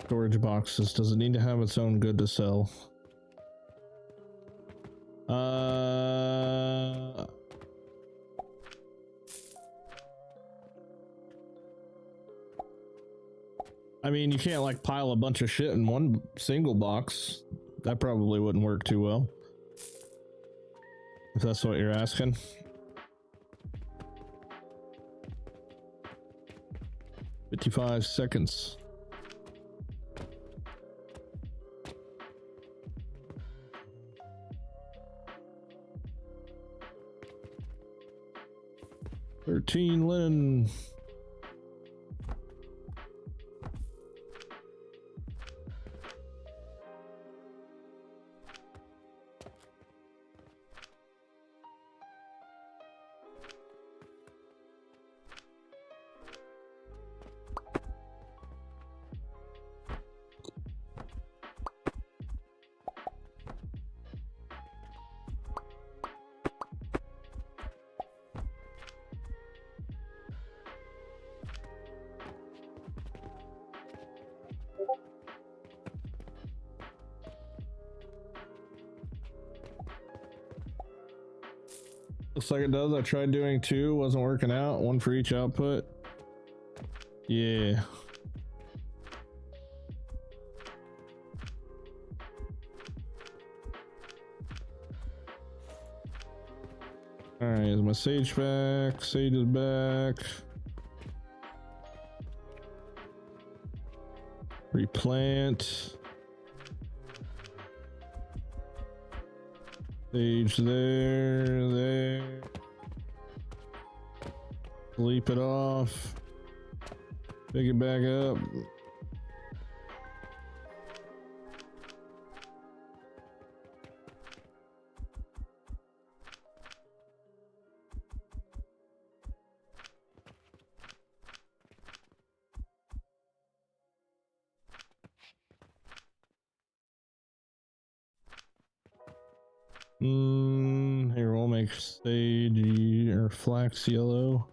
Storage boxes, does it need to have its own good to sell? I mean, you can't like pile a bunch of shit in one single box. That probably wouldn't work too well. If that's what you're asking. "55 seconds. "13 linen. Looks like it does. I tried doing two, wasn't working out. One for each output. Yeah. Alright, is my sage back? Sage is back. Replant. Sage there. Sleep it off. Pick it back up. Here we'll make sage or flax yellow.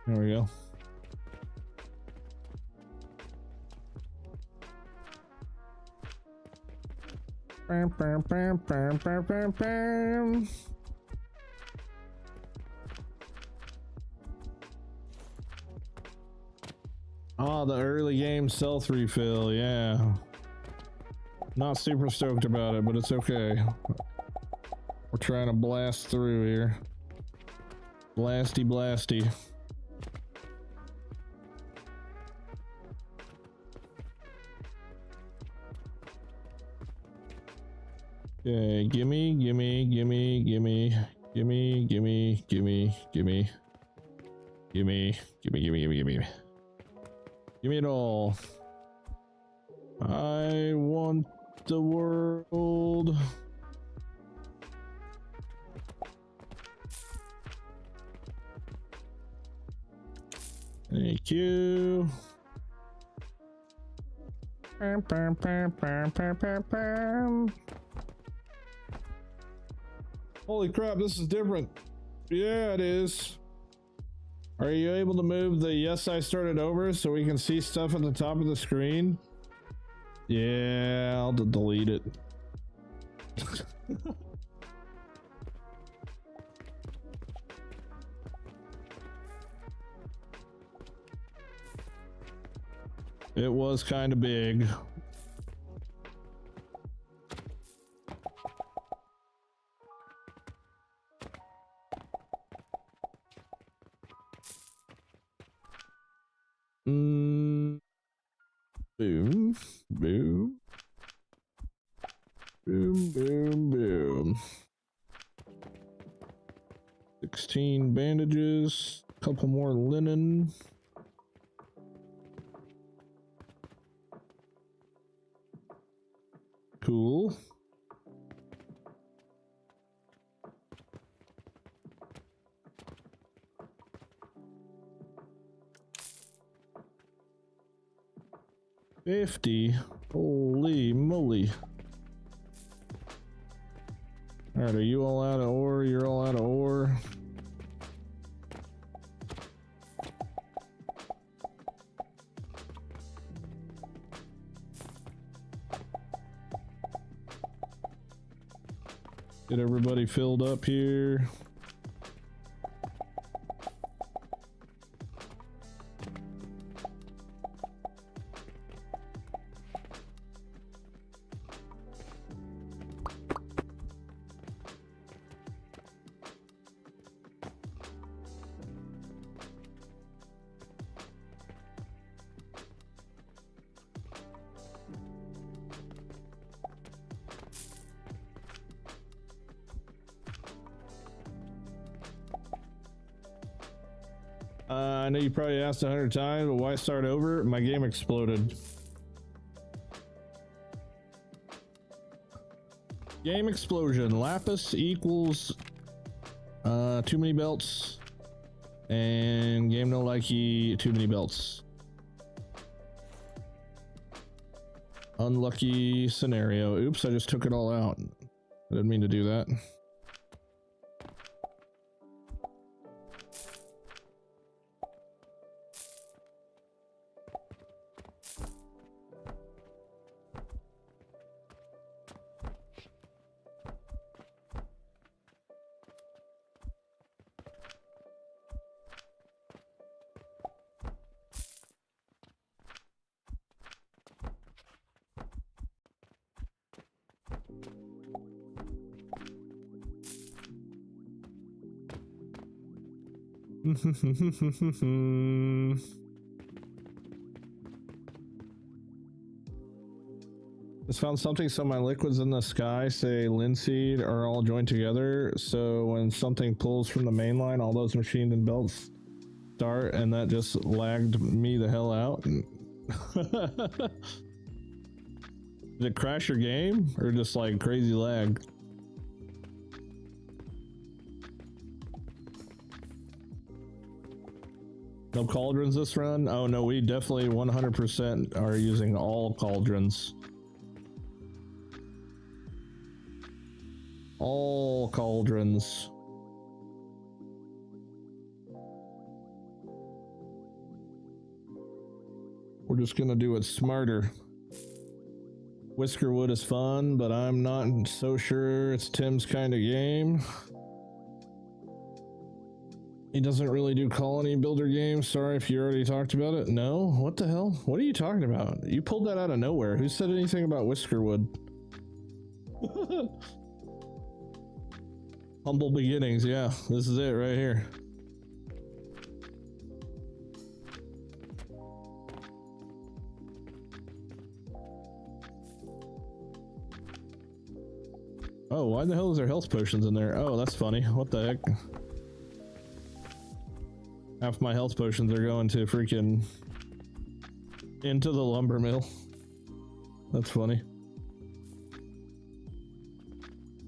There we go. Bam, bam, bam, bam, bam, bam, bam. Oh, the early game stealth refill, yeah. Not super stoked about it, but it's okay. We're trying to blast through here. Blasty, blasty. Okay, gimme, gimme, gimme, gimme, gimme, gimme, gimme, gimme, gimme, gimme, gimme, gimme, gimme. Give me it all. I want the world. Thank you. Bam, bam, bam, bam, bam, bam, bam. Holy crap, this is different. Yeah, it is. Are you able to move the yes, I started over so we can see stuff at the top of the screen? Yeah, I'll delete it. It was kind of big. Boom, boom, boom, boom, boom. 16 bandages, a couple more linen. Cool. $50. Holy moly. Alright, are you all out of ore? You're all out of ore. Get everybody filled up here. I know you probably asked 100 times, but why start over? My game exploded. Game explosion. Lapis equals too many belts, and game no likey too many belts. Unlucky scenario. Oops, I just took it all out. I didn't mean to do that. Just found something, so my liquids in the sky, say linseed, are all joined together, so when something pulls from the main line, all those machines and belts start, and that just lagged me the hell out. Did it crash your game, or just like crazy lag? No cauldrons this run? Oh no, we definitely 100% are using all cauldrons. All cauldrons. We're just gonna do it smarter. Whiskerwood is fun, but I'm not so sure it's Tim's kind of game. He doesn't really do colony builder games. Sorry if you already talked about it. No? What the hell? What are you talking about? You pulled that out of nowhere. Who said anything about Whiskerwood? Humble beginnings, yeah. This is it right here. Oh, why the hell is there health potions in there? Oh, that's funny. What the heck? Half my health potions are going to freaking into the lumber mill. That's funny.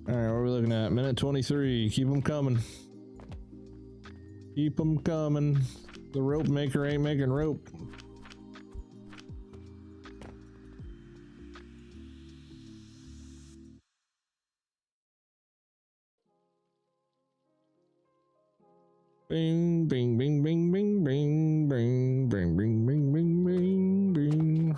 Alright, what are we looking at? Minute 23. Keep them coming. Keep them coming. The rope maker ain't making rope. Bing, bing, bing, bing, bing, bing, bing, bing, bing, bing, bing, bing, bing.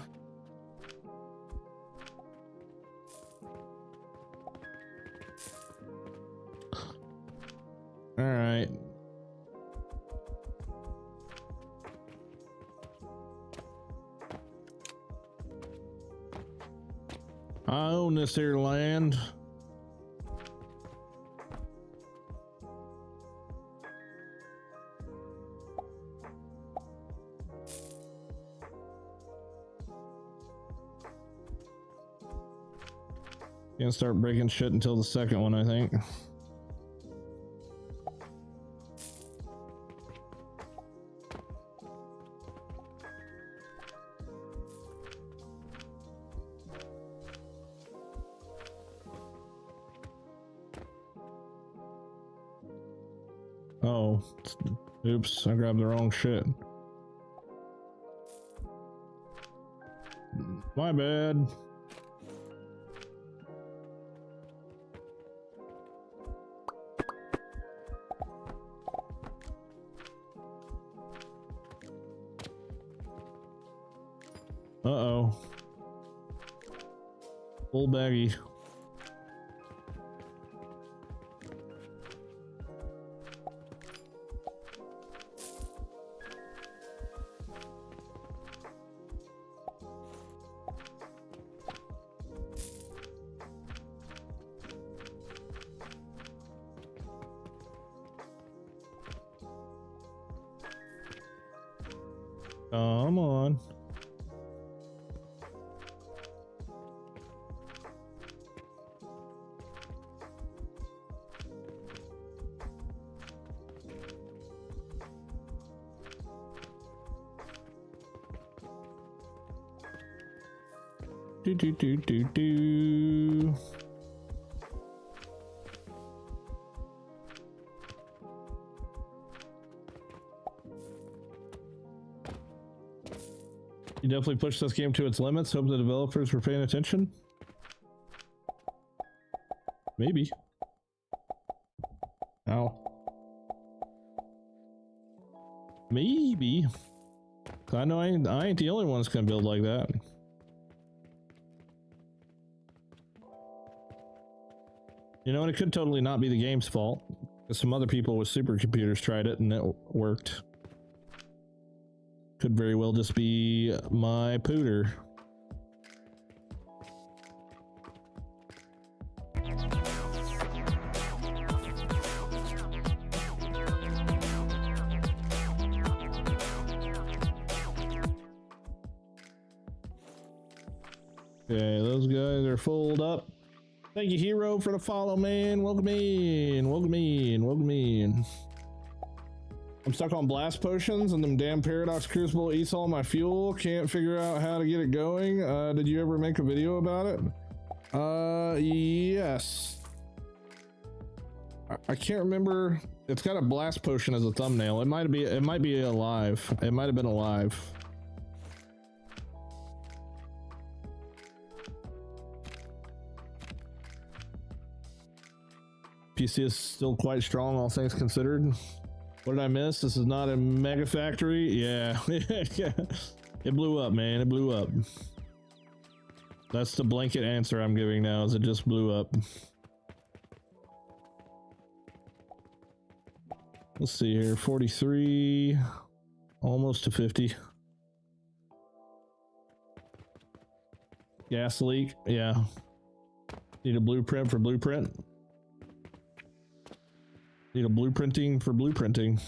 All right. I own this here land. Can't start breaking shit until the second one, I think. Oh, oops, I grabbed the wrong shit. My bad. Uh-oh. Full baggy. Come on. Do do do do do. You definitely pushed this game to its limits. Hope the developers were paying attention. Maybe. Ow. Maybe. I know I ain't the only one that's gonna build like that. You know, and it could totally not be the game's fault. Because some other people with supercomputers tried it and it worked. Could very well just be my pooter. Okay, those guys are full up. Thank you, Hero, for the follow, man. Welcome in, welcome in, welcome in. I'm stuck on blast potions and them damn Paradox Crucible eats all my fuel. Can't figure out how to get it going. Did you ever make a video about it? Yes. I can't remember. It's got a blast potion as a thumbnail. It might be alive. It might have been alive. PC is still quite strong, all things considered. What did I miss? This is not a mega factory. Yeah. It blew up, man. It blew up. That's the blanket answer I'm giving now, is it just blew up. Let's see here. 43. Almost to 50. Gas leak. Yeah. Need a blueprint for blueprint. Need a blueprinting for blueprinting.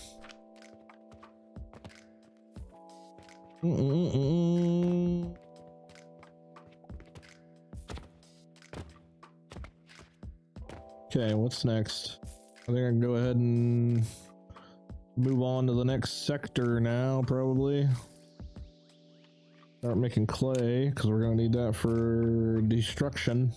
Okay, what's next? I think I can go ahead and move on to the next sector now, probably. Start making clay, because we're going to need that for destruction.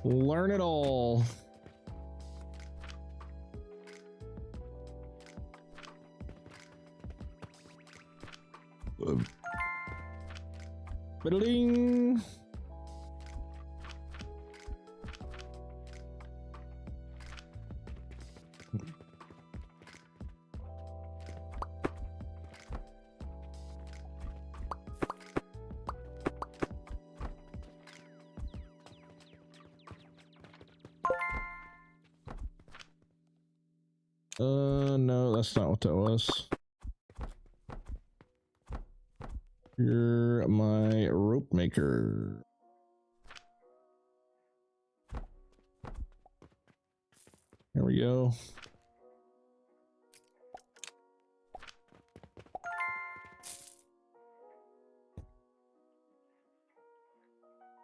Learn it all. Ba-ding. No, that's not what that was. You're my rope maker. There we go.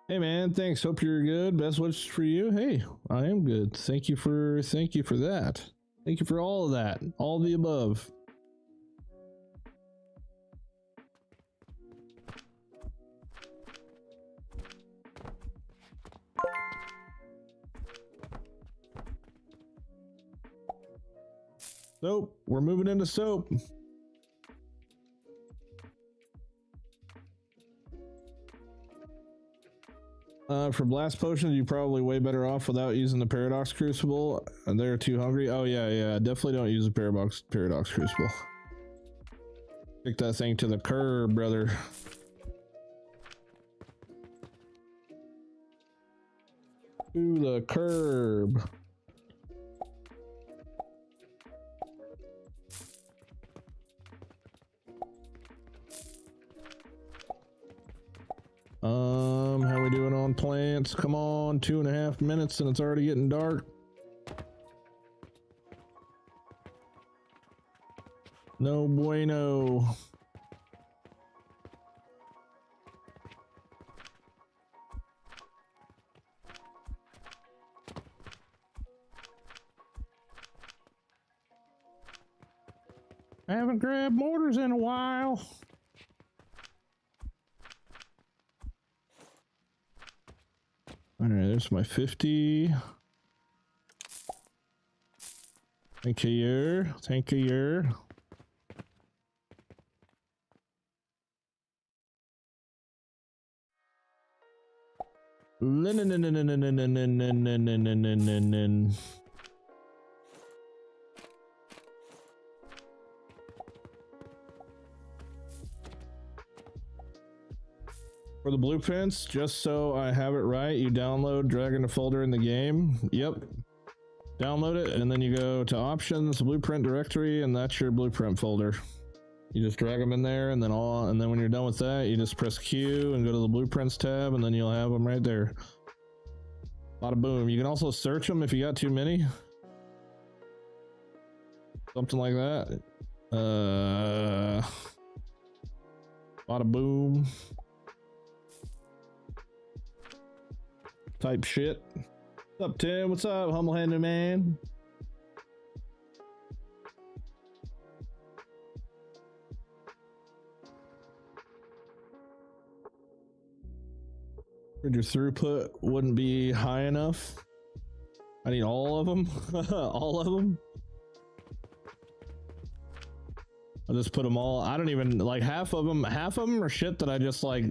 Hey man, thanks. Hope you're good. Best wishes for you. Hey, I am good. Thank you for that. Thank you for all of that. All the above. Soap. We're moving into soap. For blast potions, you're probably way better off without using the paradox crucible. They're too hungry. Oh yeah, definitely don't use the paradox crucible. Kick that thing to the curb, brother. To the curb. How we doing on plants? Come on, 2.5 minutes and it's already getting dark. No bueno. I haven't grabbed mortars in a while. All right, there's my 50. Thank you. Thank you. For the blueprints, just so I have it right, you download, drag in a folder in the game. Yep. Download it, and then you go to options, blueprint directory, and that's your blueprint folder. You just drag them in there, and then when you're done with that, you just press Q and go to the blueprints tab, and then you'll have them right there. Bada boom. You can also search them if you got too many. Something like that. Bada boom. Type shit. What's up, Tim? What's up, humble-handed man? Your throughput wouldn't be high enough. I need all of them. All of them. I'll just put them all. I don't even like half of them are shit that I just like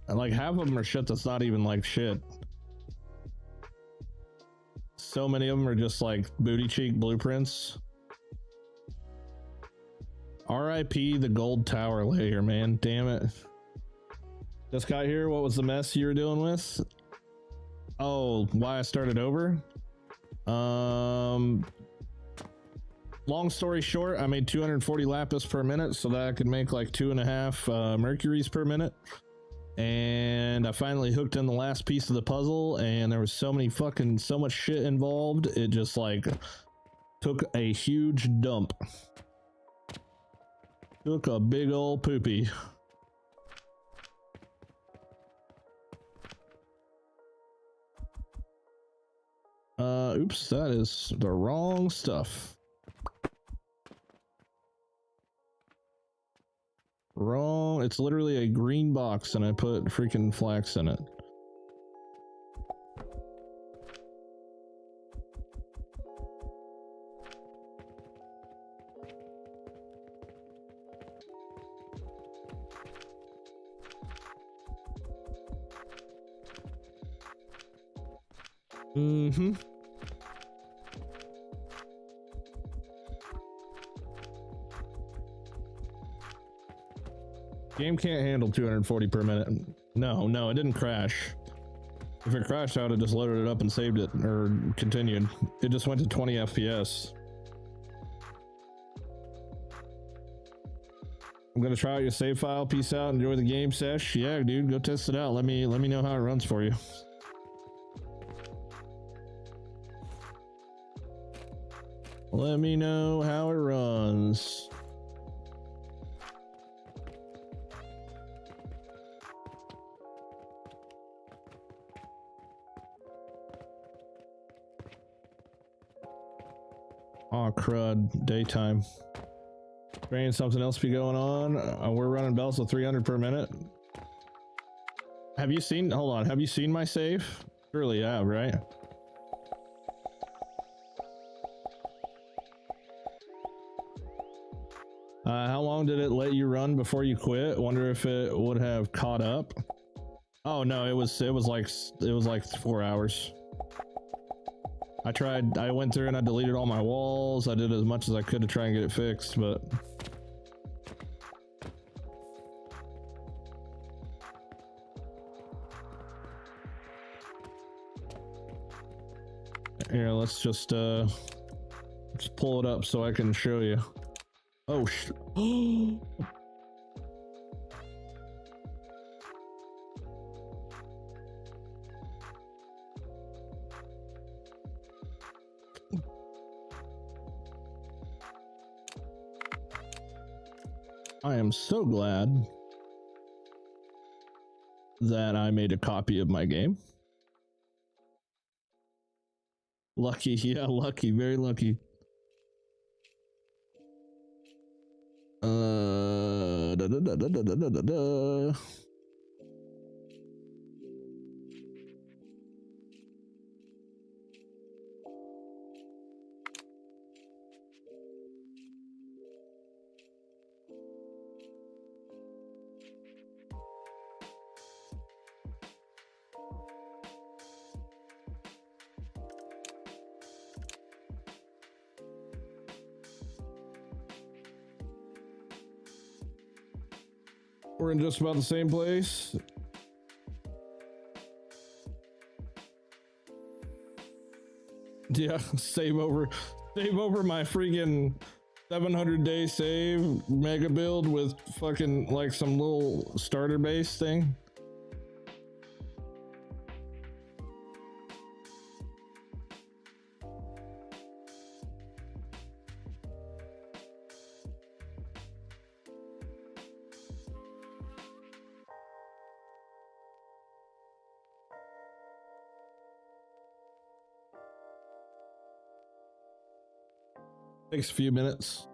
half of them are shit that's not even like shit. So many of them are just like booty cheek blueprints. RIP the gold tower layer, man. Damn it. Just got here. What was the mess you were dealing with? Oh, why I started over? Long story short, I made 240 lapis per minute so that I could make like 2.5 mercuries per minute. And I finally hooked in the last piece of the puzzle, and there was so much shit involved. It just like took a huge dump. Took a big old poopy. Oops, that is the wrong stuff. Wrong. It's literally a green box and I put freaking flax in it. Mm-hmm. Game can't handle 240 per minute. No, it didn't crash. If it crashed, I would have just loaded it up and saved it, or continued. It just went to 20 FPS. I'm gonna try out your save file. Peace out. Enjoy the game sesh. Yeah, dude, go test it out. Let me know how it runs for you. Let me know how it runs. Oh crud, daytime. Ain't something else be going on? We're running bells with 300 per minute. Have you seen, hold on, have you seen my save? Surely you have, right? How long did it let you run before you quit? Wonder if it would have caught up. Oh no, it was like 4 hours. I went through and I deleted all my walls. I did as much as I could to try and get it fixed, but here, let's just pull it up so I can show you. Oh I am so glad that I made a copy of my game. Lucky, yeah, lucky, very lucky. Da, da, da, da, da, da, da, da. We're in just about the same place. Yeah, save over my freaking 700-day save mega build with fucking like some little starter base thing. Takes a few minutes.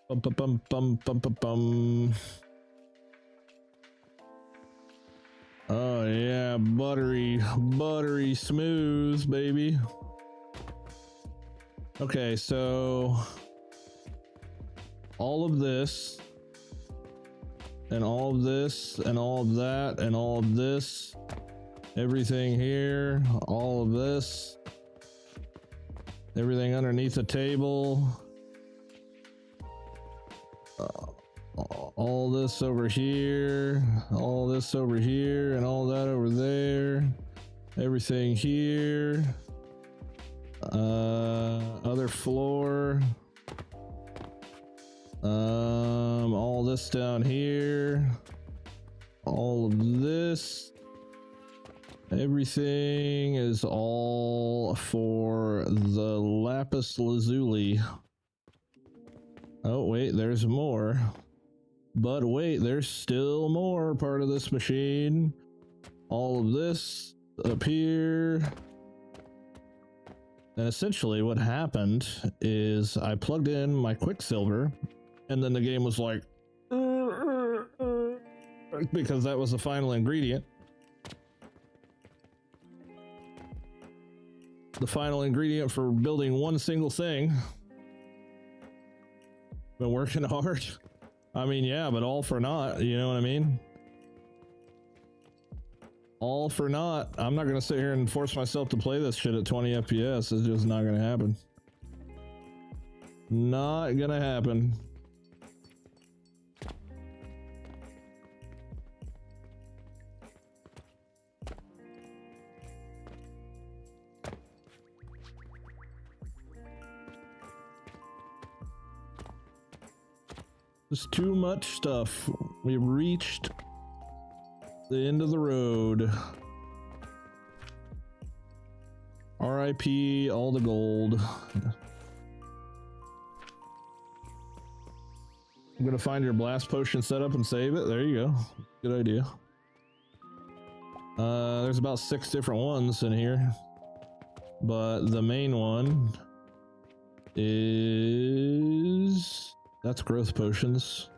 Bum, bum, bum, bum, bum, bum, bum. Oh yeah, buttery smooth, baby. Okay, so all of this and all of this and all of that and all of this, everything here, all of this, everything underneath the table, all this over here, all this over here, and all that over there, everything here, other floor, all this down here, all of this. Everything is all for the lapis lazuli. Oh wait, there's more. But wait, there's still more part of this machine. All of this up here. And essentially what happened is I plugged in my Quicksilver and then the game was like, because that was the final ingredient. The final ingredient for building one single thing. Been working hard. I mean, yeah, but all for naught, you know what I mean? All for naught. I'm not gonna sit here and force myself to play this shit at 20 FPS. It's just not gonna happen. Not gonna happen. There's too much stuff. We've reached the end of the road. RIP all the gold. I'm gonna find your blast potion setup and save it. There you go. Good idea. There's about 6 different ones in here, but the main one is that's growth potions.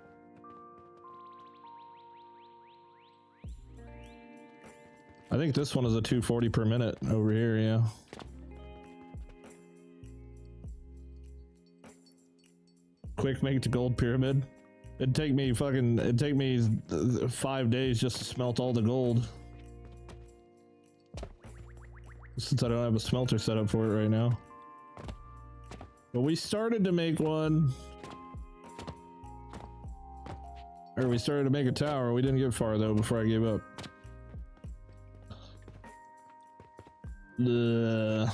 I think this one is a 240 per minute over here, yeah. Quick make it to gold pyramid. It'd take me 5 days just to smelt all the gold. Since I don't have a smelter set up for it right now. But we started to make one. Or we started to make a tower. We didn't get far though before I gave up. I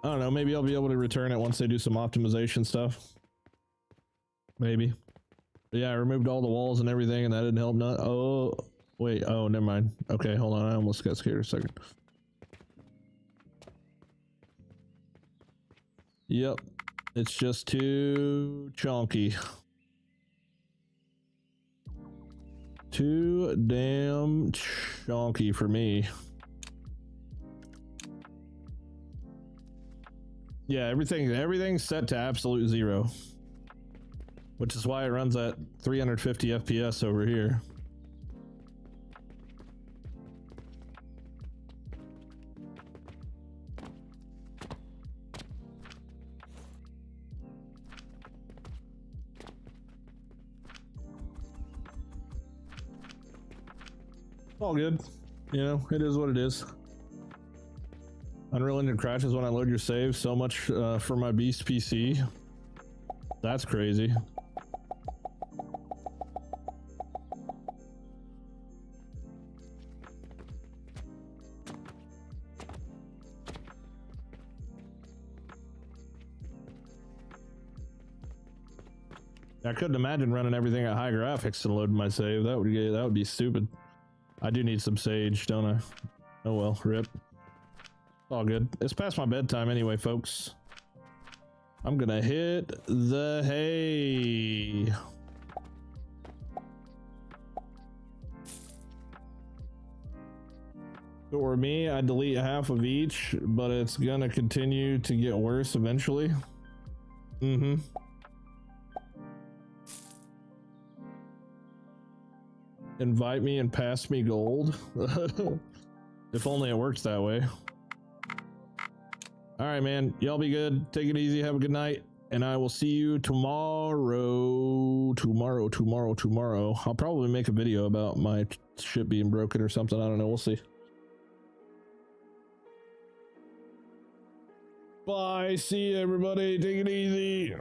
don't know, maybe I'll be able to return it once they do some optimization stuff. Maybe. But yeah, I removed all the walls and everything and that didn't help none. Oh, wait. Oh, never mind. Okay, hold on. I almost got scared a second. Yep. It's just too chunky. Too damn chunky for me. Yeah, everything's set to absolute 0. Which is why it runs at 350 FPS over here. All good. You know, it is what it is. Unreal Engine crashes when I load your save. So much for my beast PC. That's crazy. I couldn't imagine running everything at high graphics and loading my save. That would be stupid. I do need some sage, don't I? Oh well, rip. All good. It's past my bedtime anyway, folks. I'm gonna hit the hay. If it were me, I'd delete half of each, but it's gonna continue to get worse eventually. Mm-hmm. Invite me and pass me gold. If only it works that way. All right, man. Y'all be good. Take it easy. Have a good night. And I will see you tomorrow. Tomorrow. I'll probably make a video about my shit being broken or something. I don't know. We'll see. Bye. See you, everybody. Take it easy.